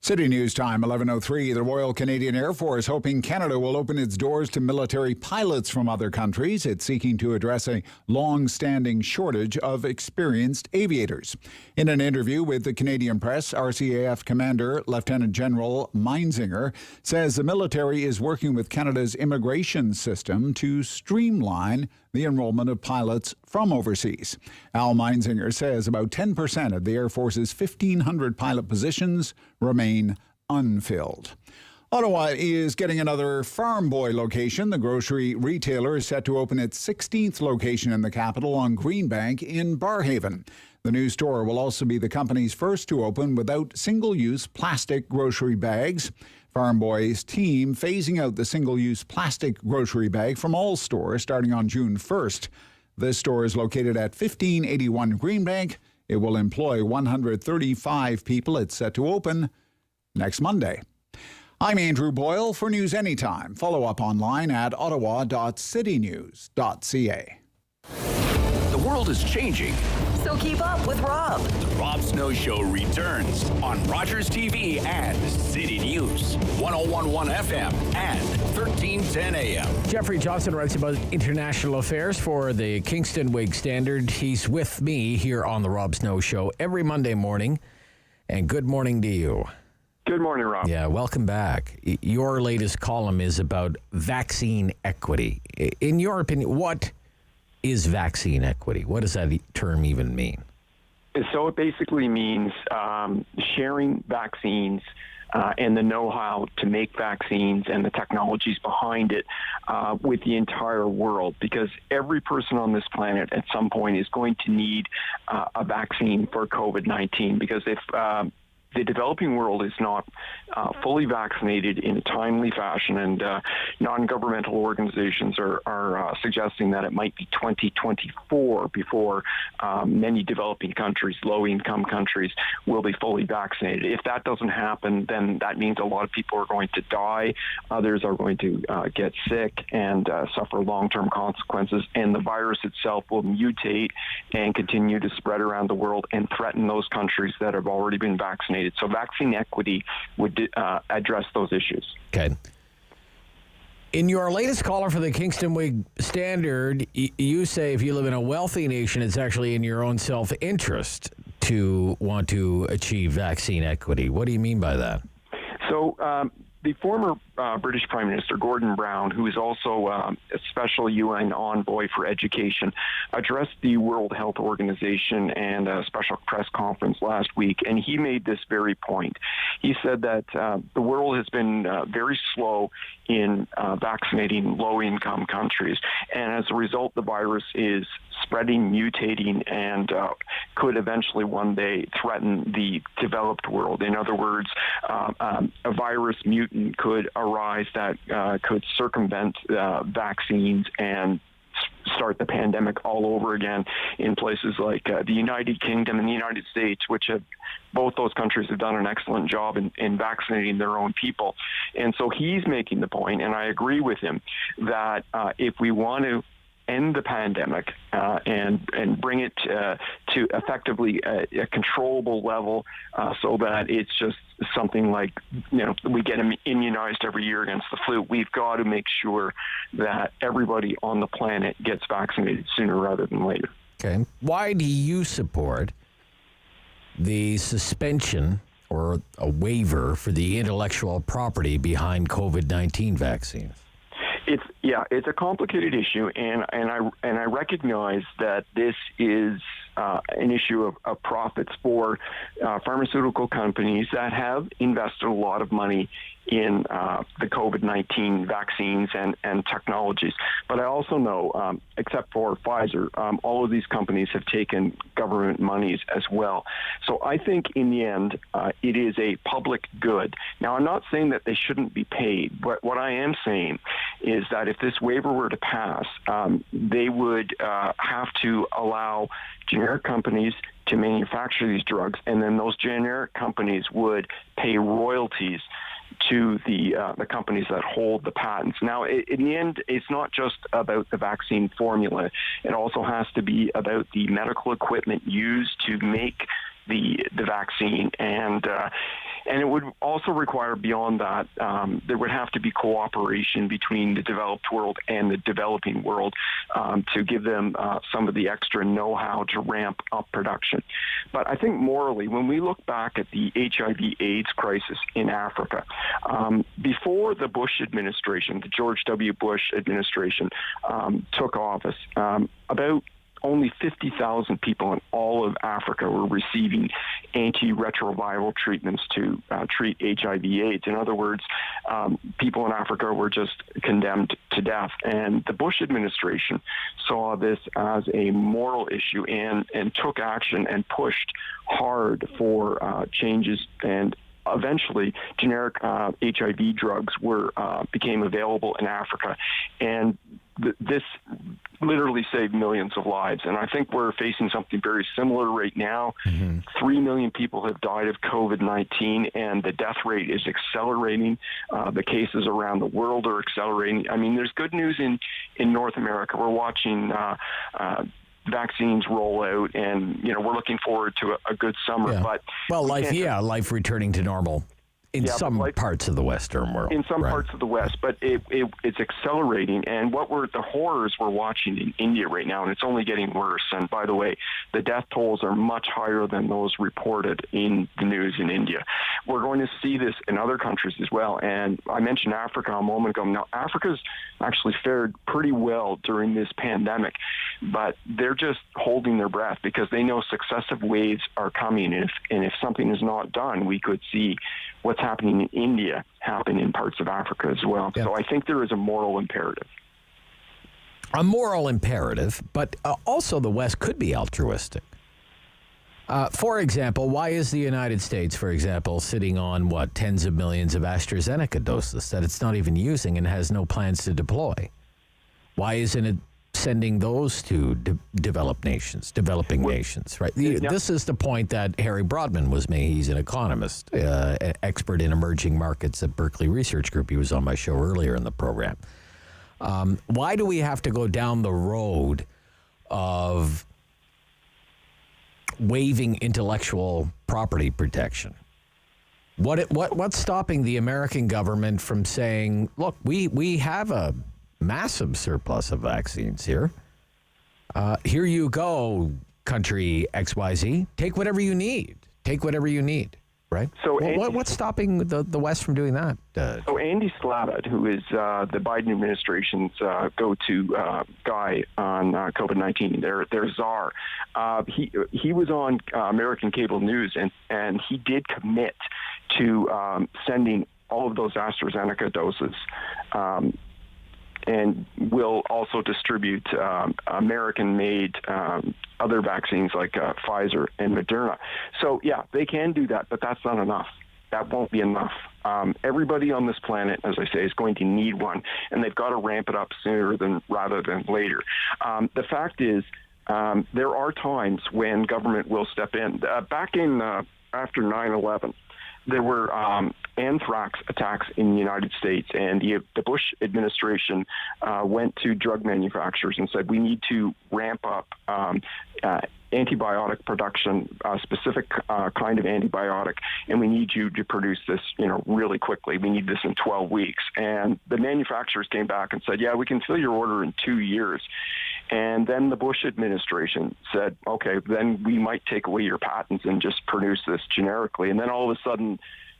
S2: City News Time, 11:03. The Royal Canadian Air Force hoping Canada will open its doors to military pilots from other countries. It's seeking to address a long-standing shortage of experienced aviators. In an interview with the Canadian Press, RCAF Commander Lieutenant General Meinzinger says the military is working with Canada's immigration system to streamline the enrollment of pilots from overseas. Al Meinzinger says about 10% of the Air Force's 1,500 pilot positions remain unfilled. Ottawa is getting another Farm Boy location. The grocery retailer is set to open its 16th location in the capital on Greenbank in Barrhaven. The new store will also be the company's first to open without single-use plastic grocery bags. Farm Boy's team phasing out the single-use plastic grocery bag from all stores starting on June 1st. This store is located at 1581 Greenbank. It will employ 135 people. It's set to open next Monday. I'm Andrew Boyle for News Anytime. Follow up online at ottawa.citynews.ca.
S1: The world is changing.
S18: So keep up with Rob.
S1: The Rob Snow Show returns on Rogers TV and City News, 101.1 FM and 1310 AM.
S9: Geoffrey Johnston writes about international affairs for the Kingston Whig-Standard. He's with me here on the Rob Snow Show every Monday morning. And good morning to you.
S15: Good morning, Rob.
S9: Yeah, welcome back. Your latest column is about vaccine equity. In your opinion, what is vaccine equity? What does that term even mean?
S22: So it basically means sharing vaccines
S3: and the know-how to make vaccines and the technologies behind it with the entire world, because every person on this planet at some point is going to need a vaccine for COVID-19, because if the developing world is not fully vaccinated in a timely fashion, and non-governmental organizations are suggesting that it might be 2024 before many developing countries, low-income countries, will be fully vaccinated. If that doesn't happen, then that means a lot of people are going to die, others are going to get sick and suffer long-term consequences, and the virus itself will mutate and continue to spread around the world and threaten those countries that have already been vaccinated. So vaccine equity would address those issues.
S9: Okay. In your latest caller for the Kingston Whig-Standard, you say if you live in a wealthy nation, it's actually in your own self-interest to want to achieve vaccine equity. What do you mean by that?
S3: So the former British Prime Minister, Gordon Brown, who is also a special UN envoy for education, addressed the World Health Organization and a special press conference last week, and he made this very point. He said that the world has been very slow in vaccinating low-income countries, and as a result, the virus is spreading, mutating, and could eventually one day threaten the developed world. In other words, a virus mutant could arise that could circumvent vaccines and start the pandemic all over again in places like the United Kingdom and the United States, which have both those countries have done an excellent job in vaccinating their own people. And so he's making the point, and I agree with him, that if we want to end the pandemic and bring it to effectively a controllable level so that it's just something like, we get immunized every year against the flu, we've got to make sure that everybody on the planet gets vaccinated sooner rather than later.
S9: Okay. Why do you support the suspension or a waiver for the intellectual property behind COVID-19 vaccines?
S3: It's a complicated issue, and I recognize that this is an issue of profits for pharmaceutical companies that have invested a lot of money in the COVID-19 vaccines and technologies. But I also know, except for Pfizer, all of these companies have taken government monies as well. So I think in the end, it is a public good. Now, I'm not saying that they shouldn't be paid, but what I am saying is that if this waiver were to pass, they would have to allow generic companies to manufacture these drugs, and then those generic companies would pay royalties to the companies that hold the patents. Now, in the end, it's not just about the vaccine formula. It also has to be about the medical equipment used to make the vaccine, and it would also require, beyond that, there would have to be cooperation between the developed world and the developing world to give them some of the extra know-how to ramp up production. But I think morally, when we look back at the HIV/AIDS crisis in Africa, before the Bush administration, the George W. Bush administration, took office, about only 50,000 people in all of Africa were receiving antiretroviral treatments to treat HIV/AIDS. In other words, people in Africa were just condemned to death. And the Bush administration saw this as a moral issue and took action and pushed hard for changes, and eventually generic HIV drugs became available in Africa. And this literally saved millions of lives. And I think we're facing something very similar right now. 3 million people have died of COVID-19, and the death rate is accelerating. The cases around the world are accelerating. I mean, there's good news in North America. We're watching vaccines roll out, and we're looking forward to a good summer.
S9: Yeah. But life returning to normal in some parts of the Western world.
S3: In some parts of the West, but it's accelerating. And the horrors we're watching in India right now, and it's only getting worse. And by the way, the death tolls are much higher than those reported in the news in India. We're going to see this in other countries as well. And I mentioned Africa a moment ago. Now, Africa's actually fared pretty well during this pandemic. but they're just holding their breath because they know successive waves are coming. And if something is not done, we could see what's happening in India happen in parts of Africa as well. Yeah. So I think there is a moral imperative.
S9: A moral imperative, but also the West could be altruistic. For example, why is the United States, for example, sitting on, tens of millions of AstraZeneca doses that it's not even using and has no plans to deploy? Why isn't it sending those to developing nations, right? Yeah. This is the point that Harry Broadman was making. He's an economist, expert in emerging markets at Berkeley Research Group. He was on my show earlier in the program. Why do we have to go down the road of waiving intellectual property protection? What's stopping the American government from saying, look, we have a massive surplus of vaccines here. Here you go, country XYZ. Take whatever you need. Right? So what's stopping the West from doing that?
S3: So Andy Slavitt, who is the Biden administration's go-to guy on COVID-19, their czar, he was on American cable news, and he did commit to sending all of those AstraZeneca doses, and will also distribute American-made other vaccines like Pfizer and Moderna. So, yeah, they can do that, but that's not enough. That won't be enough. Everybody on this planet, as I say, is going to need one, and they've got to ramp it up sooner rather than later. The fact is, there are times when government will step in. Back in after 9/11, there were anthrax attacks in the United States, and the Bush administration went to drug manufacturers and said, we need to ramp up antibiotic production, a specific kind of antibiotic, and we need you to produce this, really quickly. We need this in 12 weeks. And the manufacturers came back and said, yeah, we can fill your order in 2 years. And then the Bush administration said, okay, then we might take away your patents and just produce this generically. And then all of a sudden,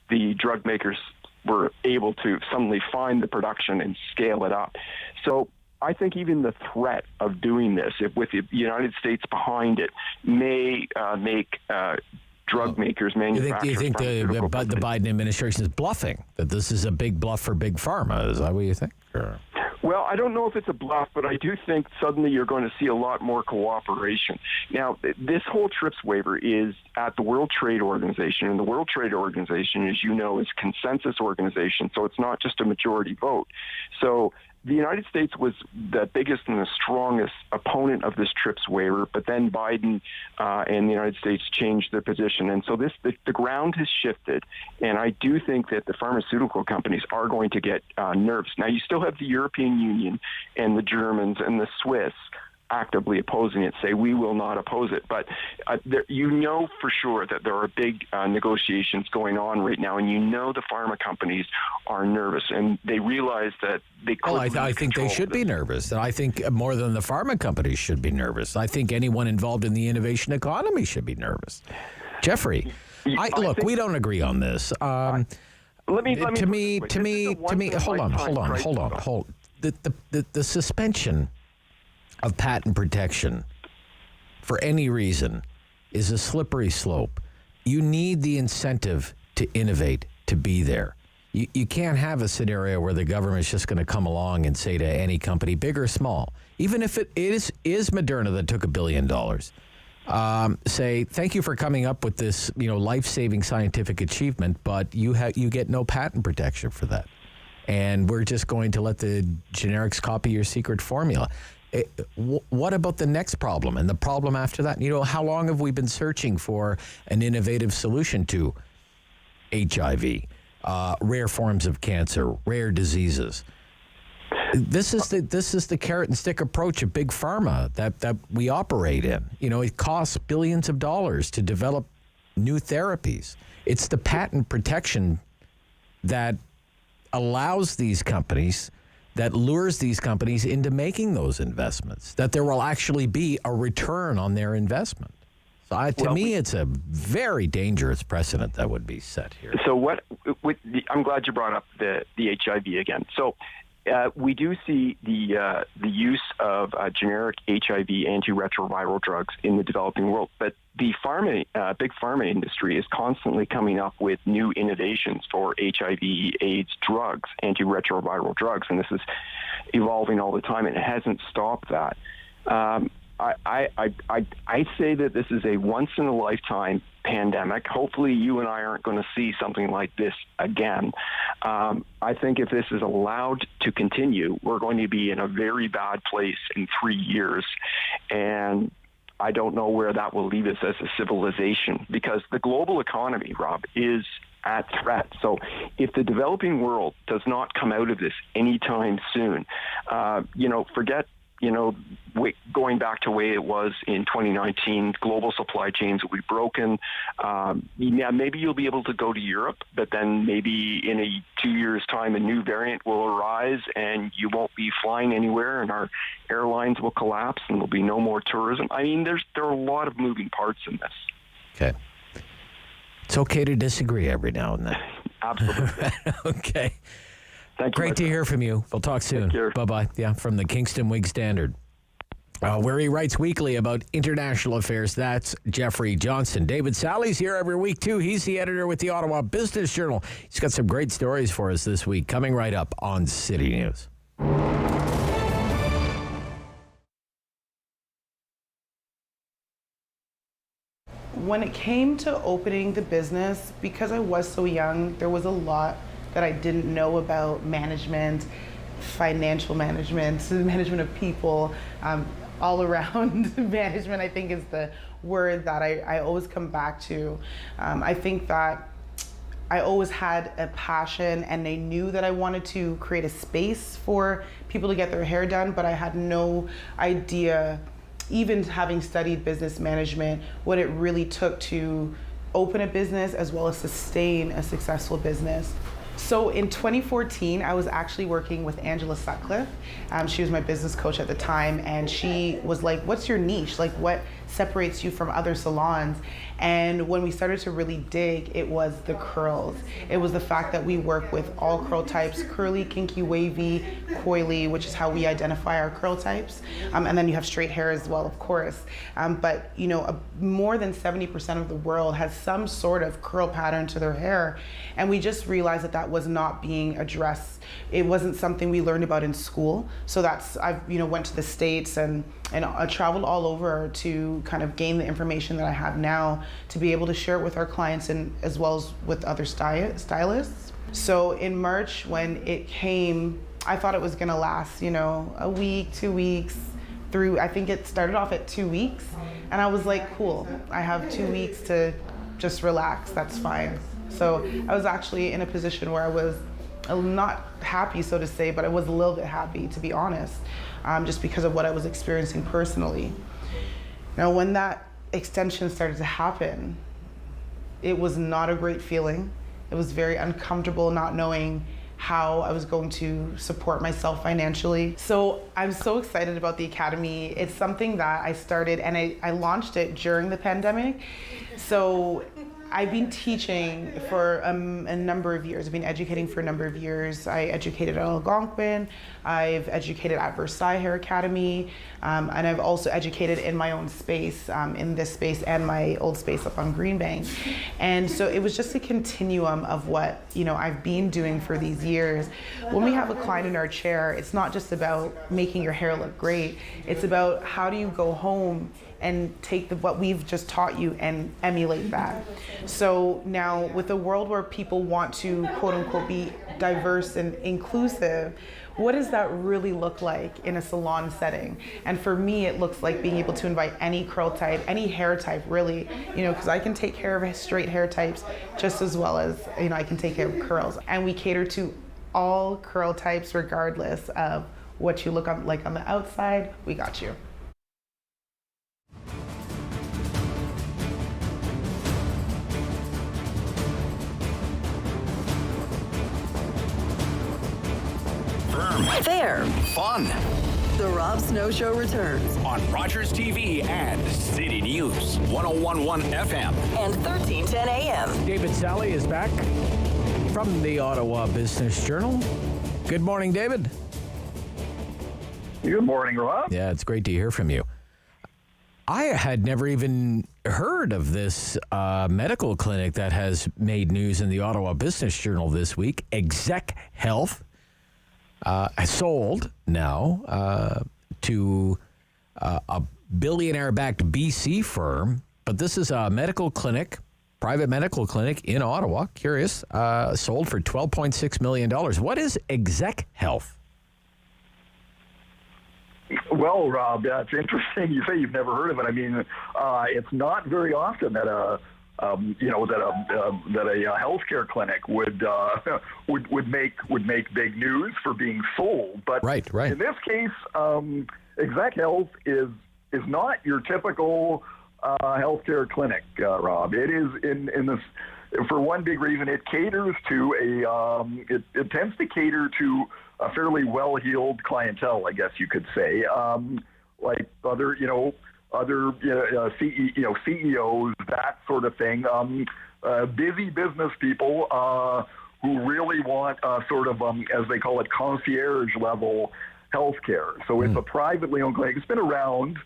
S3: the drug makers were able to suddenly find the production and scale it up. So I think even the threat of doing this, with the United States behind it, may make drug makers, manufacturers.
S9: Do you think the Biden administration is bluffing, that this is a big bluff for big pharma? Is that what you think? Or?
S3: Well, I don't know if it's a bluff, but I do think suddenly you're going to see a lot more cooperation. Now, this whole TRIPS waiver is at the World Trade Organization, and the World Trade Organization, as you know, is a consensus organization, so it's not just a majority vote. So the United States was the biggest and the strongest opponent of this TRIPS waiver, but then Biden and the United States changed their position. And so the ground has shifted, and I do think that the pharmaceutical companies are going to get nervous. Now, you still have the European Union and the Germans and the Swiss actively opposing it, say we will not oppose it. But for sure that there are big negotiations going on right now, and the pharma companies are nervous, and they realize that they could.
S9: Well, I think they should be nervous. I think more than the pharma companies should be nervous. I think anyone involved in the innovation economy should be nervous. Geoffrey, we don't agree on this. Hold on. The suspension of patent protection for any reason is a slippery slope. You need the incentive to innovate to be there. You can't have a scenario where the government's just going to come along and say to any company, big or small, even if it is Moderna that took $1 billion, say, thank you for coming up with this, life-saving scientific achievement, but you get no patent protection for that. And we're just going to let the generics copy your secret formula. What about the next problem and the problem after that? How long have we been searching for an innovative solution to HIV, rare forms of cancer, rare diseases? This is the carrot and stick approach of big pharma that we operate in. It costs billions of dollars to develop new therapies. It's the patent protection that allows these companies, that lures these companies into making those investments, that there will actually be a return on their investment. So to me, it's a very dangerous precedent that would be set here.
S3: So I'm glad you brought up the HIV again. So we do see the use of generic HIV antiretroviral drugs in the developing world, but the big pharma industry is constantly coming up with new innovations for HIV/AIDS drugs, antiretroviral drugs, and this is evolving all the time, and it hasn't stopped that. I say that this is a once-in-a-lifetime pandemic. Hopefully you and I aren't going to see something like this again. I think if this is allowed to continue, we're going to be in a very bad place in 3 years. And I don't know where that will leave us as a civilization, because the global economy, Rob, is at threat. So if the developing world does not come out of this anytime soon, forget going back to the way it was in 2019, global supply chains will be broken. Maybe you'll be able to go to Europe, but then maybe in 2 years' time, a new variant will arise and you won't be flying anywhere, and our airlines will collapse and there'll be no more tourism. I mean, there are a lot of moving parts in this.
S9: Okay. It's okay to disagree every now and then.
S3: Absolutely.
S9: Okay.
S3: Thank you.
S9: Great to hear from you. We'll talk soon. Bye-bye. Yeah, from the Kingston Whig-Standard, where he writes weekly about international affairs. That's Geoffrey Johnston. David Sali's here every week, too. He's the editor with the Ottawa Business Journal. He's got some great stories for us this week, coming right up on City News.
S5: When it came to opening the business, because I was so young, there was a lot that I didn't know about management, financial management, management of people, all around management, I think is the word that I always come back to. I think that I always had a passion, and I knew that I wanted to create a space for people to get their hair done, but I had no idea, even having studied business management, what it really took to open a business as well as sustain a successful business. So in 2014, I was actually working with Angela Sutcliffe. She was my business coach at the time, and she was like, what's your niche? Like, what separates you from other salons? And when we started to really dig, it was the curls. It was the fact that we work with all curl types: curly, kinky, wavy, coily, which is how we identify our curl types. And then you have straight hair as well, of course. But more than 70% of the world has some sort of curl pattern to their hair. And we just realized that that was not being addressed. It wasn't something we learned about in school. So I went to the States and I traveled all over to kind of gain the information that I have now to be able to share it with our clients and as well as with other stylists. So in March, when it came, I thought it was gonna last, a week, 2 weeks, through, I think it started off at 2 weeks. And I was like, cool, I have 2 weeks to just relax, that's fine. So I was actually in a position where I was not happy, so to say, but I was a little bit happy, to be honest, just because of what I was experiencing personally. Now, when that extension started to happen, it was not a great feeling. It was very uncomfortable not knowing how I was going to support myself financially. So I'm so excited about the Academy. It's something that I started, and I launched it during the pandemic. So I've been teaching for a number of years. I've been educating for a number of years. I educated at Algonquin. I've educated at Versailles Hair Academy. And I've also educated in my own space, in this space and my old space up on Greenbank. And so it was just a continuum of what, I've been doing for these years. When we have a client in our chair, it's not just about making your hair look great. It's about how do you go home and take what we've just taught you and emulate that. So now with a world where people want to quote unquote be diverse and inclusive, what does that really look like in a salon setting? And for me, it looks like being able to invite any curl type, any hair type really, because I can take care of straight hair types just as well as, I can take care of curls. And we cater to all curl types regardless of what you look like on the outside, we got you.
S18: Fair.
S1: Fun.
S18: The Rob Snow Show returns
S1: on Rogers TV and City News 101.1 FM
S18: and 1310 AM.
S9: David Sali is back from the Ottawa Business Journal. Good morning, David.
S6: Good morning, Rob.
S9: Yeah, it's great to hear from you. I had never even heard of this medical clinic that has made news in the Ottawa Business Journal this week. Exec Health sold now to a billionaire-backed BC firm, but this is a medical clinic, private medical clinic in Ottawa. Curious, sold for $12.6 million. What is Exec Health?
S6: Well, Rob, it's interesting. You say you've never heard of it. I mean, it's not very often that a healthcare clinic would make big news for being sold. But
S9: right.
S6: In this case, Exec Health is not your typical healthcare clinic, Rob. It is in this. For one big reason, it caters to it tends to cater to a fairly well-heeled clientele, I guess you could say, like other CEOs, that sort of thing, busy business people who really want sort of, as they call it, concierge level healthcare. So it's a privately owned clinic. It's been around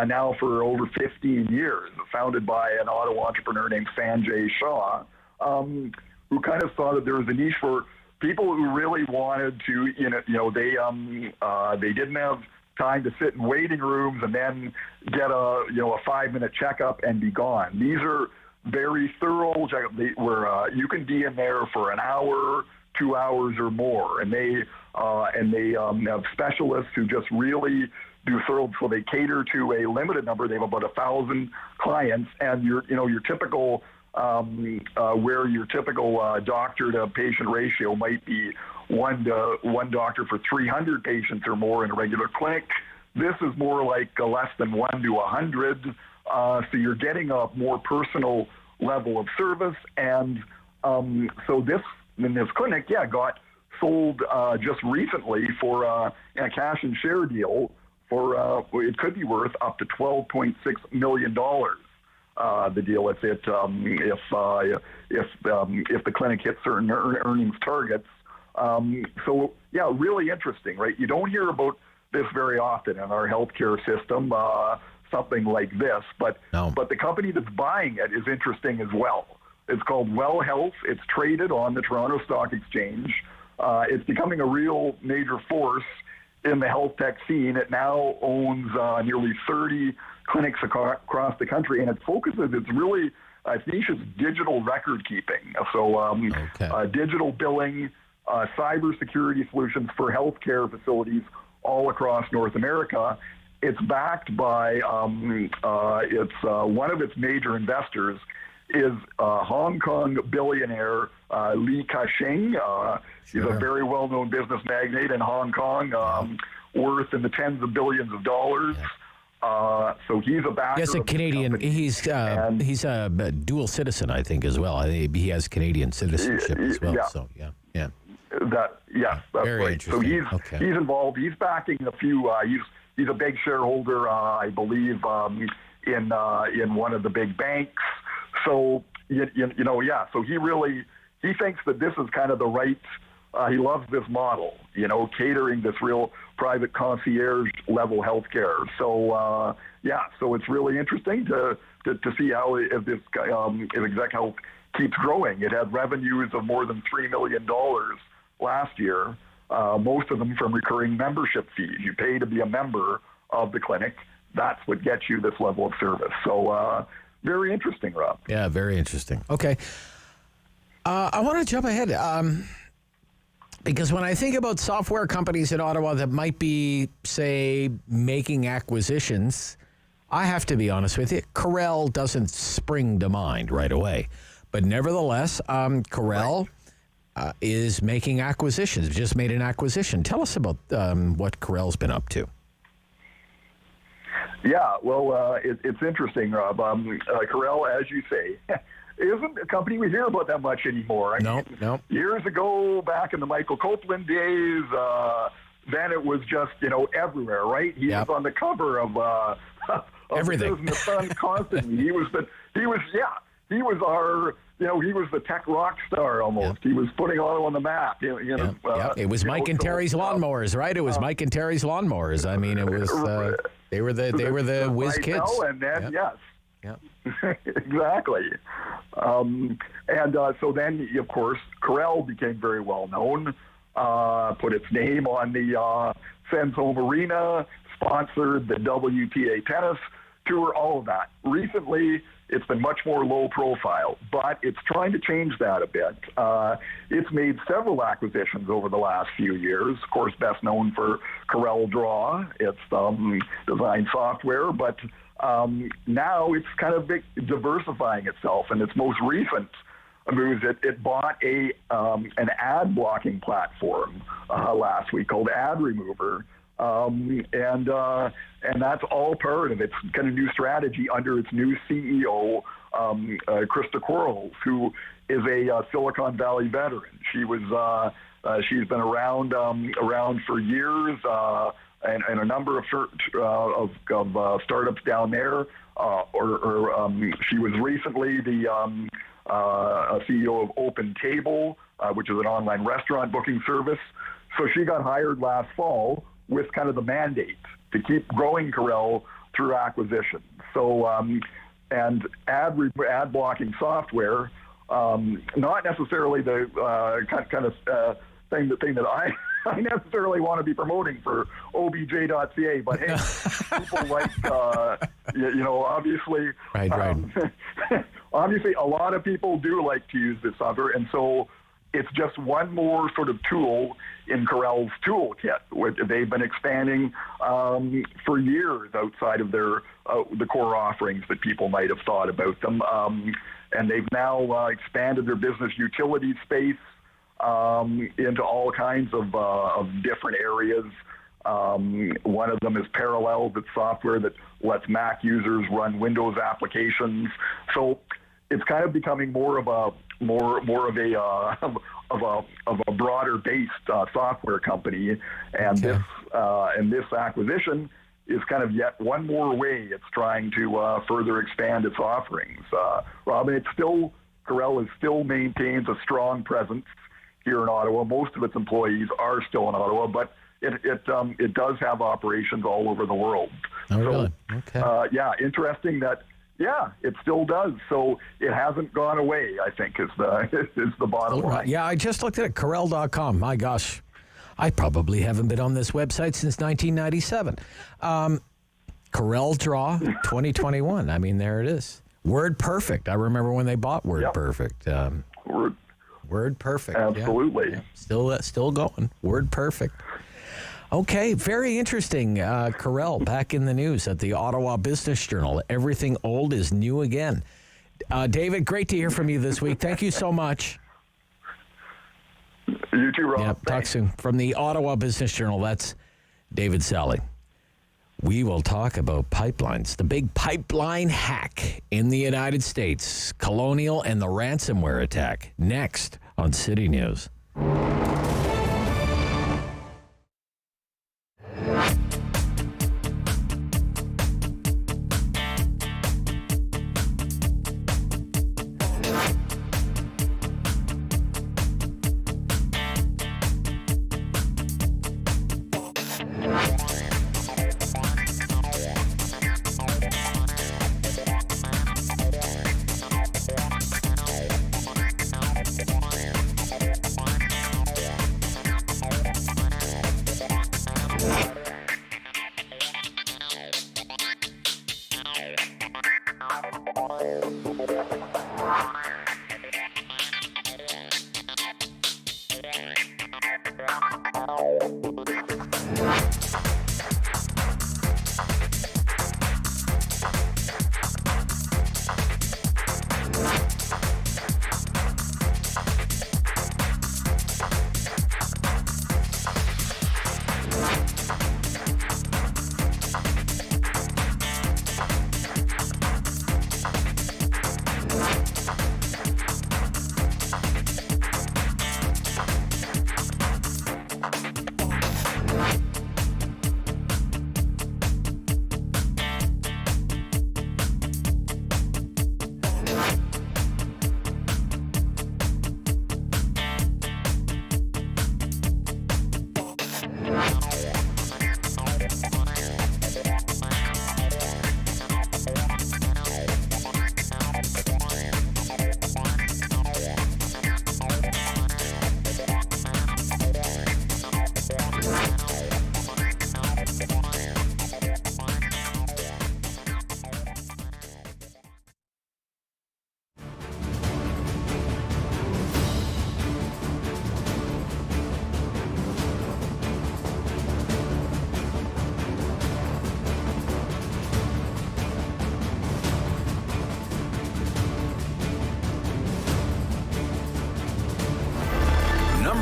S6: now for over 15 years, founded by an Ottawa entrepreneur named Sanjay Shah, who kind of saw that there was a niche for people who really wanted to, they didn't have time to sit in waiting rooms and then get a 5-minute checkup and be gone. These are very thorough checkups where you can be in there for an hour, 2 hours or more, and they have specialists who just really do thorough. So they cater to a limited number. They have about 1,000 clients, and your typical. Where your typical doctor to patient ratio might be one doctor for 300 patients or more in a regular clinic. This is more like less than 1 to 100. So you're getting a more personal level of service. And so this clinic, got sold just recently for a cash and share deal for it could be worth up to $12.6 million. The deal if the clinic hits certain earnings targets. Really interesting, right? You don't hear about this very often in our healthcare system, something like this. But the company that's buying it is interesting as well. It's called Well Health. It's traded on the Toronto Stock Exchange. It's becoming a real major force in the health tech scene. It now owns nearly 30 clinics across the country, and its really, its niche is digital record keeping. So digital billing, cybersecurity solutions for healthcare facilities all across North America. It's backed by, one of its major investors is Hong Kong billionaire Li Ka-shing. He's a very well-known business magnate in Hong Kong, worth in the tens of billions of dollars. So he's a backer.
S9: He's a Canadian. He's a dual citizen, I think, as well. He has Canadian citizenship as well.
S6: That's
S9: very
S6: right.
S9: interesting.
S6: So he's involved. He's backing a few. He's a big shareholder, I believe, in one of the big banks. So So he thinks that this is kind of the right. He loves this model, catering this real private concierge level healthcare. So so it's really interesting to see how if Exec Health keeps growing. It had revenues of more than $3 million last year, most of them from recurring membership fees. You pay to be a member of the clinic. That's what gets you this level of service. So very interesting, Rob.
S9: Yeah, very interesting. Okay. I want to jump ahead. Because when I think about software companies in Ottawa that might be, say, making acquisitions, I have to be honest with you, Corel doesn't spring to mind right away. But nevertheless, Corel is making acquisitions, just made an acquisition. Tell us about what Corel's been up to.
S6: Yeah, well, it's interesting, Rob. Corel, as you say, isn't a company we hear about that much anymore. I mean, years ago, back in the Michael Copeland days, then it was just, everywhere, right? He was on the cover of
S9: everything.
S6: The Sun constantly. He was he was our, he was the tech rock star almost. He was putting Ottawa on the map.
S9: It was Mike and Terry's lawnmowers, right? It was Mike and Terry's lawnmowers. I mean, it was they were the whiz kids.
S6: And then yes.
S9: Yeah.
S6: Exactly. So then, of course, Corel became very well known, put its name on the Sens Home Arena, sponsored the WTA tennis tour, all of that. Recently, it's been much more low profile, but it's trying to change that a bit. It's made several acquisitions over the last few years. Of course, best known for Corel Draw. It's design software, but now it's kind of diversifying itself. And its most recent moves, it bought an ad blocking platform last week called Ad Remover. And that's all part of its kind of new strategy under its new CEO, Krista Quarles, who is a Silicon Valley veteran. She's been around for years, and a number of startups down there. She was recently the CEO of Open Table, which is an online restaurant booking service. So she got hired last fall with kind of the mandate to keep growing Corel through acquisition. So, and ad blocking software, not necessarily the kind of thing that I necessarily want to be promoting for obj.ca, but hey, people like, obviously,
S9: right.
S6: Obviously a lot of people do like to use this software, and so it's just one more sort of tool in Corel's toolkit. They've been expanding for years outside of their the core offerings that people might have thought about them, and they've now expanded their business utility space into all kinds of different areas. One of them is Parallel, that's software that lets Mac users run Windows applications. So it's kind of becoming more of a broader based software company, and this acquisition is kind of yet one more way it's trying to further expand its offerings. Robin, Corel still maintains a strong presence here in Ottawa. Most of its employees are still in Ottawa, but it does have operations all over the world.
S9: Oh, really? Okay.
S6: Interesting that. Yeah, it still does. So it hasn't gone away, I think, is the bottom line.
S9: Yeah, I just looked at it, Corel.com. My gosh, I probably haven't been on this website since 1997. Corel Draw 2021. I mean, there it is. WordPerfect. I remember when they bought WordPerfect. WordPerfect.
S6: Absolutely.
S9: Yeah. Still going. WordPerfect. Okay, very interesting. Corel back in the news at the Ottawa Business Journal. Everything old is new again. David, great to hear from you this week. Thank you so much.
S6: You too, Rob.
S9: Yeah, talk soon. From the Ottawa Business Journal, that's David Sali. We will talk about pipelines, the big pipeline hack in the United States, Colonial and the ransomware attack, next on City News.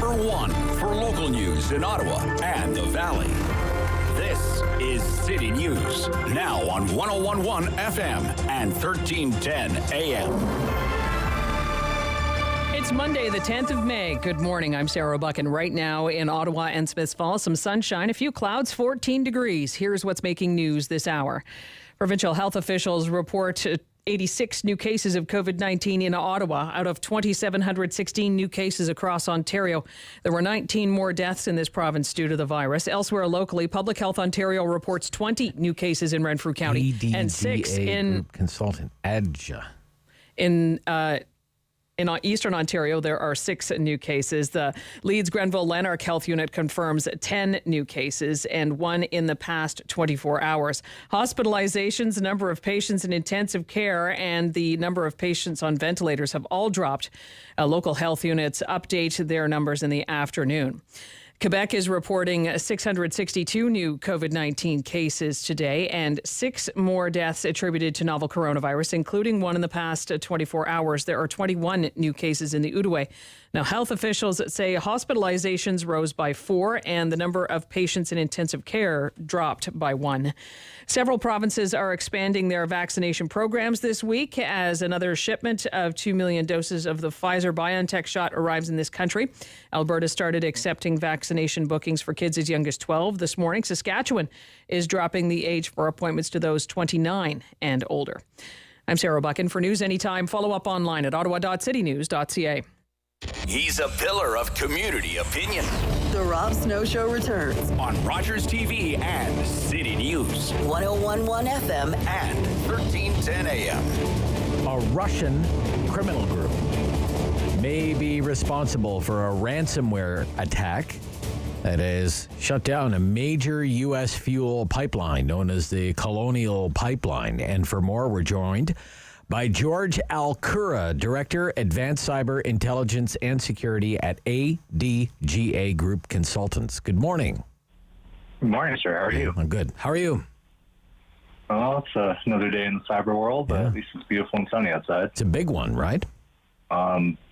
S1: Number 1 for local news in Ottawa and the Valley. This is City News, now on 101.1 FM and 1310 AM.
S7: It's Monday, the 10th of May. Good morning. I'm Sarah Buck, and right now in Ottawa and Smiths Falls, some sunshine, a few clouds, 14 degrees. Here's what's making news this hour. Provincial health officials report 86 new cases of COVID-19 in Ottawa out of 2,716 new cases across Ontario. There were 19 more deaths in this province due to the virus. Elsewhere locally, Public Health Ontario reports 20 new cases in Renfrew County and 6 in
S9: Group Consultant ADGA.
S7: In Eastern Ontario, there are 6 new cases. The Leeds Grenville Lanark Health Unit confirms 10 new cases and 1 in the past 24 hours. Hospitalizations, the number of patients in intensive care, and the number of patients on ventilators have all dropped. Local health units update their numbers in the afternoon. Quebec is reporting 662 new COVID-19 cases today and 6 more deaths attributed to novel coronavirus, including 1 in the past 24 hours. There are 21 new cases in the Outaouais. Now, health officials say hospitalizations rose by 4 and the number of patients in intensive care dropped by 1. Several provinces are expanding their vaccination programs this week as another shipment of 2 million doses of the Pfizer-BioNTech shot arrives in this country. Alberta started accepting vaccination bookings for kids as young as 12 this morning. Saskatchewan is dropping the age for appointments to those 29 and older. I'm Sarah Buchan. For news anytime, follow up online at ottawa.citynews.ca.
S1: He's a pillar of community opinion.
S18: The Rob Snow Show returns
S1: on Rogers TV and City News.
S18: 101.1 FM
S1: and 1310 AM.
S9: A Russian criminal group may be responsible for a ransomware attack that has shut down a major U.S. fuel pipeline known as the Colonial Pipeline. And for more, we're joined by George Al-Koura, Director, Advanced Cyber Intelligence and Security at ADGA Group Consultants. Good morning.
S8: Good morning, sir. How are you?
S9: I'm good. How are you?
S8: Well, it's another day in the cyber world, but at least it's beautiful and sunny outside.
S9: It's a big one, right?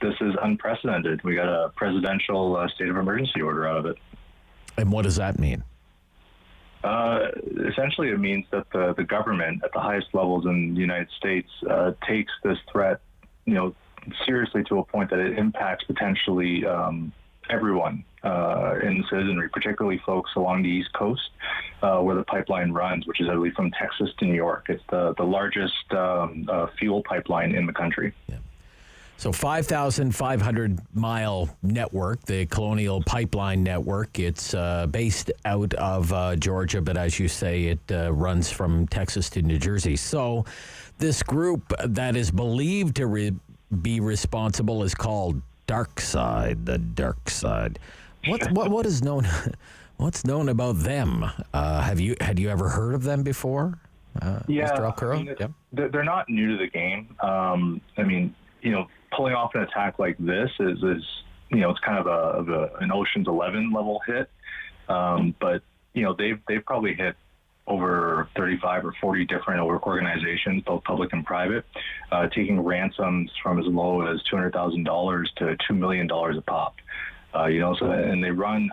S8: This is unprecedented. We got a presidential state of emergency order out of it.
S9: And what does that mean?
S8: Essentially, it means that the government at the highest levels in the United States takes this threat, seriously to a point that it impacts potentially everyone in the citizenry, particularly folks along the East Coast where the pipeline runs, which is, I believe, from Texas to New York. It's the largest fuel pipeline in the country.
S9: Yeah. So 5,500-mile network, the Colonial Pipeline Network. It's based out of Georgia, but as you say, it runs from Texas to New Jersey. So this group that is believed to be responsible is called Dark Side, the Dark Side. What is known? What's known about them? Had you ever heard of them before? Mr. Al-Koura?
S8: They're not new to the game. Pulling off an attack like this is it's kind of an Ocean's 11 level hit. But they've probably hit over 35 or 40 different organizations, both public and private, taking ransoms from as low as $200,000 to $2 million a pop. And they run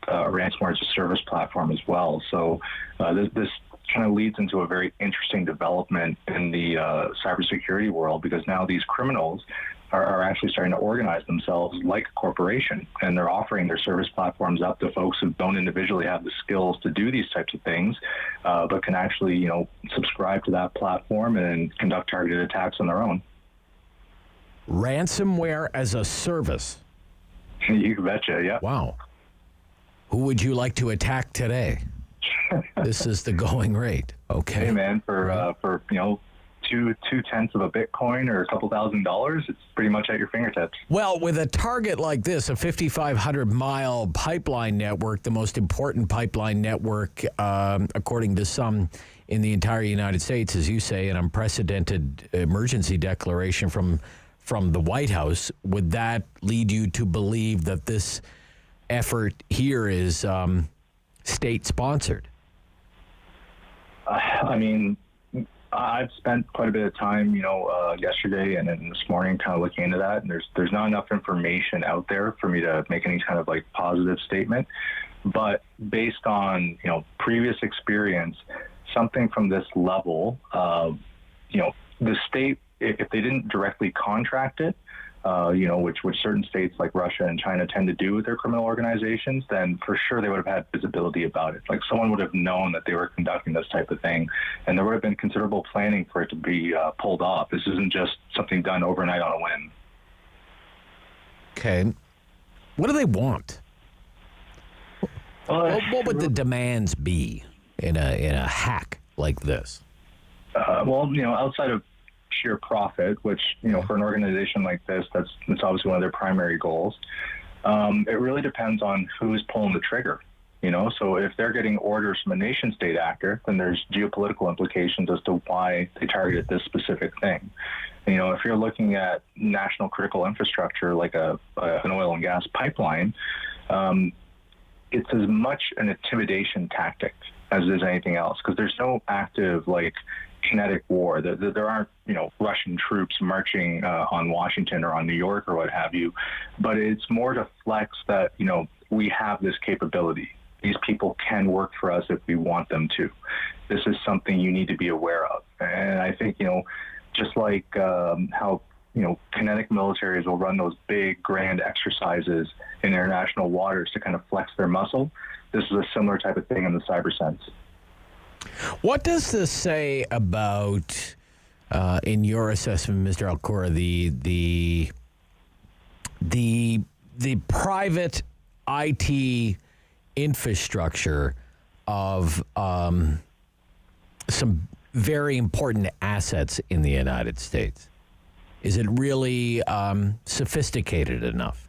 S8: a ransomware as a service platform as well. So this kind of leads into a very interesting development in the cybersecurity world, because now these criminals are actually starting to organize themselves like a corporation, and they're offering their service platforms up to folks who don't individually have the skills to do these types of things, but can actually, subscribe to that platform and conduct targeted attacks on their own.
S9: Ransomware as a service.
S8: You betcha, yeah.
S9: Wow. Who would you like to attack today? This is the going rate. Okay.
S8: Hey, man, for 2/10 of a Bitcoin or a couple $1,000s, it's pretty much at your fingertips.
S9: Well, with a target like this, a 5,500-mile pipeline network, the most important pipeline network, according to some in the entire United States, as you say, an unprecedented emergency declaration from the White House, would that lead you to believe that this effort here is state-sponsored?
S8: I've spent quite a bit of time, yesterday and then this morning kind of looking into that, and there's not enough information out there for me to make any kind of like positive statement. But based on, previous experience, something from this level, the state, if they didn't directly contract it, which certain states like Russia and China tend to do with their criminal organizations, then for sure they would have had visibility about it. Like someone would have known that they were conducting this type of thing, and there would have been considerable planning for it to be pulled off. This isn't just something done overnight on a whim.
S9: Okay. What do they want? What would the demands be in a hack like this?
S8: Outside of sheer profit, which, for an organization like this, that's obviously one of their primary goals. It really depends on who's pulling the trigger, So if they're getting orders from a nation state actor, then there's geopolitical implications as to why they targeted this specific thing. If you're looking at national critical infrastructure like an oil and gas pipeline, it's as much an intimidation tactic as it is anything else, because there's no active, kinetic war. There aren't, Russian troops marching on Washington or on New York or what have you, but it's more to flex that, we have this capability. These people can work for us if we want them to. This is something you need to be aware of. And I think, just like how, kinetic militaries will run those big, grand exercises in international waters to kind of flex their muscle, this is a similar type of thing in the cyber sense.
S9: What does this say about, in your assessment, Mr. Al-Koura, the private IT infrastructure of some very important assets in the United States? Is it really sophisticated enough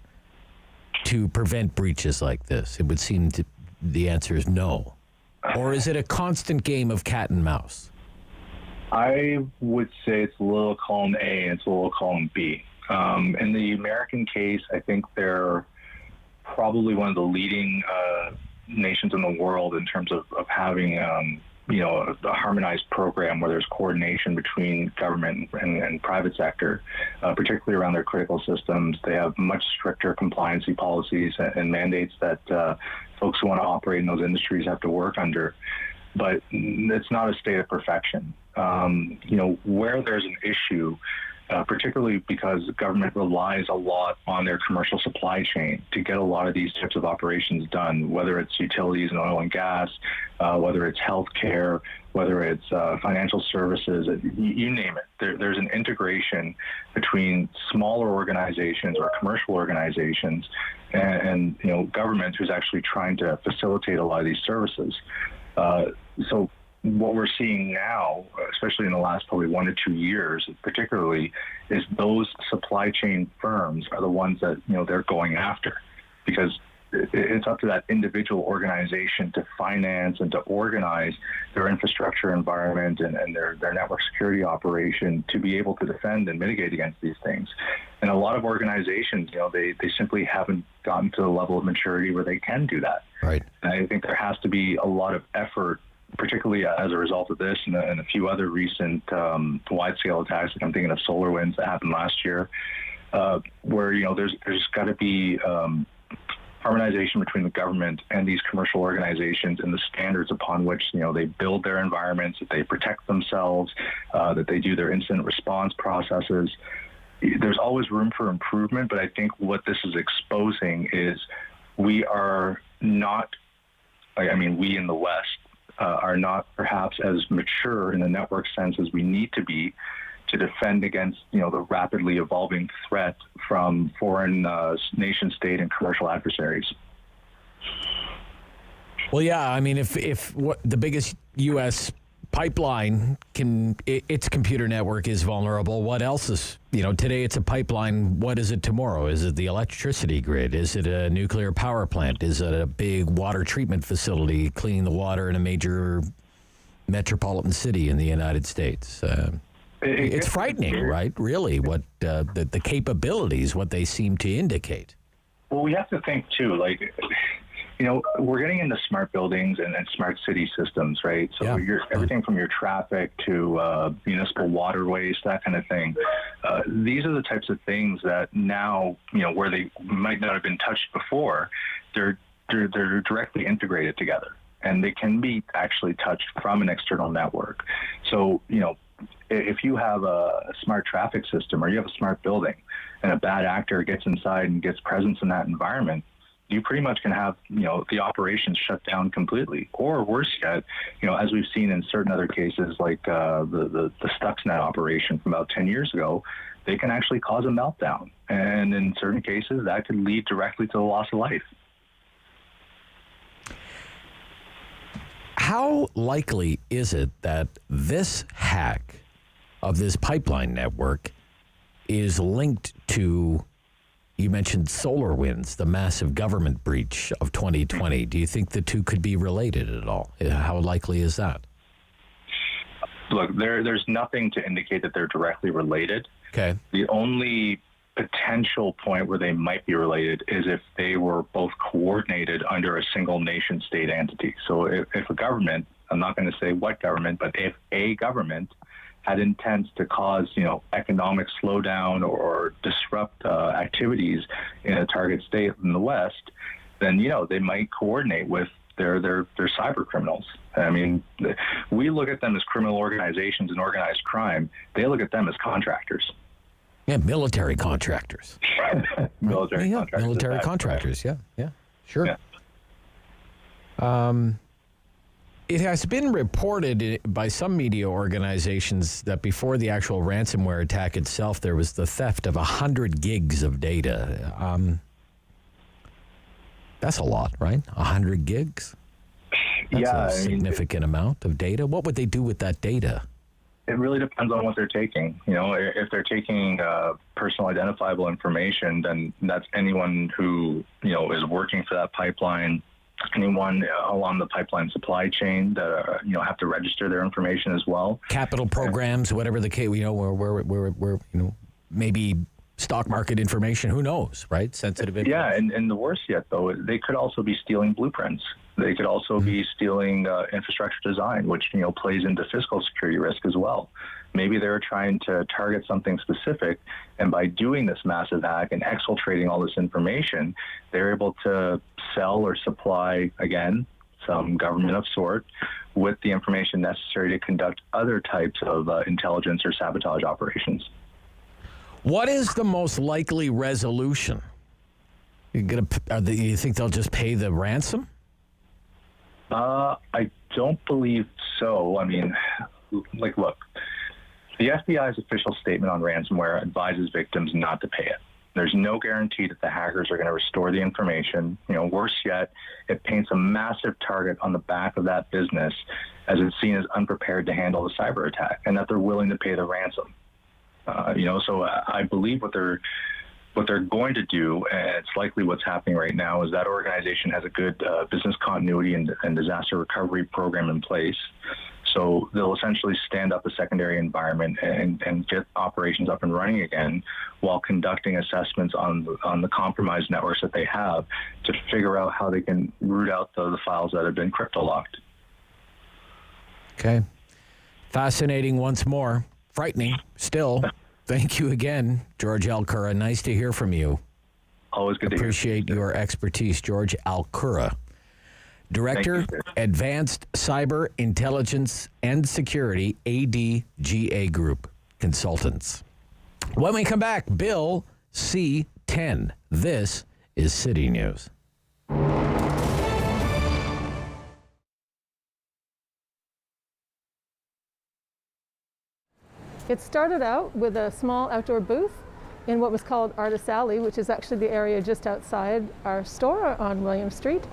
S9: to prevent breaches like this? It would seem the answer is no. Or is it a constant game of cat and mouse?
S8: I would say it's a little column A and it's a little column B. In the American case, I think they're probably one of the leading nations in the world in terms of having a harmonized program where there's coordination between government and private sector, particularly around their critical systems. They have much stricter compliancy policies and mandates that folks who want to operate in those industries have to work under. But it's not a state of perfection. Where there's an issue, particularly because the government relies a lot on their commercial supply chain to get a lot of these types of operations done, whether it's utilities and oil and gas, whether it's healthcare, whether it's financial services, you name it. There's an integration between smaller organizations or commercial organizations and government who's actually trying to facilitate a lot of these services. So what we're seeing now, especially in the last probably 1 to 2 years particularly, is those supply chain firms are the ones that, they're going after, because it's up to that individual organization to finance and to organize their infrastructure environment and their network security operation to be able to defend and mitigate against these things. And a lot of organizations, they simply haven't gotten to the level of maturity where they can do that.
S9: Right.
S8: And I think there has to be a lot of effort, particularly as a result of this and a few other recent wide-scale attacks. Like I'm thinking of SolarWinds that happened last year, where there's got to be harmonization between the government and these commercial organizations and the standards upon which they build their environments, that they protect themselves, that they do their incident response processes. There's always room for improvement, but I think what this is exposing is we are not. We in the West are not perhaps as mature in the network sense as we need to be to defend against, the rapidly evolving threat from foreign nation state and commercial adversaries.
S9: Well, yeah, if what the biggest U.S. pipeline its computer network is vulnerable, what else is, today it's a pipeline. What is it tomorrow? Is it the electricity grid? Is it a nuclear power plant? Is it a big water treatment facility cleaning the water in a major metropolitan city in the United States? It's frightening, right? Really, what the capabilities, what they seem to indicate.
S8: Well, we have to think too, we're getting into smart buildings and smart city systems, right? So everything from your traffic to municipal waterways, that kind of thing. These are the types of things that now, where they might not have been touched before, they're directly integrated together, and they can be actually touched from an external network. So, if you have a smart traffic system or you have a smart building and a bad actor gets inside and gets presence in that environment, you pretty much can have, the operations shut down completely. Or worse yet, as we've seen in certain other cases like the Stuxnet operation from about 10 years ago, they can actually cause a meltdown. And in certain cases, that could lead directly to the loss of life.
S9: How likely is it that this hack of this pipeline network is linked to, you mentioned SolarWinds, the massive government breach of 2020. Do you think the two could be related at all? How likely is that?
S8: Look, there's nothing to indicate that they're directly related.
S9: Okay.
S8: The only potential point where they might be related is if they were both coordinated under a single nation state entity. So if a government, I'm not going to say what government, but if a government had intents to cause, economic slowdown or disrupt activities in a target state in the West, then, they might coordinate with their cyber criminals. I mean, we look at them as criminal organizations and organized crime. They look at them as contractors.
S9: Yeah, military contractors.
S8: Military contractors.
S9: Military contractors, right. Yeah, sure.
S8: Yeah.
S9: It has been reported by some media organizations that before the actual ransomware attack itself, there was the theft of 100 gigs of data. That's a lot, right? 100 gigs? That's a significant amount of data. What would they do with that data?
S8: It really depends on what they're taking. If they're taking personal identifiable information, then that's anyone who, is working for that pipeline, anyone along the pipeline supply chain that, have to register their information as well.
S9: Capital programs, whatever the case, where maybe stock market information, who knows, right? Sensitive information.
S8: Yeah, and the worst yet, though, they could also be stealing blueprints. They could also be stealing infrastructure design, which, plays into fiscal security risk as well. Maybe they're trying to target something specific, and by doing this massive hack and exfiltrating all this information, they're able to sell or supply, again, some government of sort with the information necessary to conduct other types of intelligence or sabotage operations.
S9: What is the most likely resolution? You think they'll just pay the ransom?
S8: I don't believe so. I mean, look, the FBI's official statement on ransomware advises victims not to pay it. There's no guarantee that the hackers are going to restore the information. Worse yet, it paints a massive target on the back of that business as it's seen as unprepared to handle the cyber attack, and that they're willing to pay the ransom. So I believe what they're going to do, and it's likely what's happening right now, is that organization has a good business continuity and disaster recovery program in place. So they'll essentially stand up a secondary environment and get operations up and running again while conducting assessments on the compromised networks that they have to figure out how they can root out the files that have been crypto-locked.
S9: Okay. Fascinating once more. Frightening still. Thank you again, George Al-Koura. Nice to hear from you.
S8: Always good to hear.
S9: Appreciate your expertise, George Al-Koura, Director, Advanced Cyber Intelligence and Security, ADGA Group Consultants. When we come back, Bill C-10. This is City News.
S10: It started out with a small outdoor booth in what was called Artist Alley, which is actually the area just outside our store on William Street,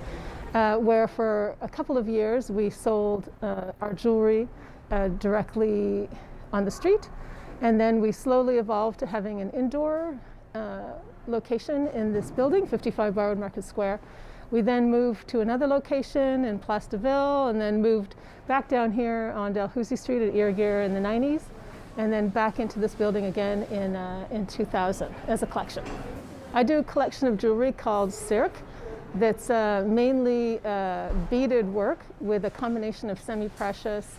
S10: where for a couple of years we sold our jewelry directly on the street. And then we slowly evolved to having an indoor location in this building, 55 Borrowed Market Square. We then moved to another location in Place de Ville, and then moved back down here on Dalhousie Street at Irrigere in the 90s. And then back into this building again in 2000 as a collection. I do a collection of jewelry called Cirque, that's mainly beaded work with a combination of semi-precious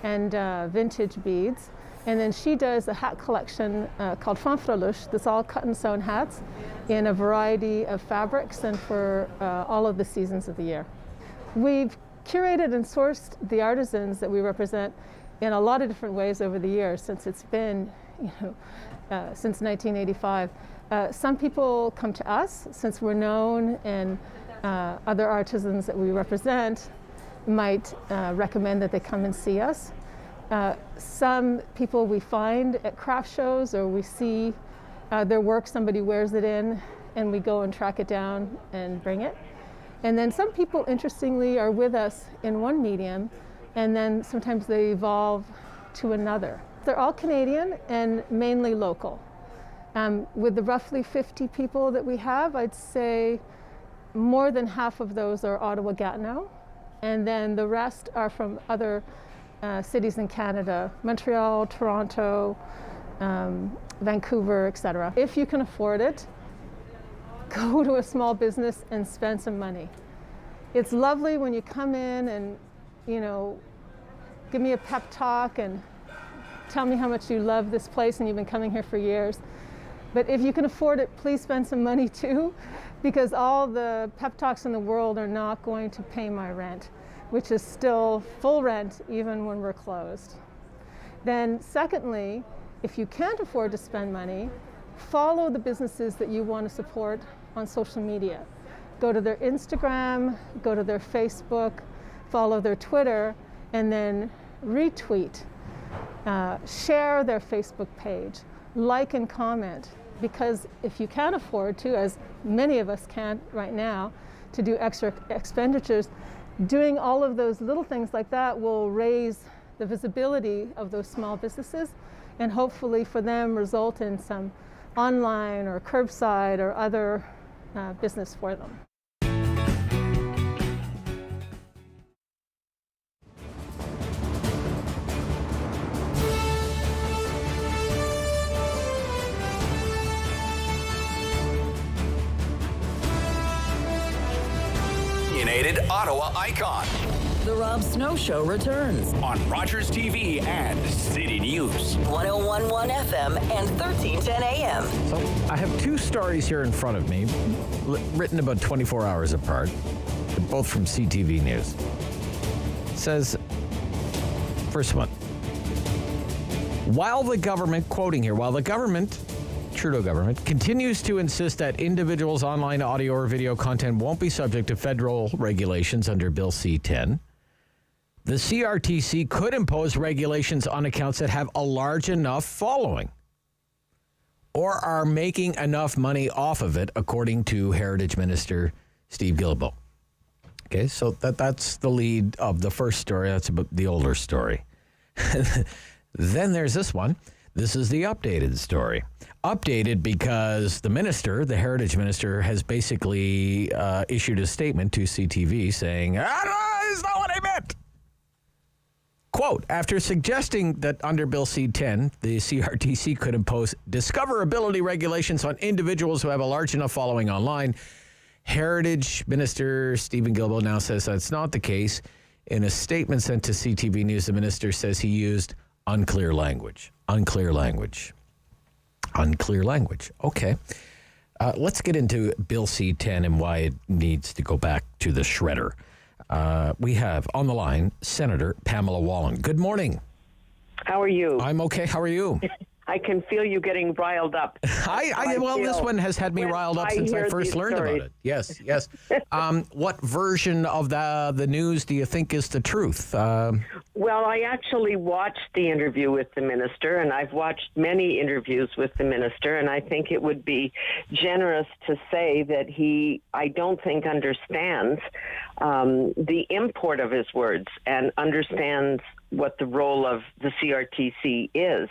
S10: and vintage beads. And then she does a hat collection called Fanfreluche that's all cut and sewn hats in a variety of fabrics and for all of the seasons of the year. We've curated and sourced the artisans that we represent in a lot of different ways over the years since it's been, since 1985. Some people come to us since we're known, and other artisans that we represent might recommend that they come and see us. Some people we find at craft shows, or we see their work, somebody wears it in, and we go and track it down and bring it. And then some people, interestingly, are with us in one medium, and then sometimes they evolve to another. They're all Canadian and mainly local. With the roughly 50 people that we have, I'd say more than half of those are Ottawa-Gatineau, and then the rest are from other cities in Canada, Montreal, Toronto, Vancouver, etc. If you can afford it, go to a small business and spend some money. It's lovely when you come in and, give me a pep talk and tell me how much you love this place and you've been coming here for years. But if you can afford it, please spend some money too, because all the pep talks in the world are not going to pay my rent, which is still full rent even when we're closed. Then secondly, if you can't afford to spend money, follow the businesses that you want to support on social media. Go to their Instagram, go to their Facebook, follow their Twitter, and then retweet, share their Facebook page, like and comment. Because if you can't afford to, as many of us can't right now, to do extra expenditures, doing all of those little things like that will raise the visibility of those small businesses, and hopefully for them result in some online or curbside or other business for them.
S1: Ottawa icon.
S18: The Rob Snow Show returns
S1: on Rogers TV and City News.
S18: 101.1 FM and 1310 AM.
S9: So I have two stories here in front of me, written about 24 hours apart, both from CTV News. It says, first one, while the government, quoting here, while the government, Trudeau government, continues to insist that individuals' online audio or video content won't be subject to federal regulations under Bill C-10, the CRTC could impose regulations on accounts that have a large enough following or are making enough money off of it, according to Heritage Minister Steve Guilbeault. Okay, so that's the lead of the first story. That's about the older story. Then there's this one. This is the updated story. Updated because the minister, the Heritage Minister, has basically issued a statement to CTV saying, that's not what I meant. Quote, after suggesting that under Bill C-10, the CRTC could impose discoverability regulations on individuals who have a large enough following online, Heritage Minister Stephen Guilbeault now says that's not the case. In a statement sent to CTV News, the minister says he used unclear language. Unclear language. Unclear language. Okay. Let's get into Bill C-10 and why it needs to go back to the shredder. We have on the line Senator Pamela Wallin. Good morning.
S11: How are you?
S9: I'm okay. How are you?
S11: I can feel you getting riled up.
S9: Well, this one has had me riled up since I first learned about it. Yes, yes. What version of the news do you think is the truth?
S11: Well, I actually watched the interview with the minister, and I've watched many interviews with the minister, and I think it would be generous to say that he, I don't think, understands the import of his words and understands what the role of the CRTC is.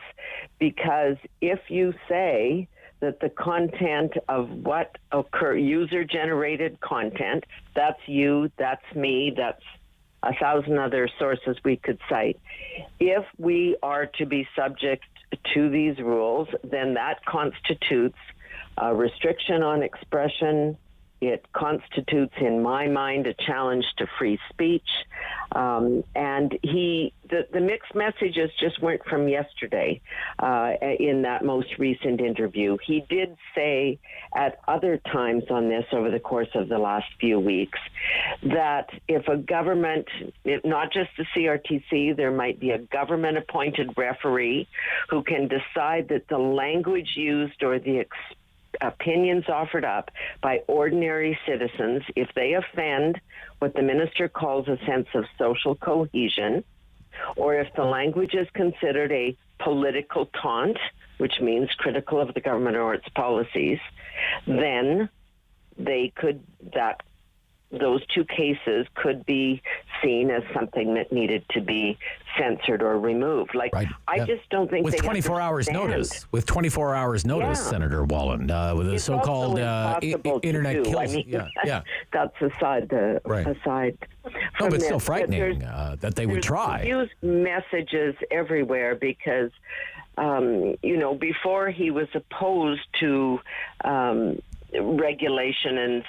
S11: Because if you say that the content of what user-generated content, that's you, that's me, that's 1,000 other sources we could cite. If we are to be subject to these rules, then that constitutes a restriction on expression It constitutes, in my mind, a challenge to free speech. And the mixed messages just weren't from yesterday in that most recent interview. He did say at other times on this over the course of the last few weeks that if a government, not just the CRTC, there might be a government-appointed referee who can decide that the language used or the opinions offered up by ordinary citizens, if they offend what the minister calls a sense of social cohesion, or if the language is considered a political taunt, which means critical of the government or its policies, then those two cases could be seen as something that needed to be censored or removed. I just don't think
S9: with 24 hours notice. With 24 hours notice, Senator Wallin, with the so-called internet kills.
S11: That's aside.
S9: But it's still frightening that they would try.
S11: Use messages everywhere because, before he was opposed to regulation and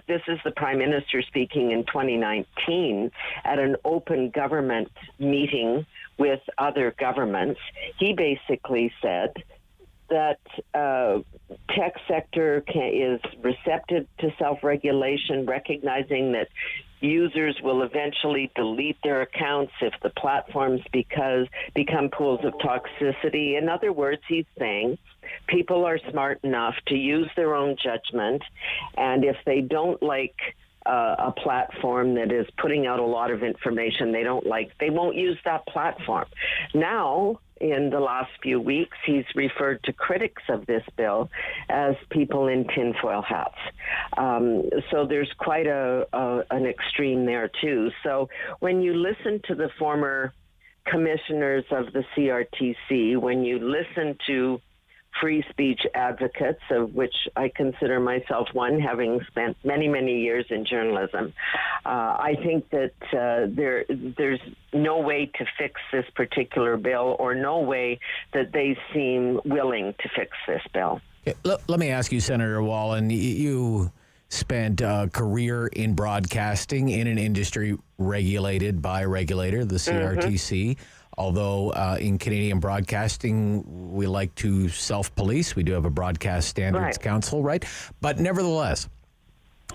S11: this is the Prime Minister speaking in 2019 at an open government meeting with other governments. He basically said that tech sector is receptive to self-regulation, recognizing that users will eventually delete their accounts if the platforms become pools of toxicity. In other words, he's saying people are smart enough to use their own judgment, and if they don't like a platform that is putting out a lot of information they won't use that platform. Now, in the last few weeks, he's referred to critics of this bill as people in tinfoil hats. So there's quite an extreme there, too. So when you listen to the former commissioners of the CRTC, when you listen to free speech advocates, of which I consider myself one, having spent many, many years in journalism, I think that there's no way to fix this particular bill, or no way that they seem willing to fix this bill.
S9: Let me ask you, Senator Wallin, you spent a career in broadcasting in an industry regulated by a regulator, the CRTC. Although in Canadian broadcasting, we like to self-police. We do have a Broadcast Standards Council, right? But nevertheless,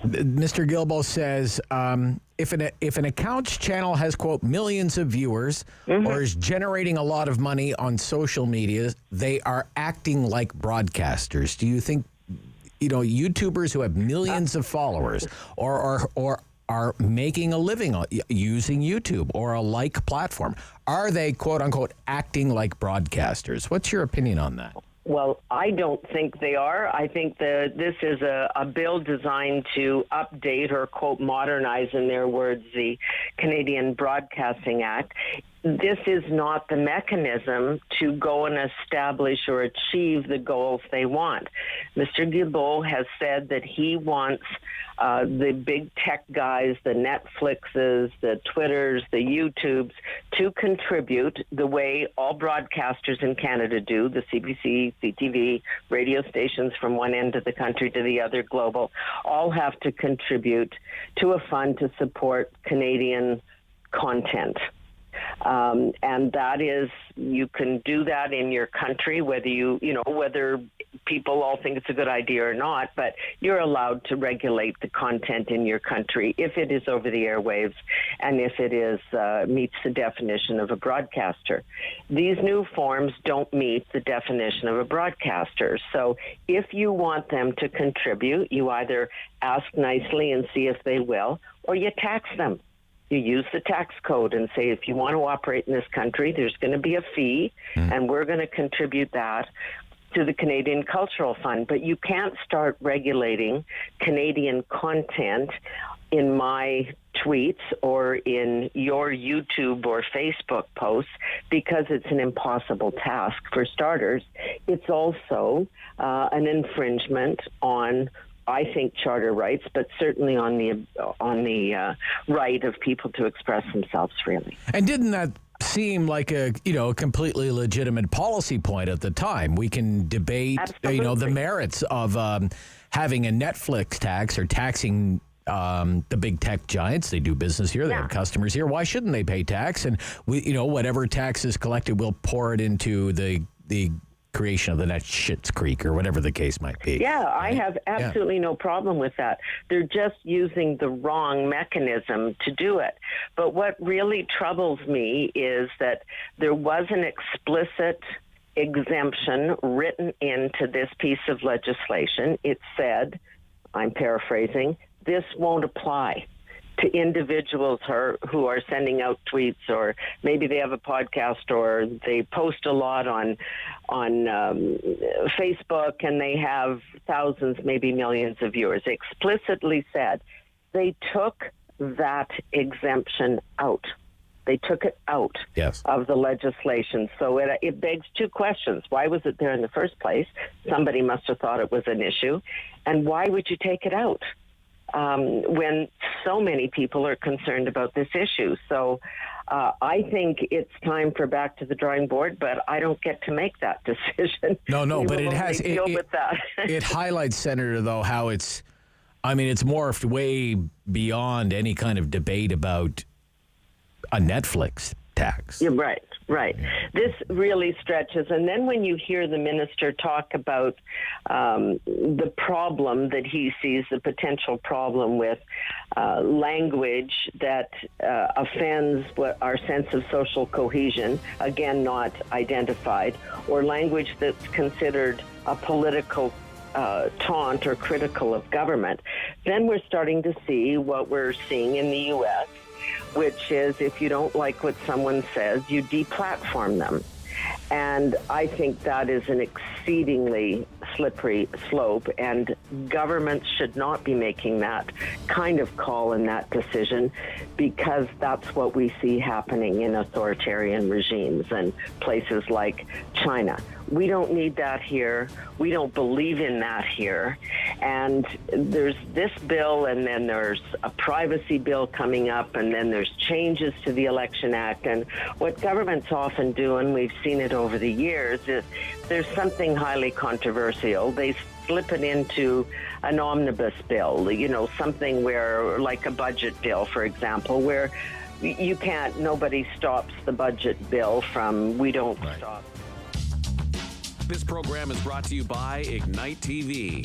S9: Mr. Guilbeault says if an accounts channel has, quote, millions of viewers or is generating a lot of money on social media, they are acting like broadcasters. Do you think, YouTubers who have millions of followers or are making a living using YouTube or a like platform, are they, quote unquote, acting like broadcasters? What's your opinion on that?
S11: Well, I don't think they are. I think that this is a bill designed to update or, quote, modernize, in their words, the Canadian Broadcasting Act. This is not the mechanism to go and establish or achieve the goals they want. Mr. Guilbeault has said that he wants the big tech guys, the Netflixes, the Twitters, the YouTubes, to contribute the way all broadcasters in Canada do, the CBC, CTV, radio stations from one end of the country to the other, global, all have to contribute to a fund to support Canadian content. And that is, you can do that in your country, whether people all think it's a good idea or not, but you're allowed to regulate the content in your country if it is over the airwaves and if it is meets the definition of a broadcaster. These new forms don't meet the definition of a broadcaster. So if you want them to contribute, you either ask nicely and see if they will, or you tax them. You use the tax code and say, if you want to operate in this country, there's going to be a fee, and we're going to contribute that to the Canadian Cultural Fund. But you can't start regulating Canadian content in my tweets or in your YouTube or Facebook posts, because it's an impossible task. For starters, it's also an infringement on, I think, charter rights, but certainly on the right of people to express themselves freely.
S9: And didn't that seem like a completely legitimate policy point at the time? We can debate the merits of having a Netflix tax or taxing the big tech giants. They do business here. They have customers here. Why shouldn't they pay tax? And whatever tax is collected, we'll pour it into the creation of the next Schitt's Creek or whatever the case might be.
S11: Yeah, I have absolutely no problem with that. They're just using the wrong mechanism to do it. But what really troubles me is that there was an explicit exemption written into this piece of legislation. It said, I'm paraphrasing, this won't apply to individuals who are sending out tweets, or maybe they have a podcast, or they post a lot on Facebook, and they have thousands, maybe millions of viewers. Explicitly said, they took that exemption out. They took it out of the legislation. So it begs two questions. Why was it there in the first place? Somebody must have thought it was an issue. And why would you take it out when so many people are concerned about this issue? So I think it's time for back to the drawing board, but I don't get to make that decision.
S9: No, but it has.
S11: It
S9: highlights, Senator, though, how it's morphed way beyond any kind of debate about a Netflix tax.
S11: You're right. This really stretches. And then when you hear the minister talk about the problem that he sees, the potential problem with language that offends our sense of social cohesion, again, not identified, or language that's considered a political taunt or critical of government, then we're starting to see what we're seeing in the U.S., which is if you don't like what someone says, you deplatform them. And I think that is an exceedingly slippery slope, and governments should not be making that kind of call and that decision, because that's what we see happening in authoritarian regimes and places like China. We don't need that here. We don't believe in that here. And there's this bill, and then there's a privacy bill coming up, and then there's changes to the Election Act. And what governments often do, and we've seen it over the years, is there's something highly controversial. They slip it into an omnibus bill, something where, like a budget bill, for example, where nobody stops the budget bill from, we don't stop.
S1: This program is brought to you by Ignite TV.